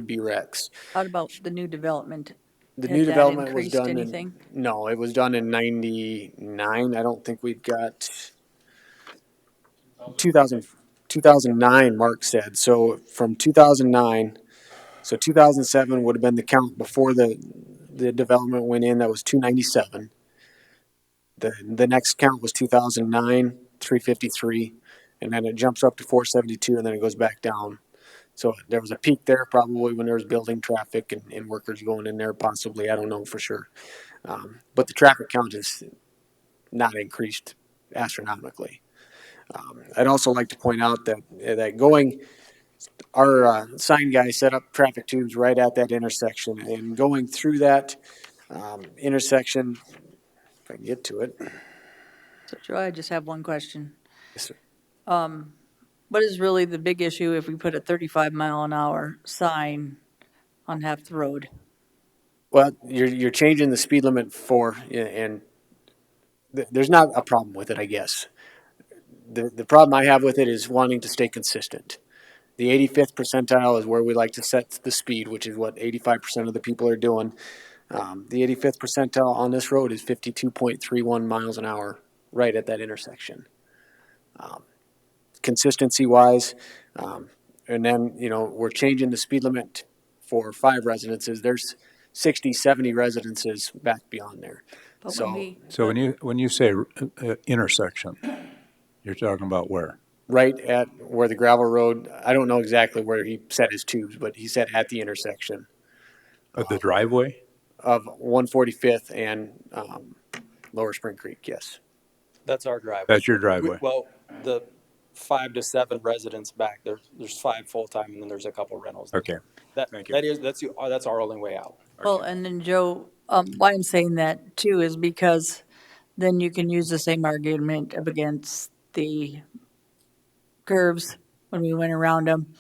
be wrecks. How about the new development? The Had new that development was increased done anything? no, it was done in 99. I don't think we've got 2009, Mark said. So from 2009, so 2007 would have been the count before the development went in. That was 297. The next count was 2009, 353, and then it jumps up to 472, and then it goes back down. So there was a peak there probably when there was building traffic and workers going in there possibly. I don't know for sure. But the traffic count has not increased astronomically. I'd also like to point out that our sign guy set up traffic tubes right at that intersection, and going through that intersection, if I can get to it. So Joe, I just have one question. Yes, sir. What is really the big issue if we put a 35-mile-an-hour sign on half the road? Well, you're changing the speed limit and there's not a problem with it, I guess. The problem I have with it is wanting to stay consistent. The 85th percentile is where we like to set the speed, which is what 85% of the people are doing. The 85th percentile on this road is 52.31 miles an hour right at that intersection. Consistency-wise, and then, we're changing the speed limit for 5 residences. There's 60, 70 residences back beyond there. But So when you say intersection, you're talking about where? Right at where the gravel road, I don't know exactly where he set his tubes, but he said at the intersection. Of the driveway? Of 145th and Lower Spring Creek, yes. That's our driveway. That's your driveway? Well, the 5 to 7 residents back, there's 5 full-time, and then there's a couple rentals. Okay. Thank you. That's our only way out. Well, and then Joe, why I'm saying that too is because then you can use the same argument up against the curves when we went around them.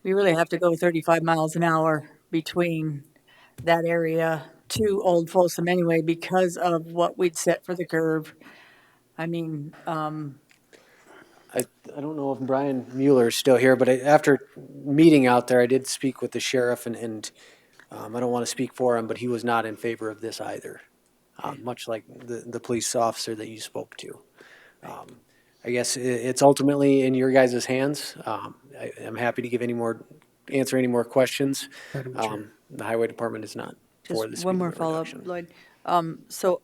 We really have to go 35 miles an hour between that area to Old Folsom anyway because of what we'd set for the curve. I mean, I don't know if Brian Mueller is still here, but after meeting out there, I did speak with the sheriff, and I don't want to speak for him, but he was not in favor of this either, much like the police officer that you spoke to. I guess it's ultimately in your guys' hands. I'm happy to answer any more questions. The highway department is not for this. just one more follow-up, Lloyd. So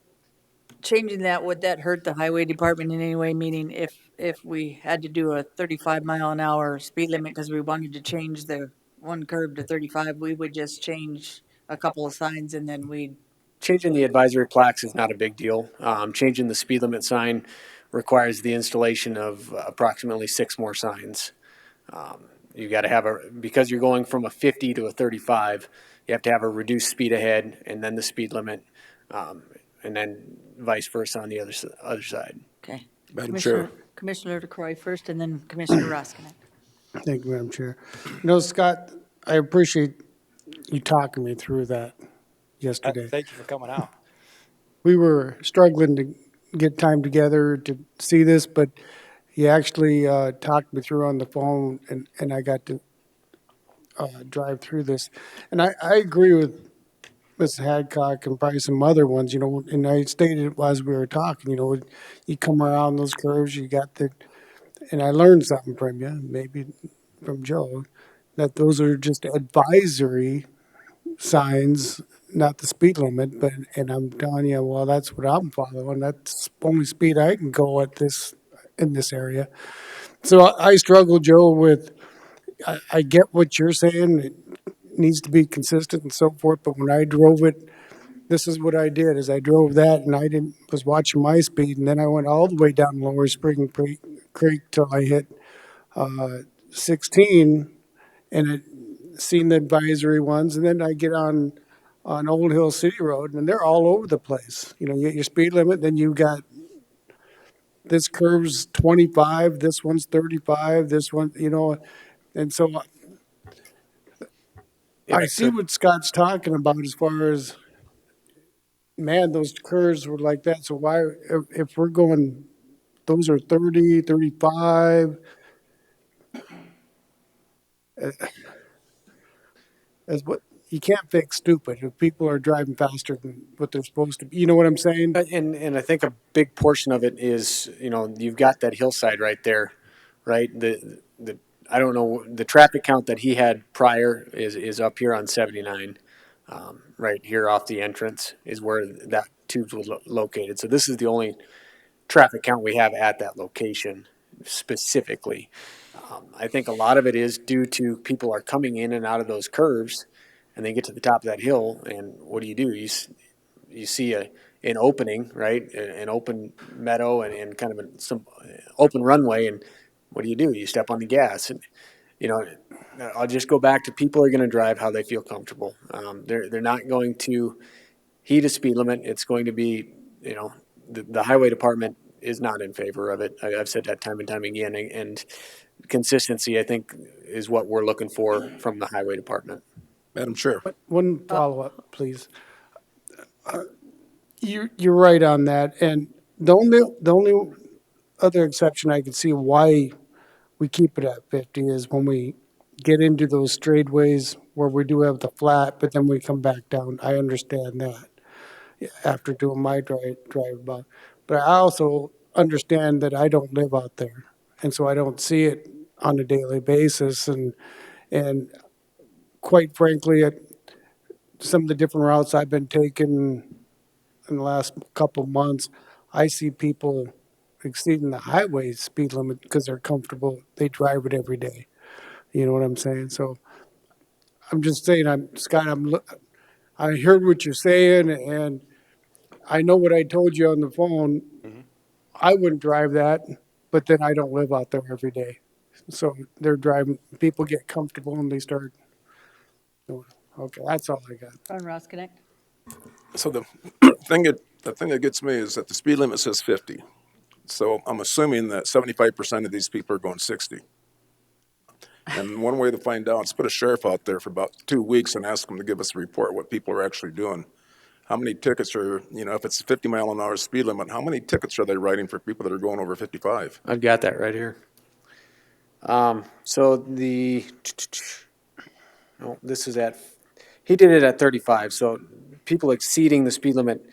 changing that, would that hurt the highway department in any way? Meaning if we had to do a 35-mile-an-hour speed limit because we wanted to change the one curve to 35, we would just change a couple of signs and then we'd... Changing the advisory plaques is not a big deal. Changing the speed limit sign requires the installation of approximately 6 more signs. You got to have because you're going from a 50 to a 35, you have to have a reduced speed ahead and then the speed limit, and then vice versa on the other side. Okay. Madam Chair. Commissioner DeCroy first and then Commissioner Roskinek. Thank you, Madam Chair. Scott, I appreciate you talking me through that yesterday. Thank you for coming out. We were struggling to get time together to see this, but he actually talked me through on the phone, and I got to drive through this. And I agree with Ms. Hadcock and probably some other ones, and I stated as we were talking, you come around those curves, you got and I learned something from you, maybe from Joe, that those are just advisory signs, not the speed limit, and I'm telling you, well, that's what I'm following. That's the only speed I can go in this area. So I struggle, Joe, with, I get what you're saying. It needs to be consistent and so forth, but when I drove it this is what I did, is I drove that and was watching my speed, and then I went all the way down Lower Spring Creek till I hit, 16, and it, seen the advisory ones, and then I get on Old Hill City Road, and they're all over the place. You know, you get your speed limit, then you got this curve's 25, this one's 35, this one, you know, and so I see what Scott's talking about as far as, man, those curves were like that. So why, if we're going, those are 30, 35, as what, you can't fix stupid if people are driving faster than what they're supposed to be. You know what I'm saying? And I think a big portion of it is, you know, you've got that hillside right there, right? I don't know, the traffic count that he had prior is up here on 79. Right here off the entrance is where that tubes was located. So this is the only traffic count we have at that location specifically. I think a lot of it is due to people are coming in and out of those curves, and they get to the top of that hill, and what do? You see an opening, right? An open meadow and kind of some open runway, and what do? You step on the gas, and you know, I'll just go back to people are going to drive how they feel comfortable. They're not going to heed a speed limit. It's going to be, you know, the highway department is not in favor of it. I've said that time and time again, and consistency, I think, is what we're looking for from the highway department. Madam Chair. One follow-up, please. You're right on that, and the only other exception I could see why we keep it at 50 is when we get into those straightaways where we do have the flat, but then we come back down. I understand that after doing my drive about, but I also understand that I don't live out there, and so I don't see it on a daily basis, and quite frankly, some of the different routes I've been taking in the last couple months, I see people exceeding the highway speed limit because they're comfortable. They drive it every day. You know what I'm saying? So I'm just saying, Scott, I heard what you're saying, and I know what I told you on the phone. I wouldn't drive that, but then I don't live out there every day. So they're driving, people get comfortable and they start doing it. Okay, that's all I got. On Ross Connect. So the thing that gets me is that the speed limit says 50. So I'm assuming that 75% of these people are going 60. And one way to find out is put a sheriff out there for about 2 weeks and ask them to give us a report what people are actually doing. How many tickets are, you know, if it's a 50-mile-an-hour speed limit, how many tickets are they writing for people that are going over 55? I've got that right here. So this is he did it at 35. So people exceeding the speed limit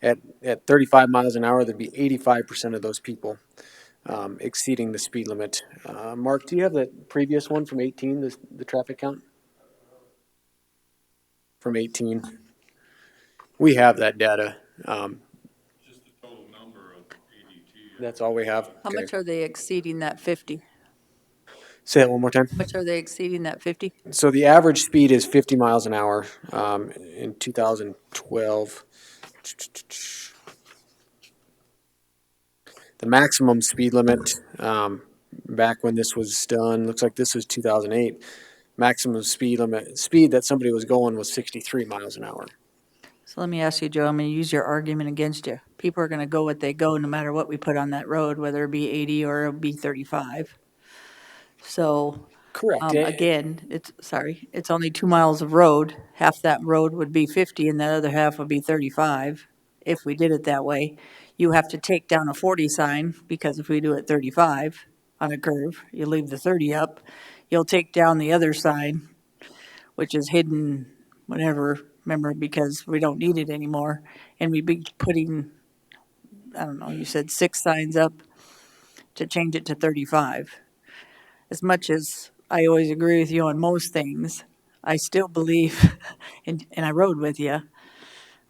at 35 miles an hour, there'd be 85% of those people exceeding the speed limit. Mark, do you have the previous one from 18, the traffic count? From 18. We have that data. Just the total number of ADT. That's all we have. How much are they exceeding that 50? Say that one more time. How much are they exceeding that 50? So the average speed is 50 miles an hour in 2012. The maximum speed limit back when this was done, looks like this was 2008. Maximum speed that somebody was going was 63 miles an hour. So let me ask you, Joe, I'm going to use your argument against you. People are going to go what they go no matter what we put on that road, whether it be 80 or it be 35. So correct. Again, it's only 2 miles of road. Half that road would be 50 and the other half would be 35 if we did it that way. You have to take down a 40 sign because if we do it 35 on a curve, you leave the 30 up. You'll take down the other sign, which is hidden, whatever, remember, because we don't need it anymore. And we'd be putting, I don't know, you said 6 signs up to change it to 35. As much as I always agree with you on most things, I still believe, and I rode with you,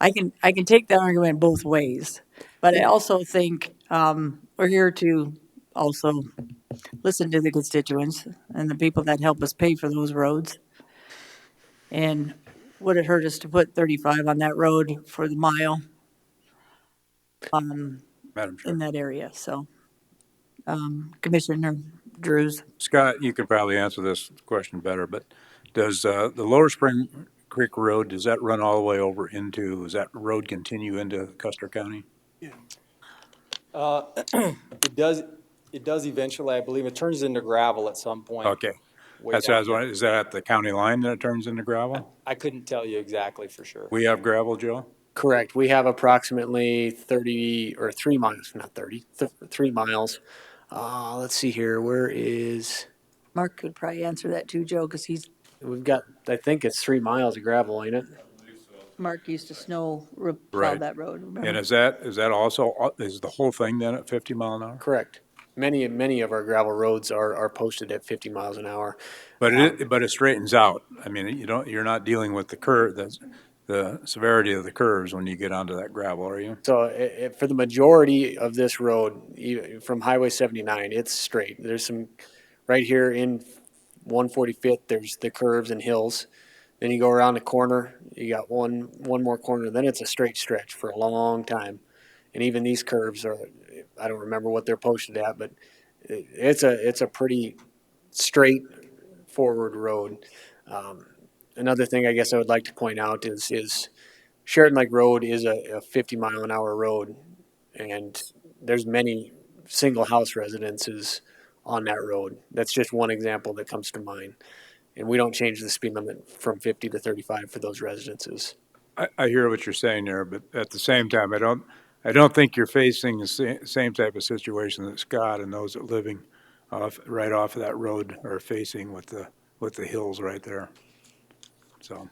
I can take that argument both ways. But I also think we're here to also listen to the constituents and the people that help us pay for those roads. And would it hurt us to put 35 on that road for the mile Madam Chair. in that area? So, Commissioner Drews. Scott, you could probably answer this question better, but does the Lower Spring Creek Road, does that run all the way over into, does that road continue into Custer County? It does eventually, I believe. It turns into gravel at some point. Okay. way That's what I down was there. wondering. Is that at the county line that it turns into gravel? I couldn't tell you exactly for sure. We have gravel, Joe? Correct. We have approximately 30 or 3 miles, not 30, 3 miles. Let's see here. Where is, Mark could probably answer that too, Joe, because we've got, I think it's 3 miles of gravel, ain't it? Mark used to plow Right. that road. Remember? And is that also, is the whole thing then at 50 mile an hour? Correct. Many of our gravel roads are posted at 50 miles an hour. But it straightens out. I mean, you're not dealing with the curve, the severity of the curves when you get onto that gravel, are you? So for the majority of this road, from Highway 79, it's straight. There's some, right here in 145th, there's the curves and hills. Then you go around the corner, you got one more corner, then it's a straight stretch for a long time. And even these curves are, I don't remember what they're posted at, but it's a pretty straight forward road. Another thing I guess I would like to point out is Sheridan Lake Road is a 50 mile an hour road, and there's many single house residences on that road. That's just one example that comes to mind. And we don't change the speed limit from 50 to 35 for those residences. I hear what you're saying there, but at the same time, I don't think you're facing the same type of situation that Scott and those that living right off of that road are facing with the hills right there. So,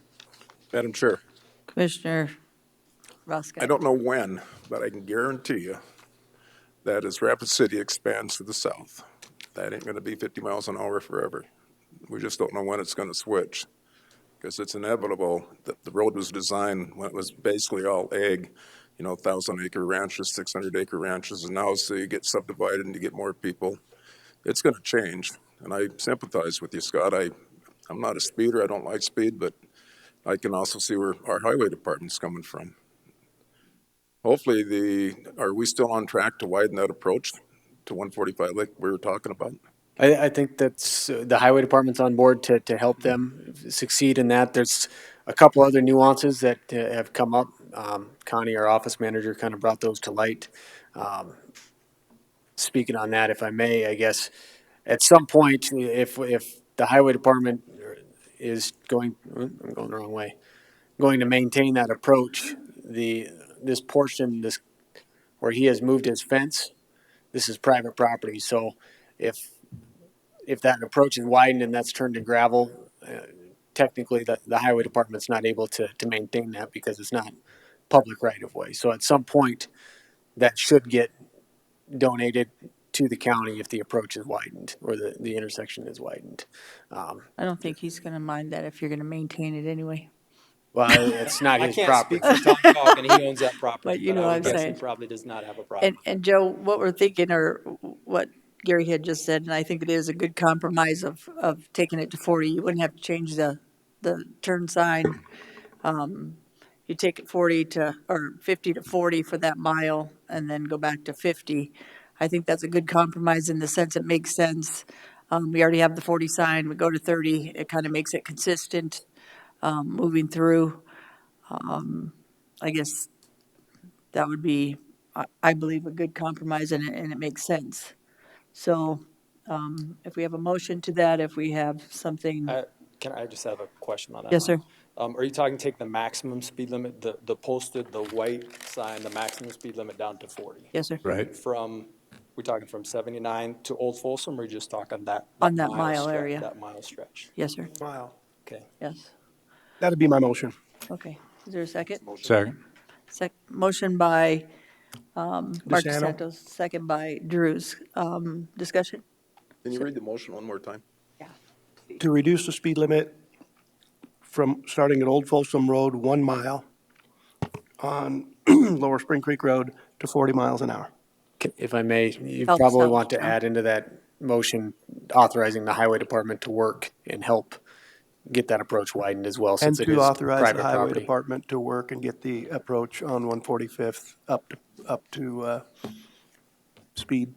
Madam Chair, Commissioner Roscoe. I don't know when, but I can guarantee you that as Rapid City expands to the south, that ain't gonna be 50 miles an hour forever. We just don't know when it's gonna switch, because it's inevitable that the road was designed when it was basically all ag, 1,000-acre ranches, 600-acre ranches, and now so you get subdivided and you get more people. It's gonna change, and I sympathize with you, Scott. I'm not a speeder, I don't like speed, but I can also see where our highway department's coming from. Hopefully are we still on track to widen that approach to 145 like we were talking about? I think that's the highway department's on board to help them succeed in that. There's a couple other nuances that have come up. Connie, our office manager, kind of brought those to light. Speaking on that, if I may, I guess at some point, if the highway department is going the wrong way, going to maintain that approach, this portion, where he has moved his fence, this is private property. So if that approach is widened and that's turned to gravel, technically the highway department's not able to maintain that because it's not public right of way. So at some point, that should get donated to the county if the approach is widened or the intersection is widened. I don't think he's going to mind that if you're going to maintain it anyway. Well, it's not his property. I can't speak for Tom Dog, and he owns that property. But you know I what would I'm guess saying. He probably does not have a problem. And Joe, what we're thinking, or what Gary had just said, and I think it is a good compromise of taking it to 40. You wouldn't have to change the turn sign. You take it 50 to 40 for that mile, and then go back to 50. I think that's a good compromise in the sense it makes sense. We already have the 40 sign. We go to 30. It kind of makes it consistent moving through. I guess that would be, I believe, a good compromise, and it makes sense. So if we have a motion to that, if we have something. Can I just have a question on that? Yes, sir. Are you talking take the maximum speed limit, the posted, the white sign, the maximum speed limit down to 40? Yes, sir. right. We're talking from 79 to Old Folsom, or are you just talking that On that mile area. That mile stretch? Yes, sir. Wow. Okay. Yes. That'd be my motion. Okay. Is there a second? Second. Motion by Mark DeSanto. DeSanto, second by Drews. Discussion? Can you read the motion one more time? To reduce the speed limit from starting at Old Folsom Road 1 mile on Lower Spring Creek Road to 40 miles an hour. If I may, you Help probably out. want to add into that motion authorizing the highway department to work and help get that approach widened as well, And since it to is authorize the private highway property. department to work and get the approach on 145th up to speed.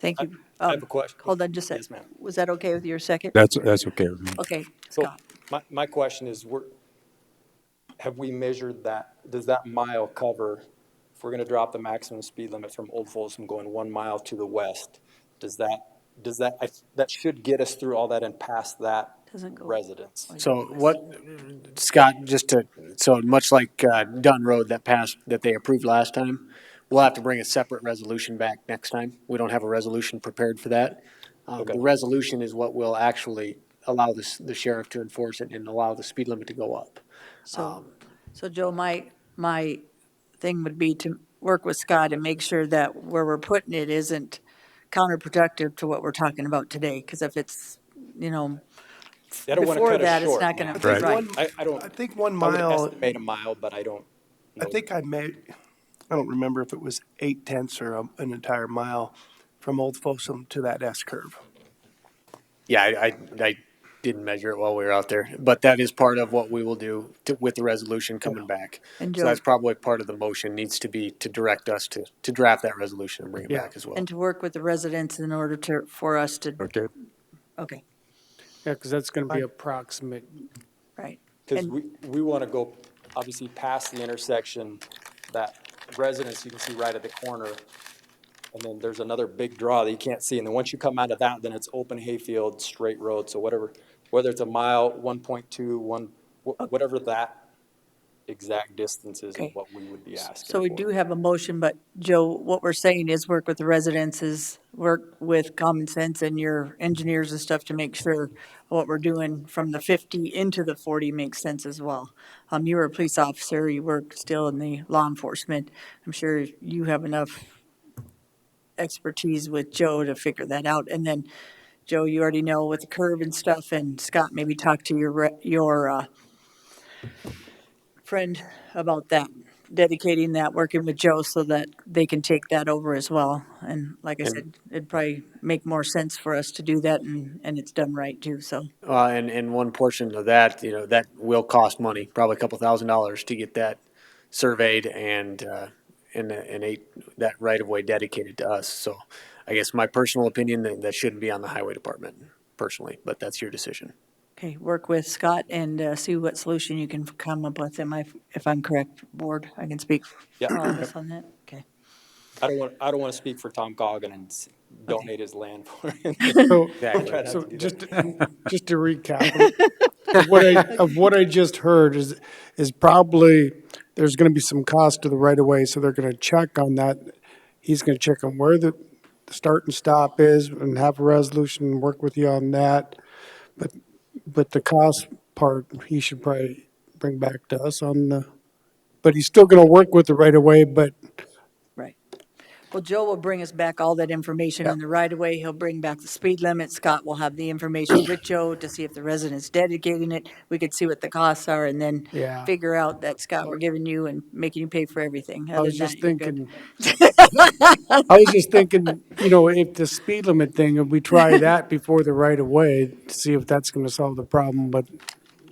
Thank you. I have a question. Hold on just a Yes, second. ma'am. Was that okay with your second? That's okay with me. Okay, So Scott. my question is, have we measured that? Does that mile cover, if we're going to drop the maximum speed limit from Old Folsom going 1 mile to the west, that should get us through all that and past that Doesn't go. residence? So what, Scott, so much like Dunn Road that they approved last time, we'll have to bring a separate resolution back next time. We don't have a resolution prepared for that. Okay. The resolution is what will actually allow the sheriff to enforce it and allow the speed limit to go up. So Joe, my thing would be to work with Scott and make sure that where we're putting it isn't counterproductive to what we're talking about today. Because if it's, I don't want to before cut us that, it's short, not going ma'am. to, right. I think 1 I would mile, estimate a mile, but I don't know. I think I don't remember if it was 0.8 or an entire mile from Old Folsom to that S curve. Yeah, I didn't measure it while we were out there, but that is part of what we will do with the resolution coming back. And So Joe, that's probably part of the motion needs to be to direct us to draft that resolution and bring it Yeah. back as well. and to work with the residents in order for us to, Okay. okay, Yeah, because that's going to be approximate. right. Because And- we want to go, obviously, past the intersection, that residence you can see right at the corner. And then there's another big draw that you can't see. And then once you come out of that, then it's open hayfield, straight road. So whether it's a mile, 1.2, whatever that exact distance is, Okay. is what we would be asking So we for. do have a motion, but Joe, what we're saying is work with the residents, work with common sense and your engineers and stuff to make sure what we're doing from the 50 into the 40 makes sense as well. You were a police officer, you work still in the law enforcement. I'm sure you have enough expertise with Joe to figure that out. And then, Joe, you already know with the curve and stuff, and Scott, maybe talk to your friend about that, dedicating that, working with Joe so that they can take that over as well. And like I said, it'd probably make more sense for us to do that, and it's done right too, so. And one portion of that, that will cost money, probably a couple $1,000s to get that surveyed and that right of way dedicated to us. So I guess my personal opinion, that shouldn't be on the highway department personally, but that's your decision. Okay, work with Scott and see what solution you can come up with. If I'm correct, board, I can speak for all of us on that? Okay. I don't want to speak for Tom Goggin and donate his land for him. So, Try not so to do just, that. just to recap, of what I just heard is probably, there's going to be some cost to the right of way, so they're going to check on that. He's going to check on where the start and stop is and have a resolution and work with you on that. But the cost part, he should probably bring back to us but he's still going to work with the right of way, but Right. Well, Joe will bring us back all that information on the right of way. He'll bring back the speed limit. Scott will have the information with Joe to see if the resident's dedicating it. We could see what the costs are and then Yeah. figure out that, Scott, we're giving you and making you pay for everything. I Other was than just that, you're good. thinking, if the speed limit thing, if we try that before the right of way, to see if that's going to solve the problem, but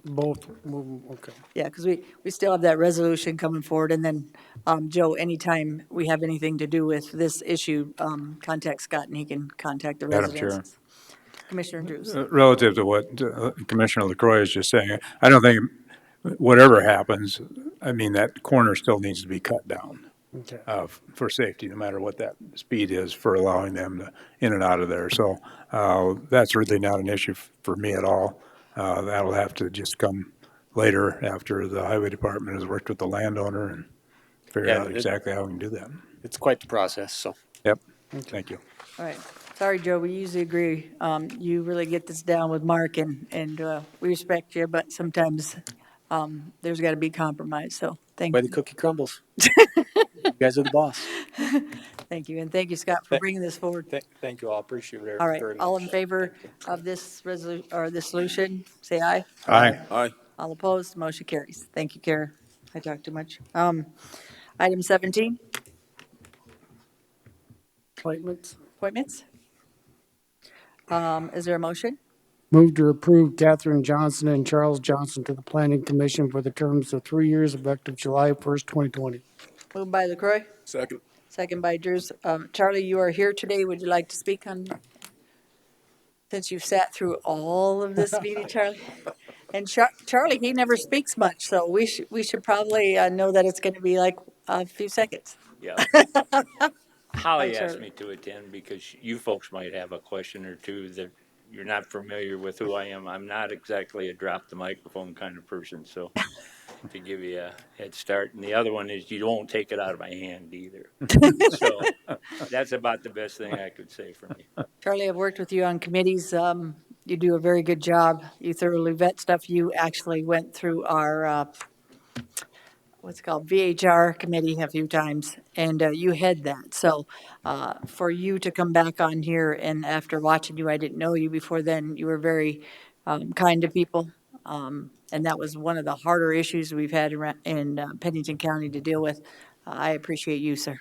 both, okay. Yeah, because we still have that resolution coming forward. And then, Joe, anytime we have anything to do with this issue, contact Scott and he can contact the Madam Chair. residents. Commissioner Drews. Relative to what Commissioner LaCroix is just saying, I don't think whatever happens, I mean, that corner still needs to be cut down Okay. for safety, no matter what that speed is for allowing them to in and out of there. So that's really not an issue for me at all. That'll have to just come later after the highway department has worked with the landowner and figure out exactly how we can do that. It's quite the process, so. Yep. Thank you. All right. Sorry, Joe, we usually agree. You really get this down with Mark and we respect you, but sometimes there's got to be compromise. So thank Way you. the cookie crumbles. You guys are the boss. Thank you. And thank you, Scott, for bringing this forward. Thank you all. Appreciate it very, All right. very much. All in favor of this resolution or this solution, say aye. Aye. Aye. All opposed, motion carries. Thank you, Kara. I talked too much. Item 17, Appointments? appointments. Is there a motion? Move to approve Catherine Johnson and Charles Johnson to the Planning Commission for the terms of 3 years effective July 1st, 2020. Moved by LaCroy, Second. second by Drews. Charlie, you are here today. Would you like to speak on, since you've sat through all of this meeting, Charlie? And Charlie, he never speaks much, so we should probably know that it's going to be like a few seconds. Yeah. Hi, Holly asked Charlie. me to attend because you folks might have a question or two that you're not familiar with who I am. I'm not exactly a drop the microphone kind of person, so to give you a head start. And the other one is you won't take it out of my hand either. So that's about the best thing I could say from you. Charlie, I've worked with you on committees. You do a very good job. You thoroughly vet stuff. You actually went through our what's called VHR committee a few times, and you head that. So for you to come back on here, and after watching you, I didn't know you before then, you were very kind to people. And that was one of the harder issues we've had in Pennington County to deal with. I appreciate you, sir.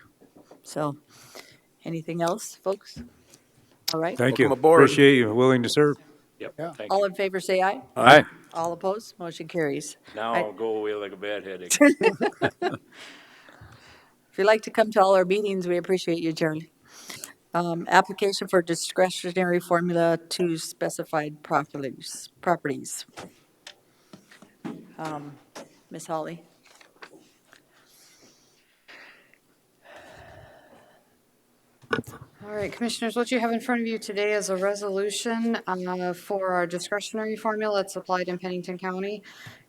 So anything else, folks? All right. Thank you. Welcome aboard. Appreciate you willing to serve. Yep, Yeah. thank All you. in favor, say aye. Aye. All opposed, motion carries. Now I'll go away like a bad headache. If you'd like to come to all our meetings, we appreciate you, Charlie. Application for discretionary formula to specified properties. Ms. Holly. All right, Commissioners, what you have in front of you today is a resolution for our discretionary formula that's applied in Pennington County.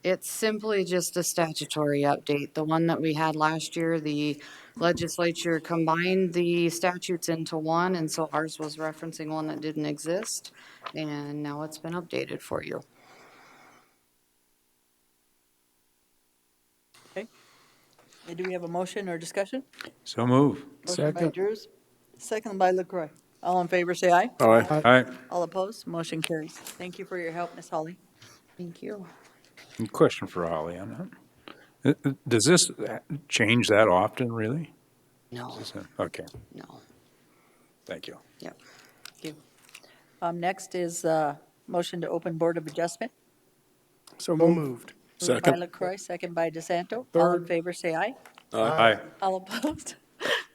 It's simply just a statutory update. The one that we had last year, the legislature combined the statutes into one, and so ours was referencing one that didn't exist, and now it's been updated for you. Okay. Do we have a motion or discussion? So move. Motion by Second. Drews, second by LaCroy. All in favor, say aye. Aye. Aye. All opposed, motion carries. Thank you for your help, Ms. Holly. Thank you. Question for Holly on that. Does this change that often, really? No, Okay, no. thank you. Yep. Thank you. Next is motion to open Board of Adjustment. So moved. Moved by LaCroy, second by DeSanto. All in favor, say aye. Aye. All opposed,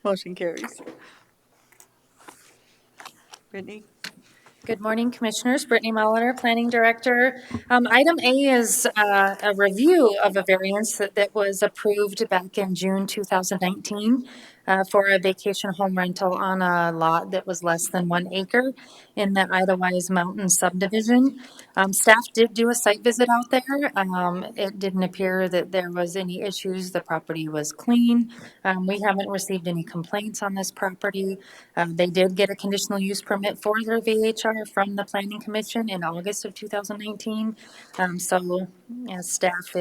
motion carries. Brittany? Good morning, Commissioners. Brittany Molitor, Planning Director. Item A is a review of a variance that was approved back in June 2019 for a vacation home rental on a lot that was less than 1 acre in the Idlewild Mountain subdivision. Staff did do a site visit out there. It didn't appear that there was any issues. The property was clean. We haven't received any complaints on this property. They did get a conditional use permit for their VHR from the Planning Commission in August of 2019. So staff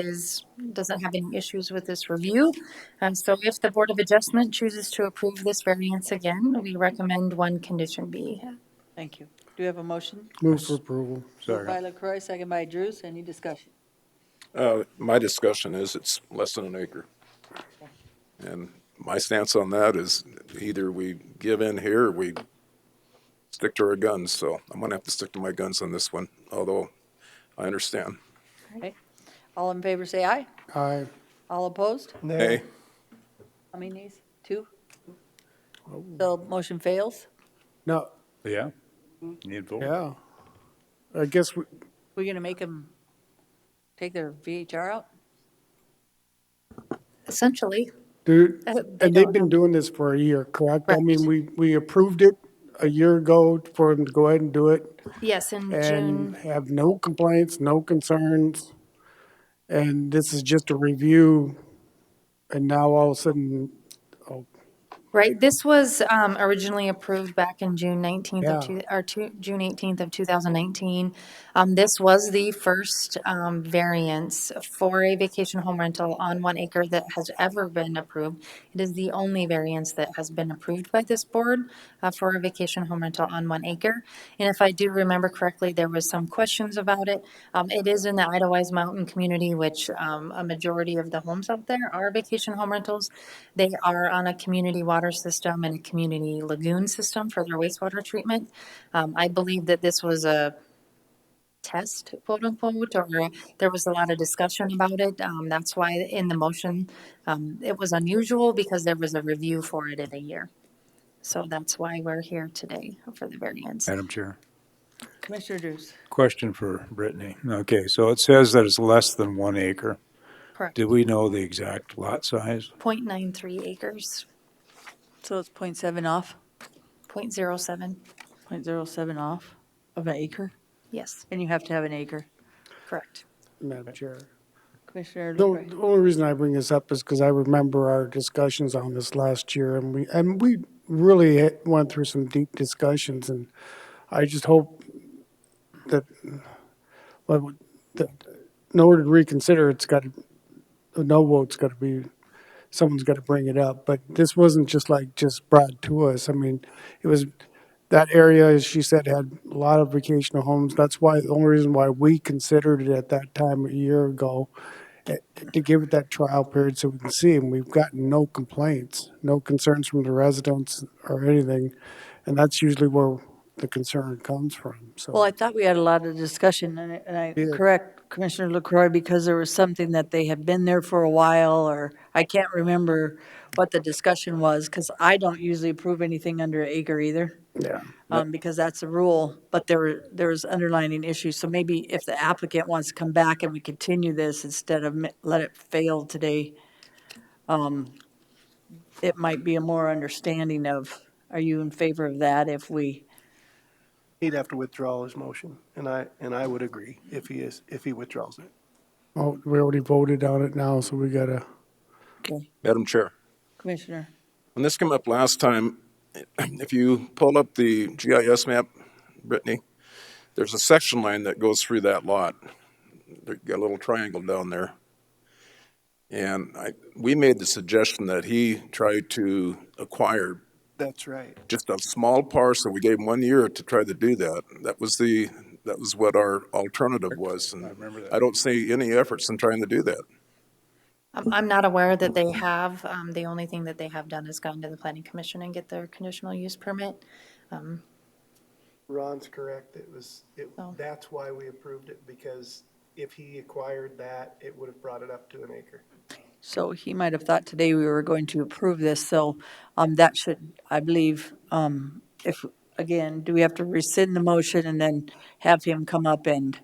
doesn't have any issues with this review. So if the Board of Adjustment chooses to approve this variance again, we recommend one condition be. Thank you. Do we have a motion? Move for approval. Moved by LaCroy, second by Drews. Any discussion? My discussion is it's less than an acre. And my stance on that is either we give in here or we stick to our guns. So I'm going to have to stick to my guns on this one, although I understand. Okay. All in favor, say aye. Aye. All opposed? Hey, How many nays? 2? So motion fails. No, Yeah? Need vote? yeah. I guess We're going to make them take their VHR out? Essentially, dude, they and they've don't been doing this for a year, correct? I Correct. mean, we approved it a year ago for them to go ahead and do it. yes, in And June. have no complaints, no concerns. And this is just a review. And now all of a sudden, Right, this was originally approved back in June 19th Yeah. June 18th of 2019. This was the first variance for a vacation home rental on 1 acre that has ever been approved. It is the only variance that has been approved by this board for a vacation home rental on 1 acre. And if I do remember correctly, there was some questions about it. It is in the Idlewild Mountain community, which a majority of the homes out there are vacation home rentals. They are on a community water system and a community lagoon system for their wastewater treatment. I believe that this was a test, quote unquote, or there was a lot of discussion about it. That's why in the motion, it was unusual because there was a review for it in a year. So that's why we're here today for the variance. Madam Chair, Commissioner Drews. question for Brittany. Okay, so it says that it's less than 1 acre. Correct. Do we know the exact lot size? 0.93 acres, So it's 0.7 off, 0.07. 0.07 off of an acre? Yes, And you have to have an acre. correct. Madam Chair. Commissioner The LaCroy. the only reason I bring this up is because I remember our discussions on this last year, and we really went through some deep discussions, and I just hope that, well, that in order to reconsider, it's got to, a no vote's got to be, someone's got to bring it up, but this wasn't just brought to us. I mean, it was, that area, as she said, had a lot of vacational homes. That's why, the only reason why we considered it at that time a year ago, to give it that trial period so we can see, and we've gotten no complaints, no concerns from the residents or anything, and that's usually where the concern comes from, so. Well, I thought we had a lot of discussion, and I Yeah. correct Commissioner LaCroy, because there was something that they had been there for a while, or I can't remember what the discussion was, because I don't usually approve anything under an acre either. Yeah. Because that's a rule, but there was underlining issues. So maybe if the applicant wants to come back and we continue this instead of let it fail today, it might be a more understanding of, are you in favor of that if we, He'd have to withdraw his motion, and I would agree if he withdraws it. Oh, we already voted on it now, so we gotta, okay, Madam Chair, Commissioner? when this came up last time, if you pull up the GIS map, Brittany, there's a section line that goes through that lot. There's got a little triangle down there. And we made the suggestion that he try to acquire That's right. just a small parcel. We gave him 1 year to try to do that. That was what our alternative was. And I remember that. I don't see any efforts in trying to do that. I'm not aware that they have. The only thing that they have done is gone to the planning commission and get their conditional use permit. Ron's correct. Oh. That's why we approved it, because if he acquired that, it would have brought it up to an acre. So he might have thought today we were going to approve this, so that should, I believe, if, again, do we have to rescind the motion and then have him come up and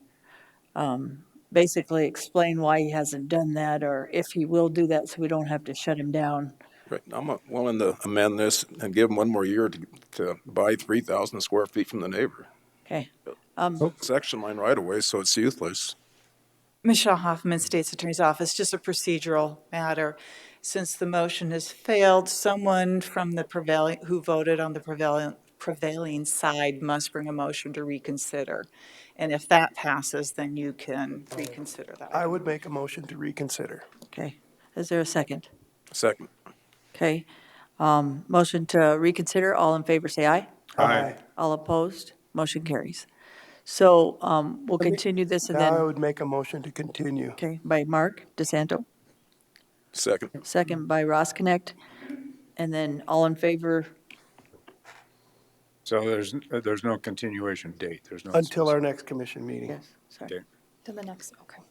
basically explain why he hasn't done that, or if he will do that so we don't have to shut him down? Right. I'm willing to amend this and give him 1 more year to buy 3,000 square feet from the neighbor. Okay. Section line right away, so it's useless. Michelle Hoffman, State's Attorney's Office, just a procedural matter. Since the motion has failed, someone from the who voted on the prevailing side must bring a motion to reconsider. And if that passes, then you can reconsider that. I would make a motion to reconsider. Okay. Is there a second? Second. Okay. Motion to reconsider. All in favor, say aye. Aye. All opposed? Motion carries. So we'll continue this and Now I then, would make a motion to continue. okay, by Mark DeSanto, Second. second by Ross Connect, and then all in favor, So there's no continuation date, there's no. Until our next commission meeting. yes, sorry. Okay. To the next, okay.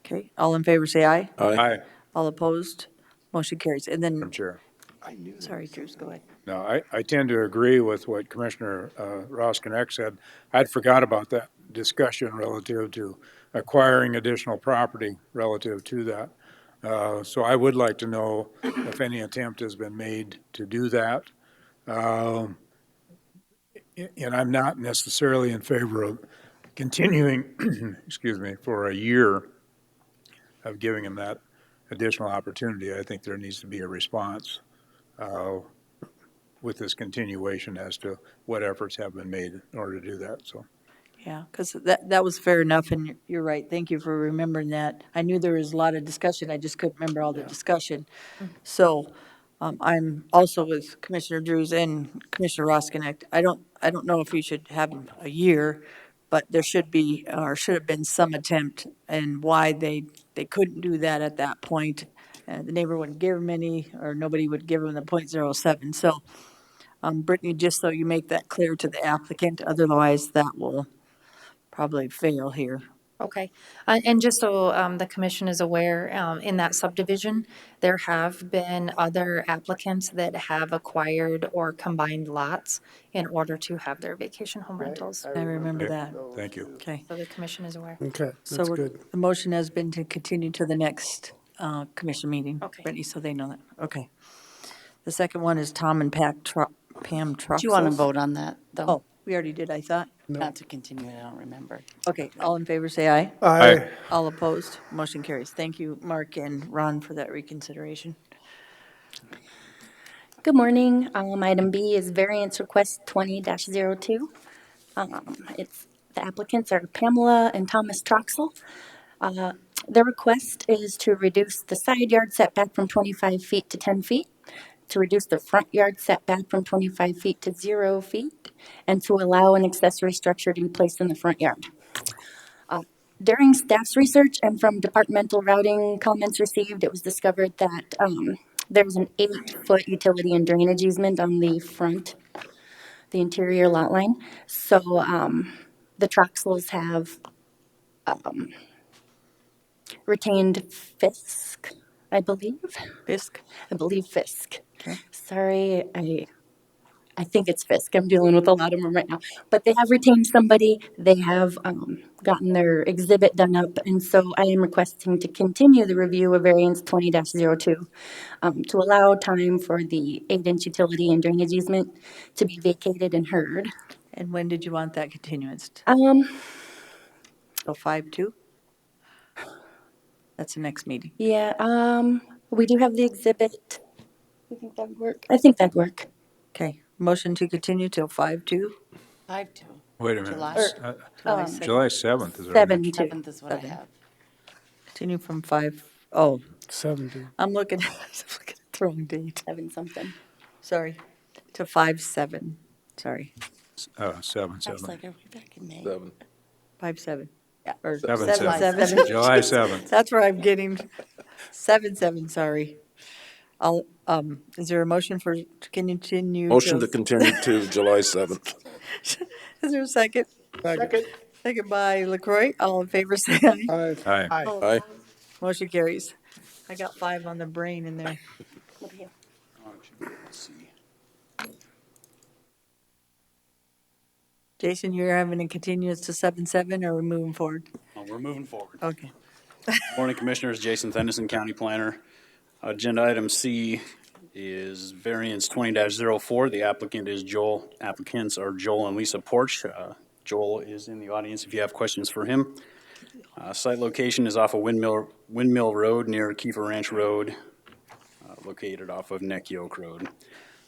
Okay, all in favor, say aye. Aye, All opposed? Motion carries. And Madam then, Chair. sorry, Drews, go ahead. No, I tend to agree with what Commissioner Ross Connect said. I'd forgot about that discussion relative to acquiring additional property relative to that. So I would like to know if any attempt has been made to do that. And I'm not necessarily in favor of continuing, excuse me, for a year of giving them that additional opportunity. I think there needs to be a response with this continuation as to what efforts have been made in order to do that, so. Yeah, because that was fair enough, and you're right. Thank you for remembering that. I knew there was a lot of discussion. I just couldn't remember all the discussion. So I'm also with Commissioner Drews and Commissioner Ross Connect. I don't know if we should have a year, but there should be, or should have been some attempt, and why they couldn't do that at that point. The neighbor wouldn't give them any, or nobody would give them the .07. So Brittany, just so you make that clear to the applicant, otherwise that will probably fail here. Okay. And just so the commission is aware, in that subdivision, there have been other applicants that have acquired or combined lots in order to have their vacation home rentals. I remember Okay, that. thank you. Okay. So the commission is aware. Okay, So that's we're- good. the motion has been to continue to the next commission meeting. Okay. Brittany, so they know that. Okay. The second one is Tom and Pam Troxels. Do you want to vote on that, though? Oh, we already did, I thought. Not to continue, I don't remember. Okay, all in favor, say aye. Aye. All opposed, motion carries. Thank you, Mark and Ron, for that reconsideration. Good morning. Item B is variance request 20-02. The applicants are Pamela and Thomas Troxel. Their request is to reduce the side yard setback from 25 feet to 10 feet, to reduce the front yard setback from 25 feet to 0 feet, and to allow an accessory structure to be placed in the front yard. During staff's research and from departmental routing comments received, it was discovered that there's an 8-foot utility and drainage easement on the front, the interior lot line. So the Troxels have retained Fisk, I believe. Fisk? I believe Fisk. Sorry, I think it's Fisk. I'm dealing with a lot of them right now. But they have retained somebody. They have gotten their exhibit done up. And so I am requesting to continue the review of variance 20-02 to allow time for the 8-inch utility and drainage easement to be vacated and heard. And when did you want that continuance? So 5/2? That's the next meeting. Yeah, we do have the exhibit. You think that would work? I think that'd work. Okay, motion to continue till 5/2? 5/2. Wait a minute. July. July 7th is our 7/2. next. 7th is what I have. Continue from 5, oh, 70. I'm looking, I'm looking at the wrong date. 7 something. Sorry, to 5/7, sorry, 7, I was 7. like, are we back in May? 5/7. Yeah. Or 7/7. 7/7. July 7th. That's where I'm getting, 7/7, sorry. I'll, is there a motion for, to continue? Motion to till- continue to July 7th. Is there a second? Second. Second by LaCroy, all in favor, say aye. Aye. Aye. Aye. Motion carries. I got 5 on the brain in there. Jason, you're having a continuance to 7/7, or we're moving forward? We're moving forward. Okay. Morning, Commissioners. Jason Fenton, County Planner. Agenda item C is variance 20-04. The applicant is Joel. Applicants are Joel and Lisa Porch. Joel is in the audience if you have questions for him. Site location is off of Windmill Road near Kiefer Ranch Road, located off of Neck Yoke Road.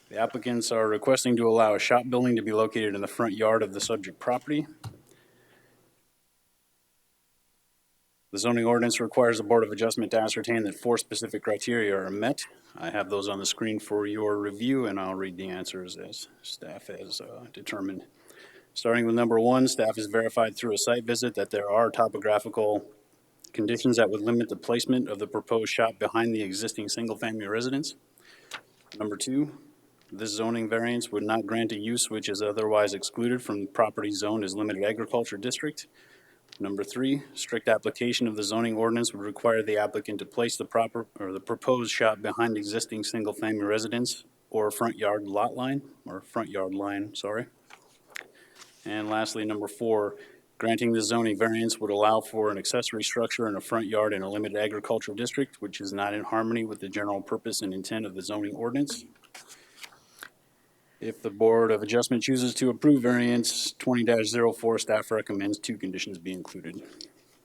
The applicants are requesting to allow a shop building to be located in the front yard of the subject property. The zoning ordinance requires the Board of Adjustment to ascertain that 4 specific criteria are met. I have those on the screen for your review, and I'll read the answers as staff has determined. Starting with number 1, staff has verified through a site visit that there are topographical conditions that would limit the placement of the proposed shop behind the existing single-family residence. Number 2, this zoning variance would not grant a use which is otherwise excluded from the property zoned as limited agriculture district. Number 3, strict application of the zoning ordinance would require the applicant to place the proposed shop behind existing single-family residence or front yard line. And lastly, number 4, granting the zoning variance would allow for an accessory structure in a front yard in a limited agricultural district, which is not in harmony with the general purpose and intent of the zoning ordinance. If the Board of Adjustment chooses to approve variance 20-04, staff recommends 2 conditions be included.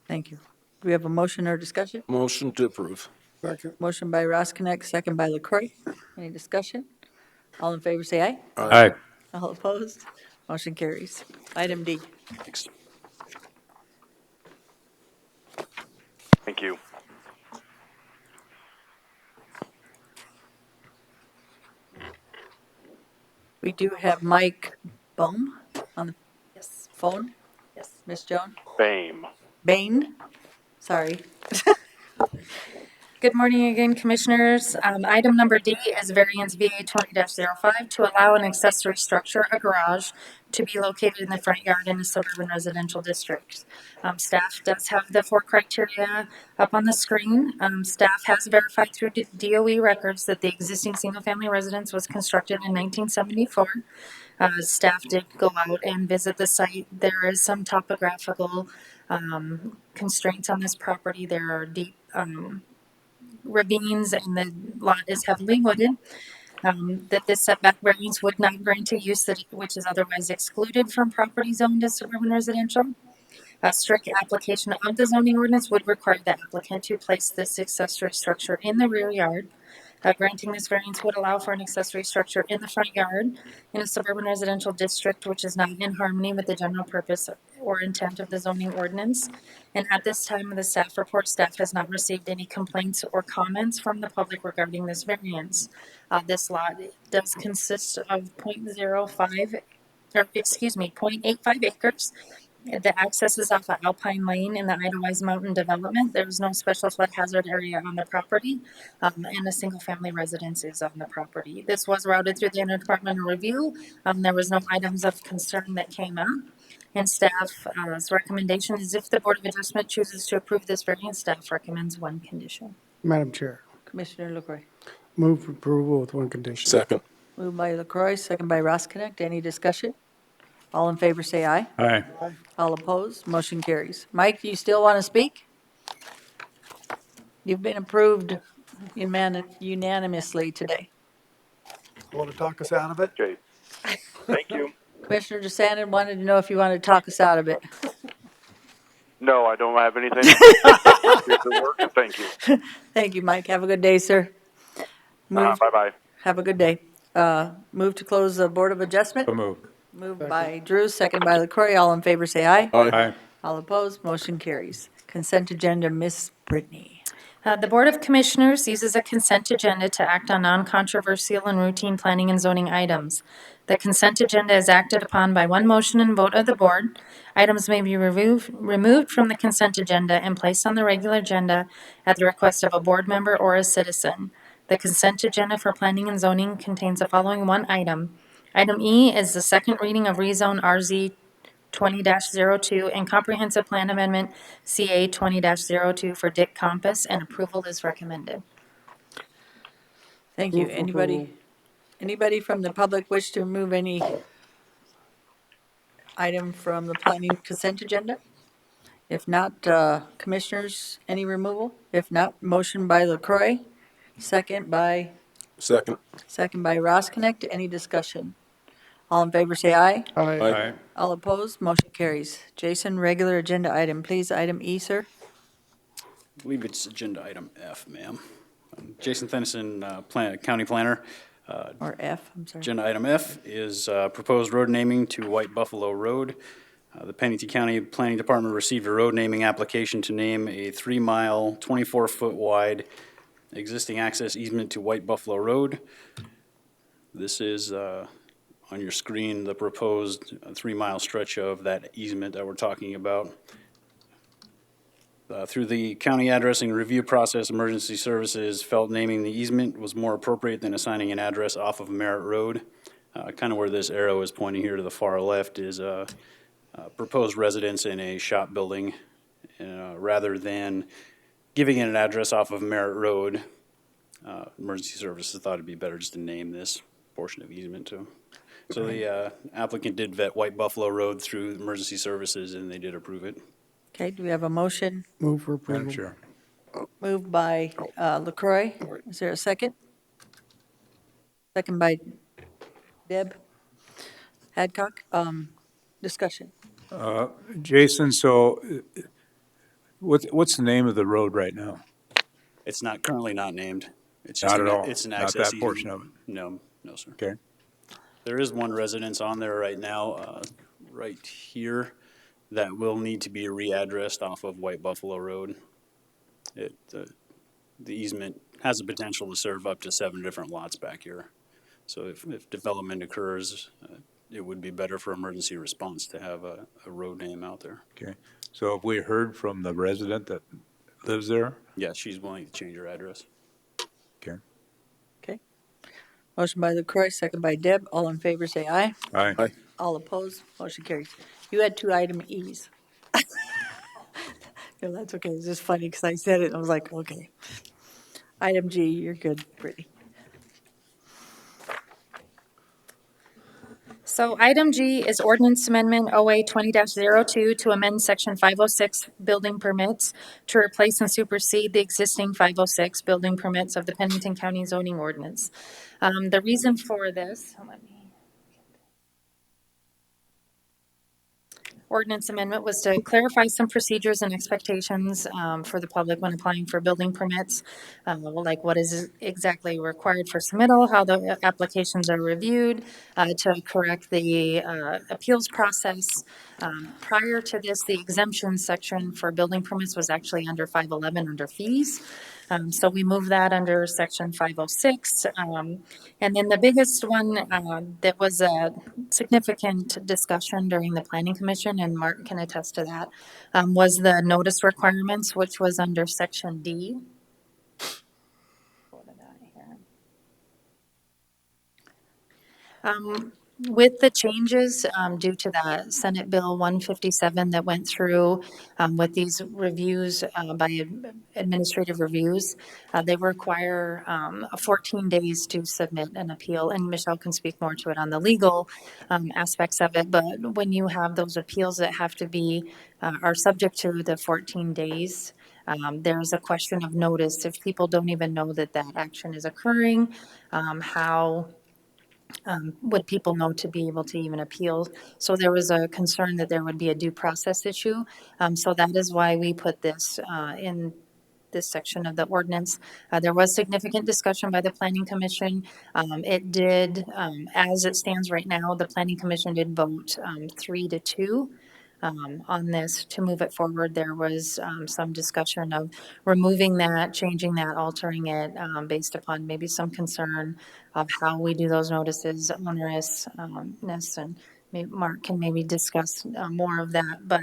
Thank you. Do we have a motion or discussion? Motion to approve. Second. Motion by Roskinek, second by LaCroy. Any discussion? All in favor, say aye. Aye. All opposed? Motion carries. Item D. Thanks. Thank you. We do have Mike Bohm on the phone. Yes. Miss Joan? BAME. Bain? Sorry. Good morning again, Commissioners. Item number D is variance VA 20-05 to allow an accessory structure, a garage, to be located in the front yard in a suburban residential district. Staff does have the 4 criteria up on the screen. Staff has verified through DOE records that the existing single-family residence was constructed in 1974. Staff did go out and visit the site. There is some topographical constraints on this property. There are deep ravines and the lot is heavily wooded. That this setback variance would not grant a use which is otherwise excluded from property zoned as suburban residential. A strict application of the zoning ordinance would require the applicant to place this accessory structure in the rear yard. Granting this variance would allow for an accessory structure in the front yard in a suburban residential district which is not in harmony with the general purpose or intent of the zoning ordinance. And at this time of the staff report, staff has not received any complaints or comments from the public regarding this variance. This lot does consist of 0.85 acres. The access is off of Alpine Lane in the Idlewild Mountain Development. There is no special flood hazard area on the property, and a single-family residence is on the property. This was routed through the interdepartmental review. There was no items of concern that came up. And staff's recommendation is if the Board of Adjustment chooses to approve this variance, staff recommends one condition. Madam Chair, Commissioner LaCroy. move for approval with one condition. Second. Moved by LaCroy, second by Roskinick. Any discussion? All in favor say aye. Aye. All opposed, motion carries. Mike, do you still want to speak? You've been approved unanimously today. Want to talk us out of it? Okay, thank you. Commissioner DeSantis wanted to know if you wanted to talk us out of it. No, I don't have anything. Good work, and thank you. Thank you, Mike. Have a good day, sir. Bye-bye. Have a good day. Move to close the Board of Adjustment. So moved. Moved by Drew, second by LaCroy. All in favor say aye. Aye. All opposed, motion carries. Consent agenda, Miss Brittany. The Board of Commissioners uses a consent agenda to act on non-controversial and routine planning and zoning items. The consent agenda is acted upon by one motion and vote of the board. Items may be removed from the consent agenda and placed on the regular agenda at the request of a board member or a citizen. The consent agenda for planning and zoning contains the following one item. Item E is the second reading of rezone RZ 20-02 and comprehensive plan amendment CA 20-02 for Dick Compass, and approval is recommended. Thank you. Anybody from the public wish to remove any item from the planning consent agenda? If not, commissioners, any removal? If not, motion by LaCroy, second by Roskinick. Any discussion? All in favor say aye. Aye. All opposed, motion carries. Jason, regular agenda item, please. Item E, sir. I believe it's agenda item F, ma'am. Jason Fenton, County Planner. Or F, I'm sorry. Agenda item F is proposed road naming to White Buffalo Road. The Pennington County Planning Department received a road naming application to name a 3-mile, 24-foot wide existing access easement to White Buffalo Road. This is on your screen, the proposed 3-mile stretch of that easement that we're talking about. Through the county addressing review process, Emergency Services felt naming the easement was more appropriate than assigning an address off of Merritt Road. Kind of where this arrow is pointing here to the far left is a proposed residence in a shop building. Rather than giving it an address off of Merritt Road, Emergency Services thought it'd be better just to name this portion of easement to. So the applicant did vet White Buffalo Road through Emergency Services, and they did approve it. Okay, do we have a motion? Move for Madam approval. Chair. Moved by LaCroy. Is there a second? Second by Deb Hadcock. Discussion. Jason, so what's the name of the road right now? It's not currently not named. It's Not at all? It's an Not access that portion easement. of it? No, sir. Okay. There is one residence on there right now, right here, that will need to be readdressed off of White Buffalo Road. The easement has the potential to serve up to 7 different lots back here. So if development occurs, it would be better for emergency response to have a road name out there. Okay. So have we heard from the resident that lives there. Yeah, she's willing to change her address. Karen? Okay. Motion by LaCroy, second by Deb. All in favor, say aye. Aye. Aye. All opposed, motion carries. You had two item Es. No, that's okay. It's just funny because I said it and I was like, okay. Item G, you're good, Brittany. So item G is ordinance amendment OA 20-02 to amend section 506 building permits to replace and supersede the existing 506 building permits of the Pennington County zoning ordinance. The reason for this, ordinance amendment was to clarify some procedures and expectations for the public when applying for building permits, like what is exactly required for submittal, how the applications are reviewed, to correct the appeals process. Prior to this, the exemption section for building permits was actually under 511 under fees. So we moved that under section 506. And then the biggest one that was a significant discussion during the planning commission, and Mark can attest to that, was the notice requirements, which was under section D. With the changes due to the Senate Bill 157 that went through with these reviews by administrative reviews, they require 14 days to submit an appeal. And Michelle can speak more to it on the legal aspects of it. But when you have those appeals that have to be, are subject to the 14 days, there's a question of notice. If people don't even know that that action is occurring, how would people know to be able to even appeal? So there was a concern that there would be a due process issue. So that is why we put this in this section of the ordinance. There was significant discussion by the Planning Commission. It did, as it stands right now, the Planning Commission did vote 3-2. On this to move it forward. There was some discussion of removing that, changing that, altering it based upon maybe some concern of how we do those notices, onerousness, and Mark can maybe discuss more of that. But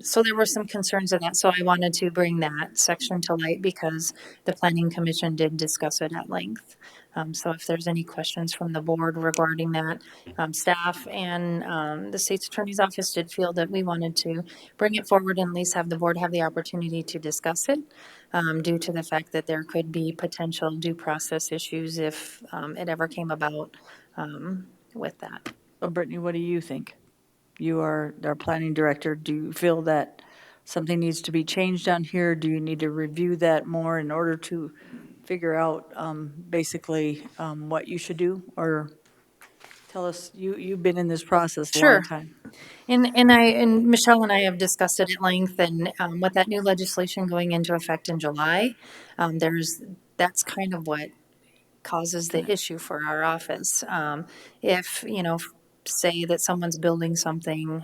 so there were some concerns of that. So I wanted to bring that section to light because the Planning Commission did discuss it at length. So if there's any questions from the board regarding that, staff and the state's attorney's office did feel that we wanted to bring it forward and at least have the board have the opportunity to discuss it due to the fact that there could be potential due process issues if it ever came about with that. Well, Brittany, what do you think? You are our planning director. Do you feel that something needs to be changed on here? Do you need to review that more in order to figure out basically what you should do? Or tell us, you've been in this process a long time. And Michelle and I have discussed it at length, and with that new legislation going into effect in July, that's kind of what causes the issue for our office. If, say that someone's building something,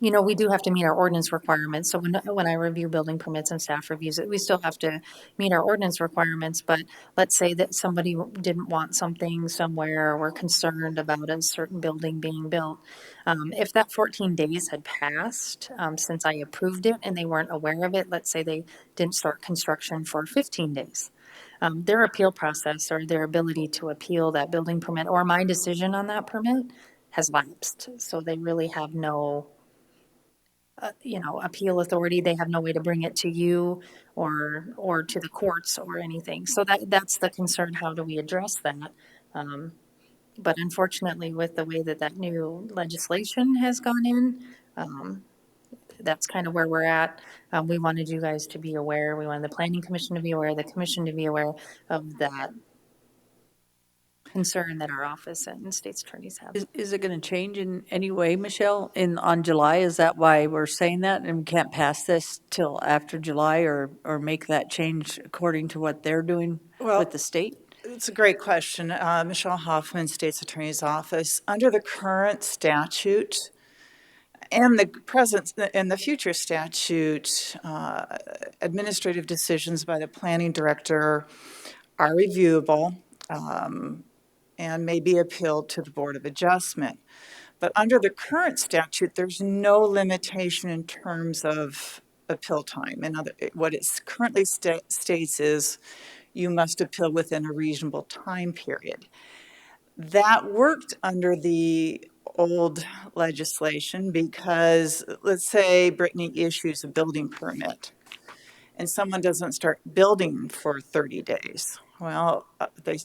we do have to meet our ordinance requirements. So when I review building permits and staff reviews it, we still have to meet our ordinance requirements. But let's say that somebody didn't want something somewhere, or we're concerned about a certain building being built. If that 14 days had passed since I approved it and they weren't aware of it, let's say they didn't start construction for 15 days. Their appeal process or their ability to appeal that building permit or my decision on that permit has lapsed. So they really have no appeal authority. They have no way to bring it to you or to the courts or anything. So that's the concern. How do we address that? But unfortunately, with the way that new legislation has gone in, that's kind of where we're at. We wanted you guys to be aware. We wanted the Planning Commission to be aware, the commission to be aware of that concern that our office and state's attorneys have. Is it going to change in any way, Michelle, on July? Is that why we're saying that and we can't pass this till after July or make that change according to what they're doing with the state? It's a great question. Michelle Hoffman, State's Attorney's Office. Under the current statute and the present and the future statute, administrative decisions by the planning director are reviewable and may be appealed to the Board of Adjustment. But under the current statute, there's no limitation in terms of appeal time. And what it currently states is you must appeal within a reasonable time period. That worked under the old legislation because, let's say Brittany issues a building permit and someone doesn't start building for 30 days. Well,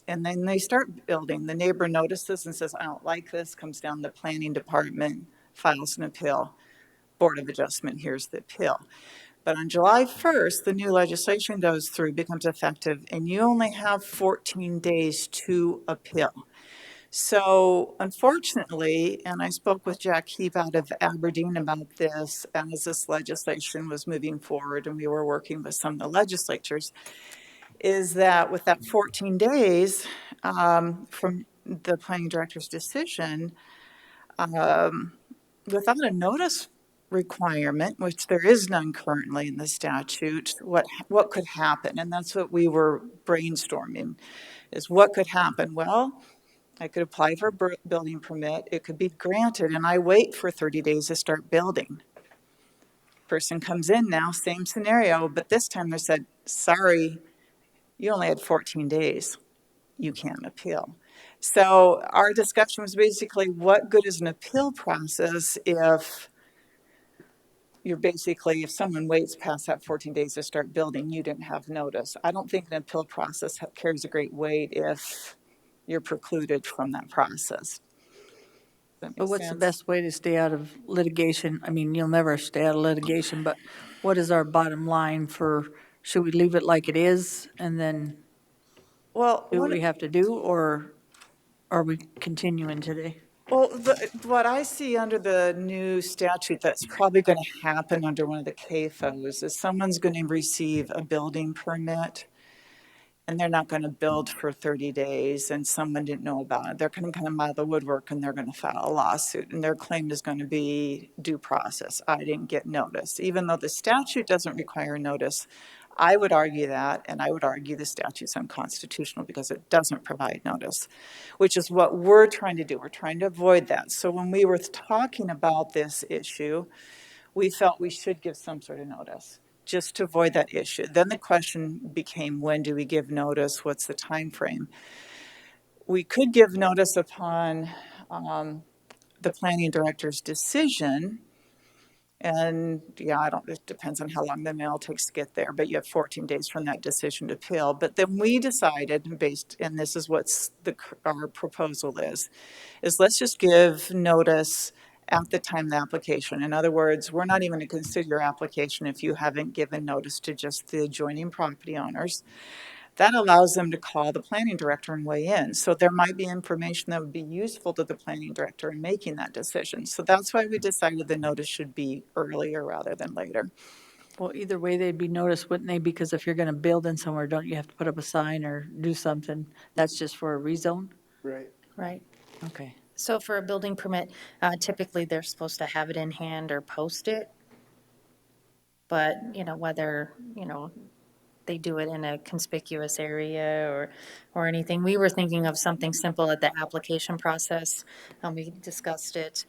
and then they start building. The neighbor notices and says, I don't like this, comes down to the planning department, files an appeal. Board of Adjustment, here's the appeal. But on July 1st, the new legislation goes through, becomes effective, and you only have 14 days to appeal. So unfortunately, and I spoke with Jack Heave out of Aberdeen about this as this legislation was moving forward and we were working with some of the legislatures, is that with that 14 days from the planning director's decision, without a notice requirement, which there is none currently in the statute, what could happen? And that's what we were brainstorming, is what could happen? Well, I could apply for a building permit, it could be granted, and I wait for 30 days to start building. Person comes in now, same scenario, but this time they said, sorry, you only had 14 days. You can't appeal. So our discussion was basically, what good is an appeal process if if someone waits past that 14 days to start building, you didn't have notice. I don't think an appeal process carries a great weight if you're precluded from that process. But what's the best way to stay out of litigation? I mean, you'll never stay out of litigation, but what is our bottom line for, should we leave it like it is and then do what we have to do, or are we continuing today? Well, what I see under the new statute that's probably going to happen under one of the CAFOs is someone's going to receive a building permit and they're not going to build for 30 days and someone didn't know about it. They're going to come out of the woodwork and they're going to file a lawsuit, and their claim is going to be due process. I didn't get notice. Even though the statute doesn't require notice, I would argue that, and I would argue the statute's unconstitutional because it doesn't provide notice, which is what we're trying to do. We're trying to avoid that. So when we were talking about this issue, we felt we should give some sort of notice just to avoid that issue. Then the question became, when do we give notice? What's the time frame? We could give notice upon the planning director's decision. And yeah, it depends on how long the mail takes to get there, but you have 14 days from that decision to appeal. But then we decided, and this is what our proposal is let's just give notice at the time of the application. In other words, we're not even going to consider your application if you haven't given notice to just the adjoining property owners. That allows them to call the planning director and weigh in. So there might be information that would be useful to the planning director in making that decision. So that's why we decided the notice should be earlier rather than later. Well, either way, they'd be noticed, wouldn't they? Because if you're going to build in somewhere, don't you have to put up a sign or do something? That's just for a rezone? Right. Right. Okay. So for a building permit, typically they're supposed to have it in hand or post it. But, whether, they do it in a conspicuous area or anything. We were thinking of something simple at the application process. We discussed it,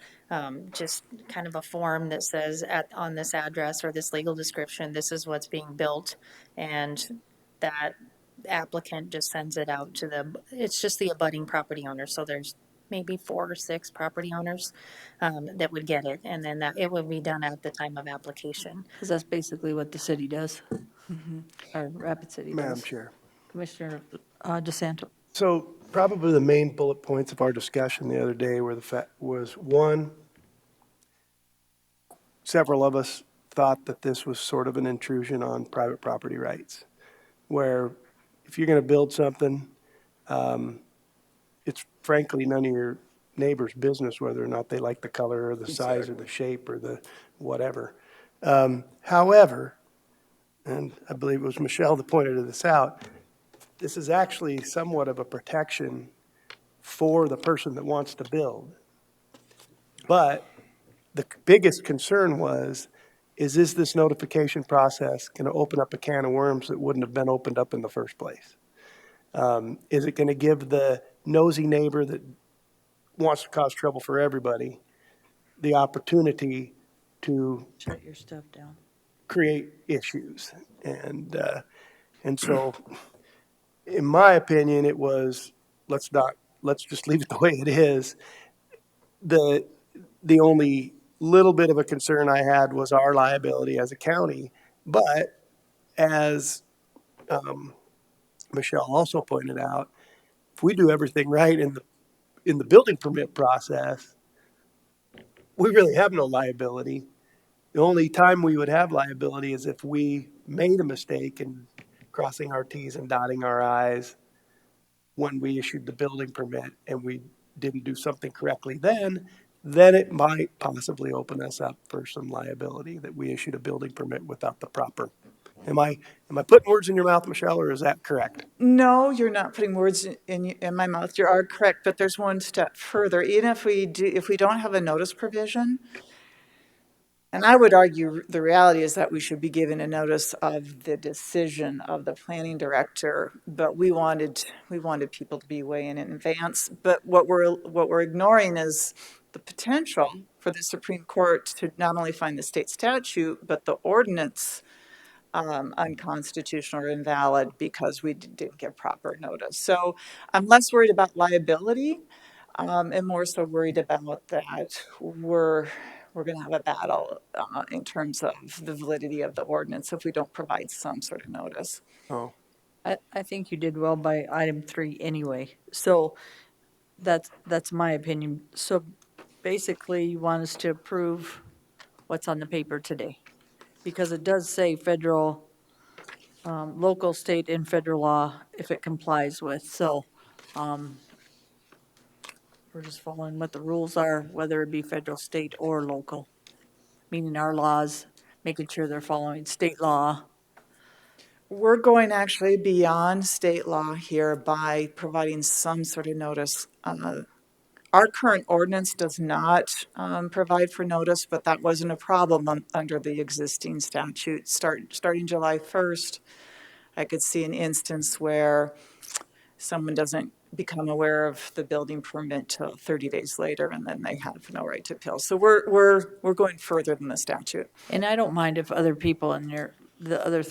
just kind of a form that says on this address or this legal description, this is what's being built. And that applicant just sends it out to it's just the abutting property owner. So there's maybe 4 or 6 property owners that would get it. And then it would be done at the time of application. Because that's basically what the city does, or Rapid City does. Madam Chair. Commissioner DeSanto. So probably the main bullet points of our discussion the other day was one, several of us thought that this was sort of an intrusion on private property rights, where if you're going to build something, it's frankly none of your neighbor's business whether or not they like the color or the size or the shape or the whatever. However, and I believe it was Michelle that pointed this out, this is actually somewhat of a protection for the person that wants to build. But the biggest concern is this notification process going to open up a can of worms that wouldn't have been opened up in the first place? Is it going to give the nosy neighbor that wants to cause trouble for everybody the opportunity to Shut your stuff down. create issues. And so, in my opinion, it was, let's just leave it the way it is. The only little bit of a concern I had was our liability as a county. But as Michelle also pointed out, if we do everything right in the building permit process, we really have no liability. The only time we would have liability is if we made a mistake in crossing our Ts and dotting our Is when we issued the building permit and we didn't do something correctly then it might possibly open us up for some liability that we issued a building permit without the proper. Am I putting words in your mouth, Michelle, or is that correct? No, you're not putting words in my mouth. You are correct, but there's one step further. Even if we don't have a notice provision, and I would argue the reality is that we should be given a notice of the decision of the planning director, but we wanted people to be way in advance. But what we're ignoring is the potential for the Supreme Court to not only find the state statute, but the ordinance unconstitutional or invalid because we didn't give proper notice. So I'm less worried about liability and more so worried about that we're going to have a battle in terms of the validity of the ordinance if we don't provide some sort of notice. Oh, I think you did well by item 3 anyway. So that's my opinion. So basically, you want us to approve what's on the paper today. Because it does say federal, local, state, and federal law if it complies with. So we're just following what the rules are, whether it be federal, state, or local. Meaning our laws, making sure they're following state law. We're going actually beyond state law here by providing some sort of notice. Our current ordinance does not provide for notice, but that wasn't a problem under the existing statute. Starting July 1st, I could see an instance where someone doesn't become aware of the building permit till 30 days later, and then they have no right to appeal. So we're going further than the statute. And I don't mind if other people in the other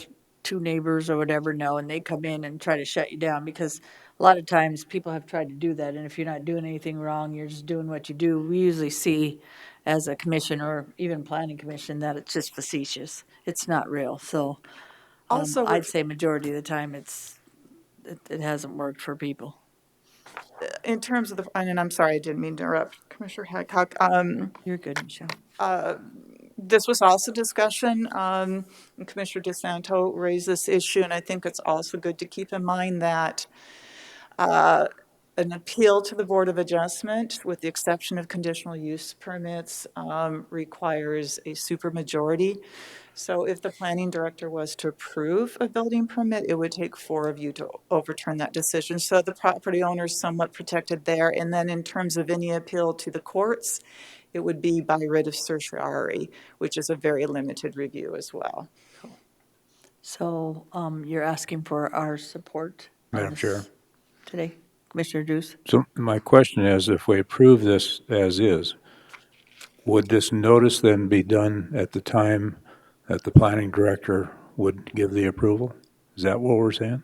two neighbors or whatever know, and they come in and try to shut you down, because a lot of times people have tried to do that, and if you're not doing anything wrong, you're just doing what you do. We usually see as a commission or even planning commission that it's just facetious. It's not real. So Also, I'd say majority of the time it hasn't worked for people. in terms of and I'm sorry, I didn't mean to interrupt, Commissioner Hadcock. You're good, Michelle. This was also discussion, and Commissioner DeSanto raised this issue, and I think it's also good to keep in mind that an appeal to the Board of Adjustment, with the exception of conditional use permits, requires a supermajority. So if the planning director was to approve a building permit, it would take 4 of you to overturn that decision. So the property owner is somewhat protected there. And then in terms of any appeal to the courts, it would be by writ of certiorari, which is a very limited review as well. So you're asking for our support on Madam this Chair. today? Commissioner Deuce? So my question is, if we approve this as is, would this notice then be done at the time that the planning director would give the approval? Is that what we're saying?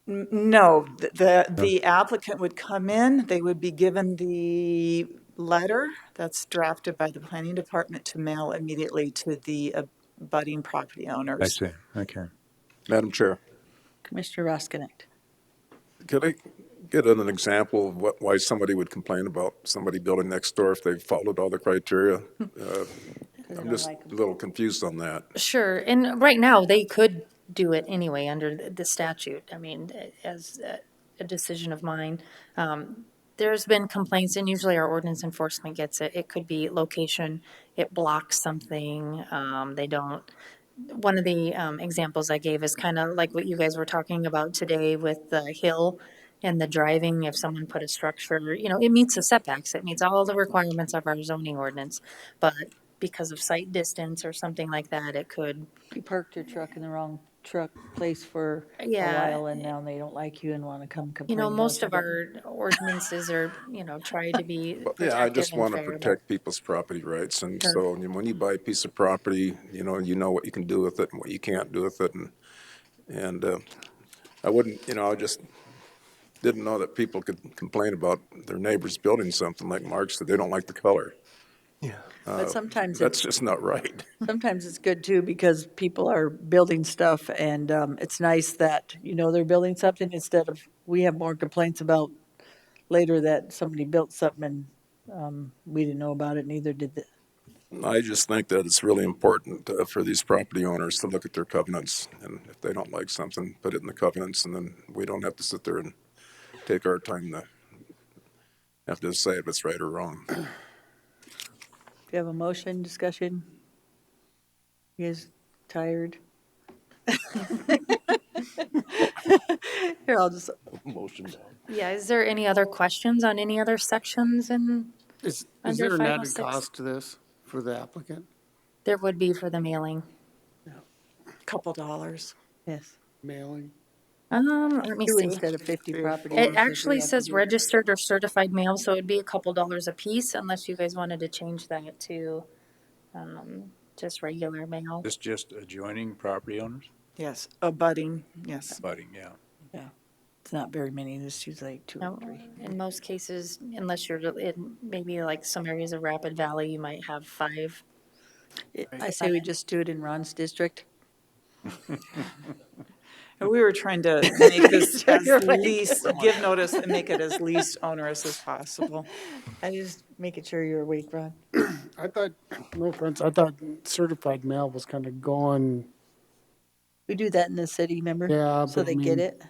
No, the applicant would come in, they would be given the letter that's drafted by the planning department to mail immediately to the abutting property owners. I see, okay. Madam Chair, Commissioner Roskinek? could I get an example of why somebody would complain about somebody building next door if they followed all the criteria? I'm just a little confused on that. Sure, and right now, they could do it anyway under the statute. I mean, as a decision of mine. There's been complaints, and usually our ordinance enforcement gets it. It could be location, it blocks something, they don't. One of the examples I gave is kind of like what you guys were talking about today with the hill and the driving. If someone put a structure, it meets the setbacks, it meets all the requirements of our zoning ordinance, but because of sight distance or something like that, it could. You parked your truck in the wrong truck place for a Yeah. while and now they don't like you and want to come You complain know, about most you, of but- our ordinances are, try to be Yeah, I protective just and want to fair, but protect people's property rights, and Sure. so when you buy a piece of property, you know what you can do with it and what you can't do with it, and I wouldn't, I just didn't know that people could complain about their neighbors building something, like Mark said, they don't like the color. Yeah. But sometimes That's it's, just not right. sometimes it's good too, because people are building stuff and, it's nice that, they're building something instead of, we have more complaints about later that somebody built something and, we didn't know about it, neither did the, I just think that it's really important for these property owners to look at their covenants, and if they don't like something, put it in the covenants, and then we don't have to sit there and take our time to have to decide if it's right or wrong. do you have a motion, discussion? You guys tired? Here, I'll just, Motion. yeah, is there any other questions on any other sections in, Is Under there an added 506. cost to this for the applicant? there would be for the mailing? Couple dollars. yes. Mailing? Let me Two see. instead of 50 property. It owners, if we actually have to says do it. registered or certified mail, so it'd be a couple dollars a piece unless you guys wanted to change that to, just regular mail. This just adjoining property owners? Yes, abutting, yes. Budding, yeah. It's not very many, it's usually like 2 or No, 3. in most cases, unless you're in maybe like some areas of Rapid Valley, you might have 5. I say we just do it in Ron's district. And we were trying to make this as You're like- least, give notice and make it as least onerous as possible. I just making sure you're awake, Ron. I thought, no offense, I thought certified mail was kind of going, We do that in the city, remember? Yeah, So but they I get mean- it.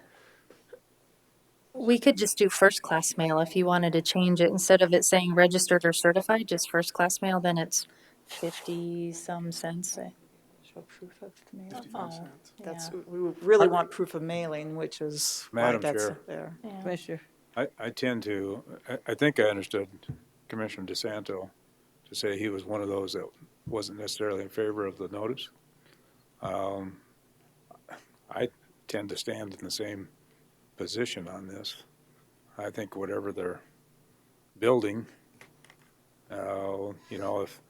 We could just do first class mail if you wanted to change it. Instead of it saying registered or certified, just first class mail, then it's 50 some cents. Show proof of the mail. Oh, That's, yeah. we really want proof of mailing, which is why Madam that's Chair. there. Yeah. Commissioner, I tend to, I think I understood Commissioner DeSanto to say he was one of those that wasn't necessarily in favor of the notice. I tend to stand in the same position on this. I think whatever they're building, if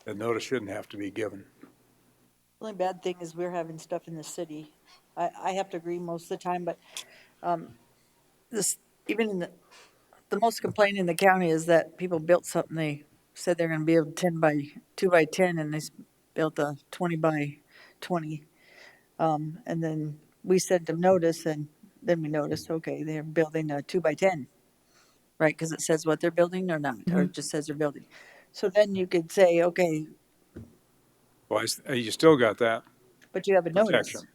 the notice shouldn't have to be given. the only bad thing is we're having stuff in the city. I have to agree most of the time, but, this, even in the most complaint in the county is that people built something, they said they're gonna build 2 by 10, and they built a 20 by 20. And then we sent them notice, and then we noticed, okay, they're building a 2 by 10, right? Because it says what they're building or not, or it just says they're building. So then you could say, okay, Well, you still got that but you have a notice protection.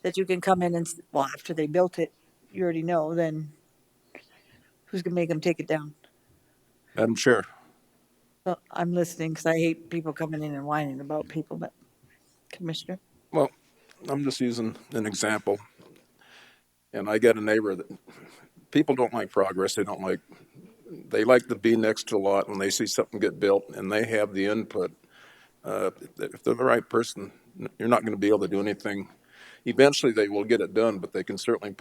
that you can come in and, well, after they built it, you already know, then who's gonna make them take it down? Madam Chair. Well, I'm listening because I hate people coming in and whining about people, but Commissioner? Well, I'm just using an example. And I got a neighbor that, people don't like progress, they like to be next to a lot when they see something get built and they have the input. If they're the right person, you're not going to be able to do anything. Eventually, they will get it done, but they can certainly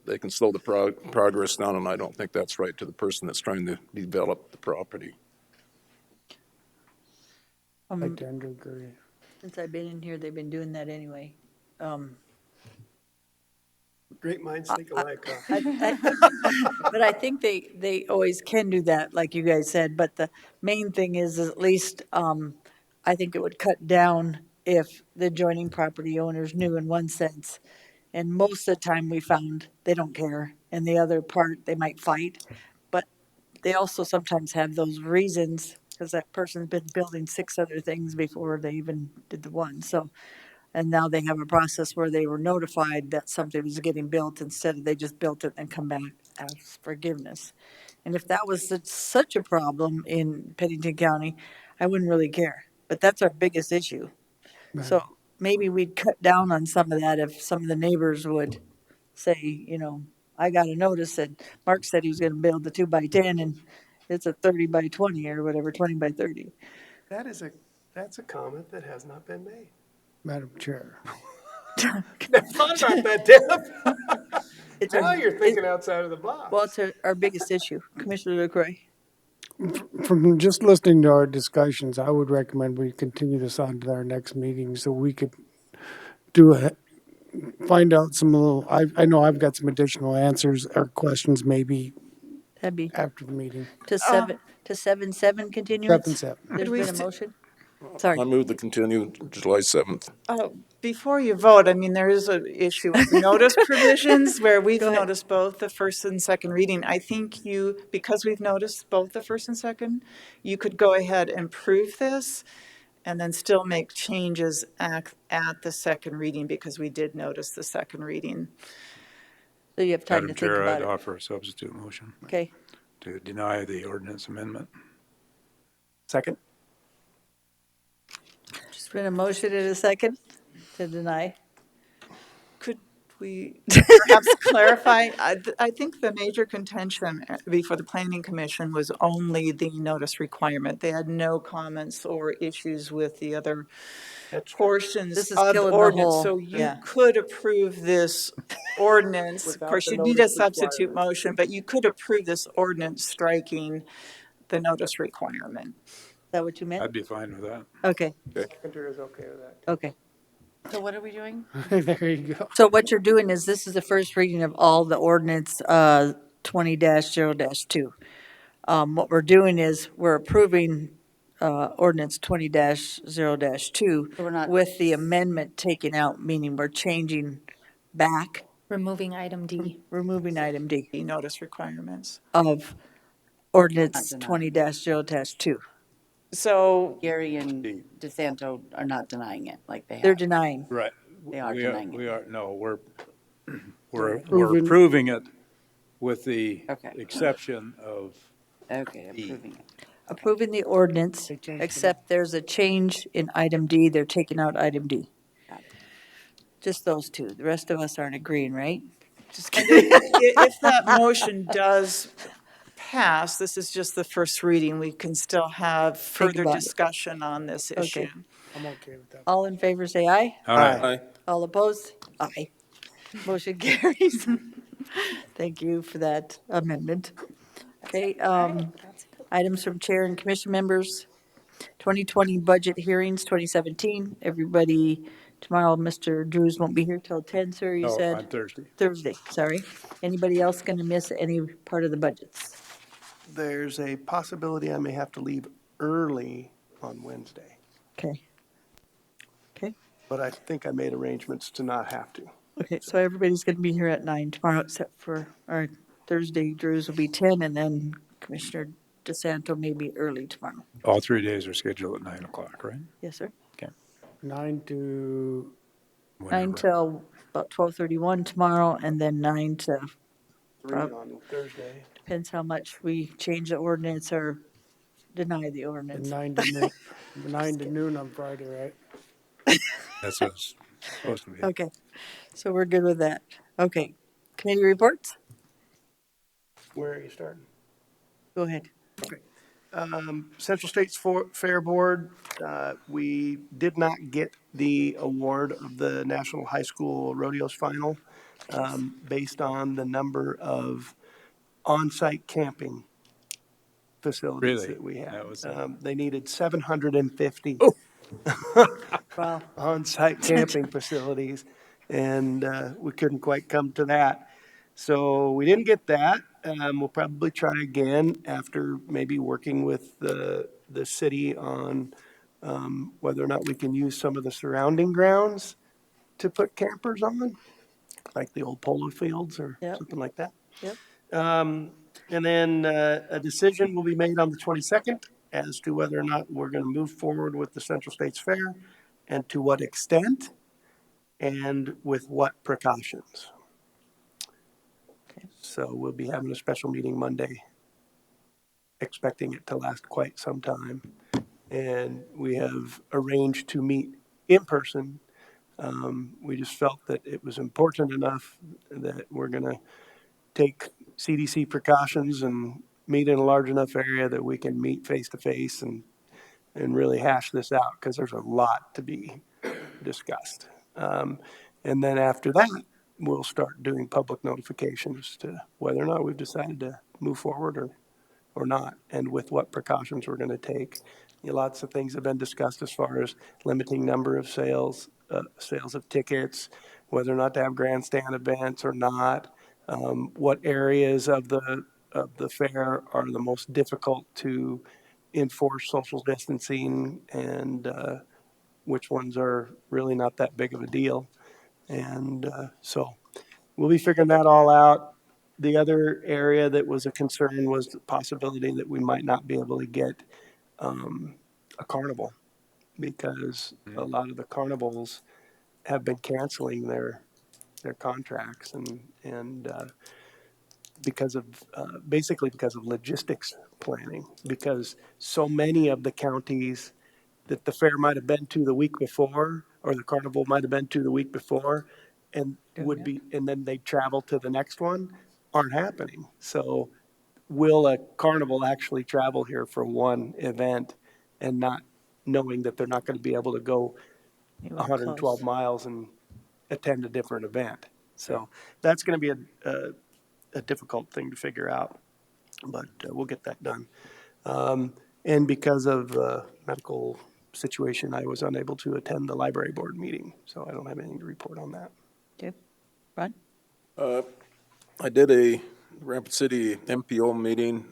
they can slow the progress down, and I don't think that's right to the person that's trying to develop the property. I tend to agree. Since I've been in here, they've been doing that anyway. Great minds think alike, huh? But I think they always can do that, like you guys said, but the main thing is at least, I think it would cut down if the adjoining property owners knew in one sense. And most of the time we found they don't care, and the other part, they might fight. But they also sometimes have those reasons, because that person's been building 6 other things before they even did the one, so. And now they have a process where they were notified that something was getting built instead of they just built it and come back, ask forgiveness. And if that was such a problem in Pennington County, I wouldn't really care. But that's our biggest issue. So maybe we'd cut down on some of that if some of the neighbors would say, I got a notice that Mark said he was gonna build the 2 by 10 and it's a 30 by 20 or whatever, 20 by 30. That's a comment that has not been made. Madam Chair. Never thought about that, Deb. It's Now our, you're thinking outside of the box. well, it's our biggest issue. Commissioner LaCroy. From just listening to our discussions, I would recommend we continue this on to our next meeting so we could find out some little, I know I've got some additional answers or questions maybe That'd be after the meeting. to 7/7 continuance. 7/7. There's we been a st- motion. Sorry. I move to continue July 7th. Before you vote, I mean, there is an issue with notice provisions where we've Go ahead. noticed both the first and second reading. I think because we've noticed both the first and second, you could go ahead and prove this and then still make changes at the second reading because we did notice the second reading. So you have time Madam to think Chair, about I'd it. offer a substitute motion Okay. to deny the ordinance amendment. Second? There's been a motion and a second to deny. Could we perhaps clarify? I think the major contention before the planning commission was only the notice requirement. They had no comments or issues with the other portions This is of the killing the ordinance. whole- So you yeah. could approve this ordinance. Of Without course, the you need a notice substitute requirement. motion, but you could approve this ordinance striking the notice requirement. Is that what you meant? I'd be fine with that. Okay, Seconder is okay with that. okay. So what are we doing? There you go. So what you're doing is this is the first reading of all the ordinance 20-0-2. What we're doing is we're approving ordinance 20-0-2 So we're not- with the amendment taken out, meaning we're changing back, Removing item D. removing item D The notice requirements. of ordinance Not 20-0-2. So Gary and DeSanto are not denying it like they They're have. denying. Right. They are We denying it. We are, no, we're Approving. approving it with the Okay. exception of Okay, approving it. Approving the ordinance, They changed it. except there's a change in item D. They're taking out item D. Got it. Just those two. The rest of us aren't agreeing, right? Just And kidding. if that motion does pass, this is just the first reading, we can still have further about it. discussion on this issue. I'm okay with that. All in favor, say aye. Aye. All opposed? Aye. Motion carries. Thank you for that amendment. Okay, items from chair and commission members. 2020 budget hearings, 2017. Everybody, tomorrow, Mr. Drews won't be here till 10, sir, you No, said? on Thursday. Thursday, sorry. Anybody else going to miss any part of the budgets? There's a possibility I may have to leave early on Wednesday, Okay. Okay, but I think I made arrangements to not have to. okay, so everybody's going to be here at 9 tomorrow, except for our Thursday, Drews will be 10, and then Commissioner DeSanto may be early tomorrow. All 3 days are scheduled at 9 o'clock, right? Yes, sir? 9 to, 9 Whenever. till about 12:31 tomorrow, and then 9 to, 3 on Thursday. depends how much we change the ordinance or deny the and ordinance. 9 to noon, 9 to noon on Friday, right? That's what it's supposed to be. Okay, so we're good with that. Okay, committee reports? Where are you starting? Go ahead. Central States Fair Board, we did not get the award of the National High School Rodeos Final based on the number of on-site camping facilities Really? that we have. That was- They needed 750 Wow. on-site camping facilities, and we couldn't quite come to that. So we didn't get that. We'll probably try again after maybe working with the city on whether or not we can use some of the surrounding grounds to put campers on, like the old polo fields or Yep. something like that. Yep. And then a decision will be made on the 22nd as to whether or not we're going to move forward with the Central States Fair and to what extent and with what precautions. So we'll be having a special meeting Monday, expecting it to last quite some time. And we have arranged to meet in person. We just felt that it was important enough that we're going to take CDC precautions and meet in a large enough area that we can meet face to face and and really hash this out, because there's a lot to be discussed. And then after that, we'll start doing public notifications to whether or not we've decided to move forward or not, and with what precautions we're going to take. Lots of things have been discussed as far as limiting number of sales of tickets, whether or not to have grandstand events or not, what areas of the fair are the most difficult to enforce social distancing, and which ones are really not that big of a deal. And so we'll be figuring that all out. The other area that was a concern was the possibility that we might not be able to get a carnival, because a lot of the carnivals have been canceling their contracts, and because of basically because of logistics planning, because so many of the counties that the fair might have been to the week before, or the carnival might have been to the week before, and and then they travel to the next one, aren't happening. So will a carnival actually travel here for one event and not knowing that they're not going to be able to go 112 miles and attend a different event? So that's going to be a difficult thing to figure out, but we'll get that done. And because of medical situation, I was unable to attend the library board meeting, so I don't have anything to report on that. Okay, Ron? I did a Rapid City MPO meeting.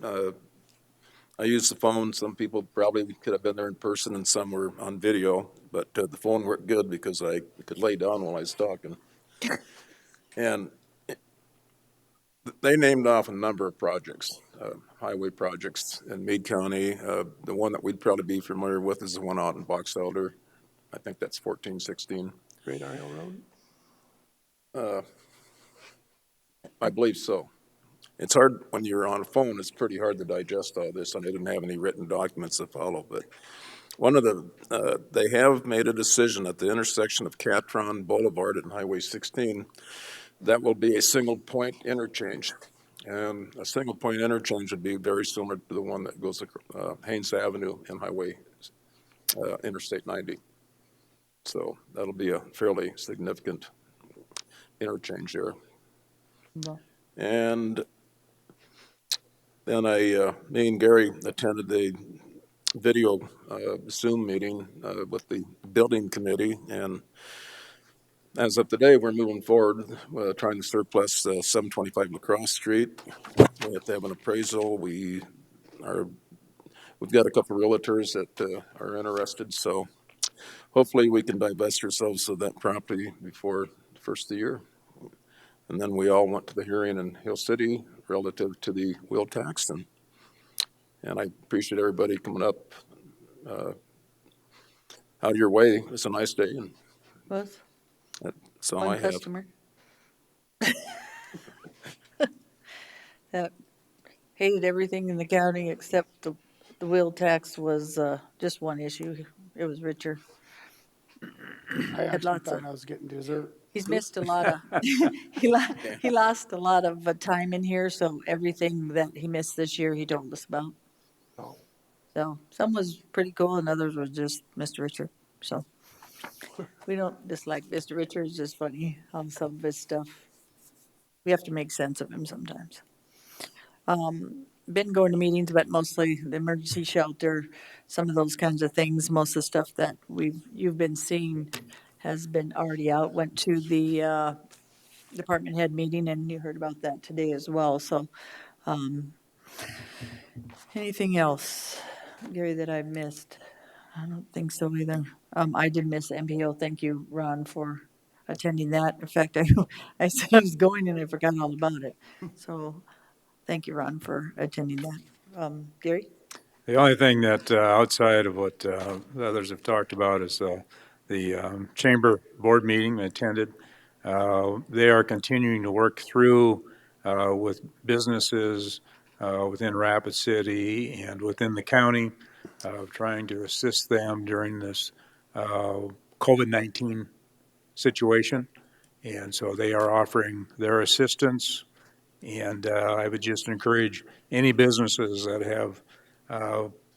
I used the phone. Some people probably could have been there in person and some were on video, but the phone worked good because I could lay down while I was talking. And they named off a number of projects, highway projects in Meade County. The one that we'd probably be familiar with is the one out in Box Elder. I think that's 1416. Great Isle Road? I believe so. It's hard when you're on a phone. It's pretty hard to digest all this, and I didn't have any written documents to follow. But one of they have made a decision at the intersection of Catron Boulevard and Highway 16 that will be a single point interchange. And a single point interchange would be very similar to the one that goes Haynes Avenue and Highway Interstate 90. So that'll be a fairly significant interchange there. No. And then me and Gary attended a video Zoom meeting with the building committee, and as of today, we're moving forward, trying to surplus 725 Lacrosse Street. We have to have an appraisal. We've got a couple of realtors that are interested, so hopefully we can divest ourselves of that property before the first of the year. And then we all went to the hearing in Hill City relative to the wheel tax, and I appreciate everybody coming up out of your way. It's a nice day, and that's all I have. One customer that hated everything in the county except the wheel tax was just one issue. It was Richard. I actually thought I was getting dessert. He's missed a lot of, he lost a lot of time in here, so everything that he missed this year, he told us about. Oh. So some was pretty cool and others was just Mr. Richard, so. We don't dislike Mr. Richard, it's just funny on some of his stuff. We have to make sense of him sometimes. Been going to meetings, but mostly the emergency shelter, some of those kinds of things. Most of the stuff that you've been seeing has been already out. Went to the department head meeting, and you heard about that today as well. So, anything else, Gary, that I've missed? I don't think so either. I did miss MPO. Thank you, Ron, for attending that. In fact, I said I was going and I forgot all about it. So thank you, Ron, for attending that. Gary? The only thing that outside of what the others have talked about is the chamber board meeting I attended. They are continuing to work through with businesses within Rapid City and within the county, trying to assist them during this COVID-19 situation. And so they are offering their assistance. And I would just encourage any businesses that have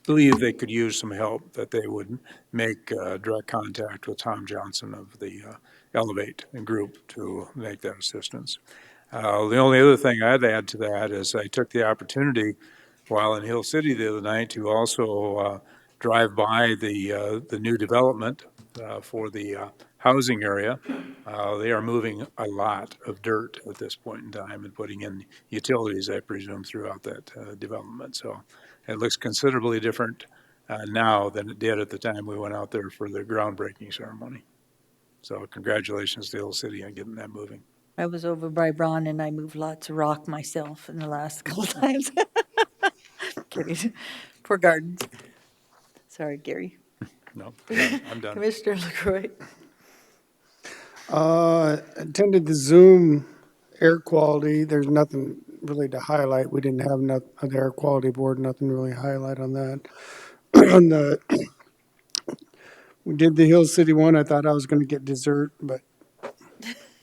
believe they could use some help, that they would make direct contact with Tom Johnson of the Elevate group to make that assistance. The only other thing I'd add to that is I took the opportunity while in Hill City the other night to also drive by the new development for the housing area. They are moving a lot of dirt at this point in time and putting in utilities, I presume, throughout that development. So it looks considerably different now than it did at the time we went out there for the groundbreaking ceremony. So congratulations to Hill City on getting that moving. I was over by Ron and I moved lots of rock myself in the last couple times. Kidding. For gardens. Sorry, Gary. No, I'm done. Commissioner LaCroy. Attended the Zoom air quality. There's nothing really to highlight. We didn't have on the air quality board, nothing really to highlight on that. On the, we did the Hill City one. I thought I was going to get dessert, but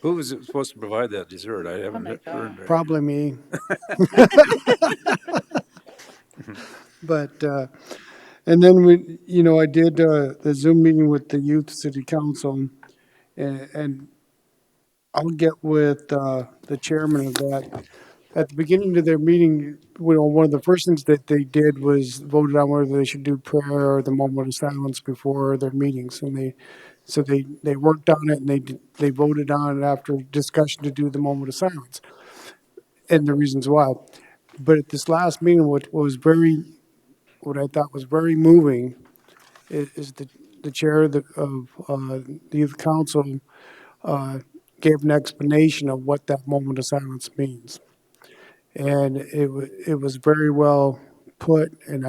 Who was supposed to provide that dessert? I haven't heard. probably me. But, and then I did the Zoom meeting with the Youth City Council, and I'll get with the chairman of that. At the beginning of their meeting, one of the first things that they did was voted on whether they should do prayer or the moment of silence before their meetings, and they worked on it and they voted on it after discussion to do the moment of silence, and the reasons why. But at this last meeting, what I thought was very moving is the chair of the youth council gave an explanation of what that moment of silence means. And it was very well put, and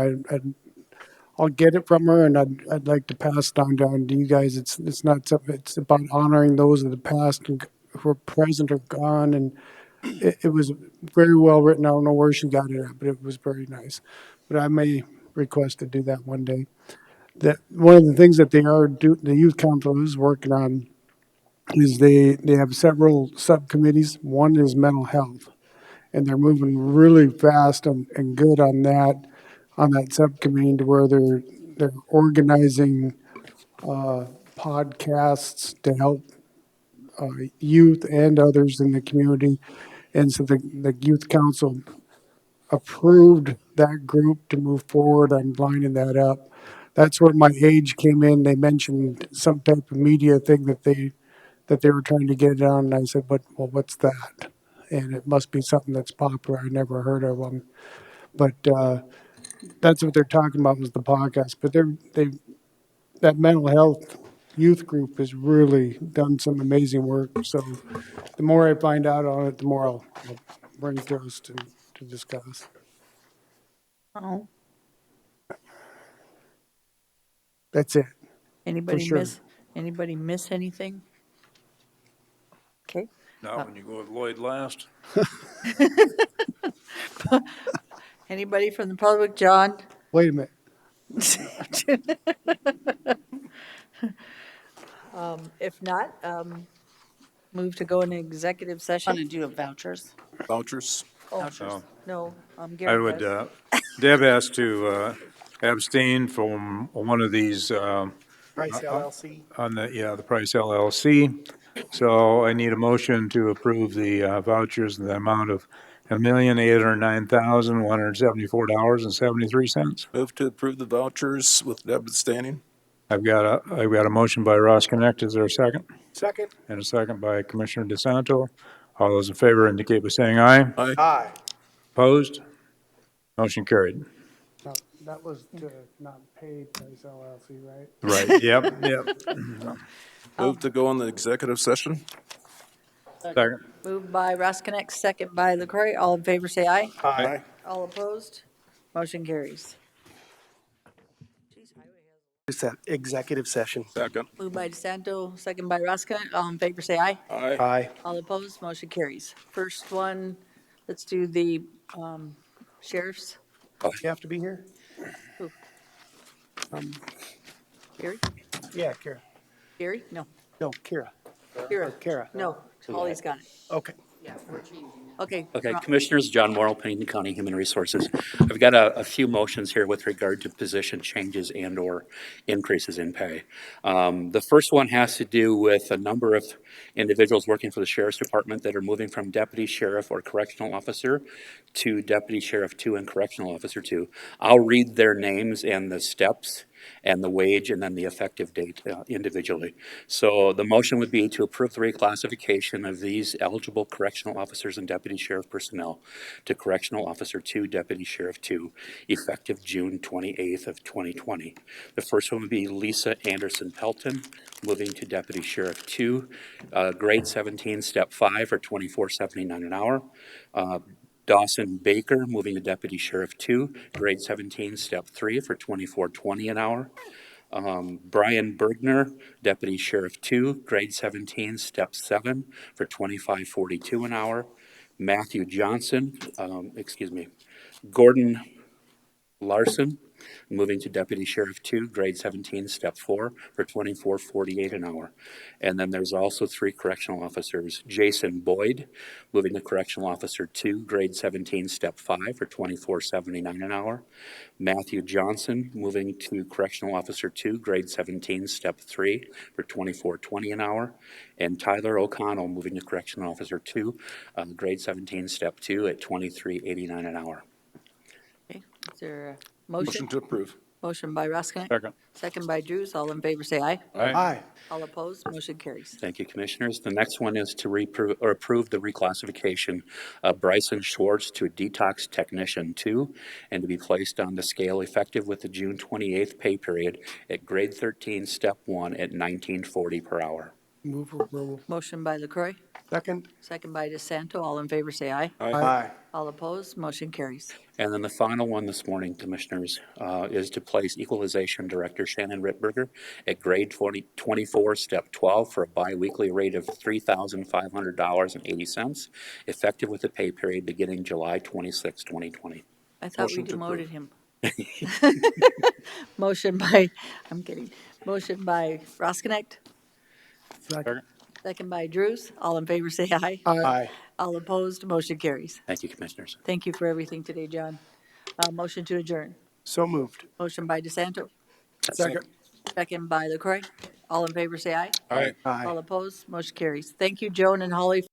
I'll get it from her, and I'd like to pass it on down to you guys. It's not something. It's about honoring those of the past and who are present or gone, and it was very well written. I don't know where she got it at, but it was very nice. But I may request to do that one day. That one of the things that the youth council is working on is they have several subcommittees. One is mental health, and they're moving really fast and good on that subcommittee to where they're organizing podcasts to help youth and others in the community. And so the youth council approved that group to move forward on lining that up. That's where my age came in. They mentioned some type of media thing that they were trying to get on, and I said, what's that? And it must be something that's popular. I never heard of them, but that's what they're talking about was the podcast. But that mental health youth group has really done some amazing work. So the more I find out on it, the more I'll bring it to us to discuss. Oh, That's it. anybody sure. miss anything? Okay. Not when you go with Lloyd last. Anybody from the public, John? Wait a minute. If not, move to go into executive Want session. to do vouchers? Vouchers? So No, I Gary would, does. Deb asked to abstain from one of these Price LLC. on the Price LLC. So I need a motion to approve the vouchers in the amount of $1,809,174.73. Move to approve the vouchers with Deb abstaining. I've got a motion by Ross Connect. Is there a second? Second. And a second by Commissioner DeSanto. All those in favor indicate by saying aye. Aye. Aye. Opposed? Motion carried. No, that was to not pay Price LLC, right? Right, yep. Move to go on the executive session. Second. Moved by Ross Connect, second by LaCroy. All in favor, say aye. Aye. All opposed? Motion carries. Just that executive session. Second. Moved by DeSanto, second by Ross Connect. All in favor, say aye. Aye. Aye. All opposed? Motion carries. First one, let's do the sheriff's. You have to be here? Gary? Yeah, Kara. Gary? No. No, Kara. Kira? Kara. No. Holly's got it. Okay. Okay. Okay, Commissioners, John Morrow, Pennington County Human Resources. I've got a few motions here with regard to position changes and/or increases in pay. The first one has to do with a number of individuals working for the Sheriff's Department that are moving from Deputy Sheriff or Correctional Officer to Deputy Sheriff 2 and Correctional Officer 2. I'll read their names and the steps and the wage and then the effective date individually. So the motion would be to approve the reclassification of these eligible correctional officers and deputy sheriff personnel to Correctional Officer 2, Deputy Sheriff 2, effective June 28th of 2020. The first one would be Lisa Anderson Pelton, moving to Deputy Sheriff 2, grade 17, step 5 for $24.79 an hour. Dawson Baker, moving to Deputy Sheriff 2, grade 17, step 3 for $24.20 an hour. Brian Bergner, Deputy Sheriff 2, grade 17, step 7 for $25.42 an hour. Matthew Johnson, Gordon Larson, moving to Deputy Sheriff 2, grade 17, step 4 for $24.48 an hour. And then there's also 3 correctional officers. Jason Boyd, moving to Correctional Officer 2, grade 17, step 5 for $24.79 an hour. Matthew Johnson, moving to Correctional Officer 2, grade 17, step 3 for $24.20 an hour. And Tyler O'Connell, moving to Correctional Officer 2, grade 17, step 2 at $23.89 an hour. Okay. Is there a motion? Motion to approve. Motion by Roskinek. Second. Second by Drews. All in favor, say aye. Aye. All opposed, motion carries. Thank you, Commissioners. The next one is to approve the reclassification of Bryson Schwartz to a detox technician 2 and to be placed on the scale effective with the June 28th pay period at grade 13, step 1 at $19.40 per hour. Move for approval. Motion by LaCroy. Second? Second by DeSanto. All in favor, say aye. Aye. All opposed, motion carries. And then the final one this morning, Commissioners, is to place Equalization Director Shannon Rittberger at grade 24, step 12 for a biweekly rate of $3,500.80, effective with the pay period beginning July 26, 2020. I thought we Motion to demoted him. Motion by, I'm kidding. Motion by Roskinek. Second. Second by Drews. All in favor, say aye. Aye. All opposed, motion carries. Thank you, Commissioners. Thank you for everything today, John. Motion to adjourn. So moved. Motion by DeSanto. Second. Second by LaCroy. All in favor, say aye. Aye. All opposed, motion carries. Thank you, Joan and Holly,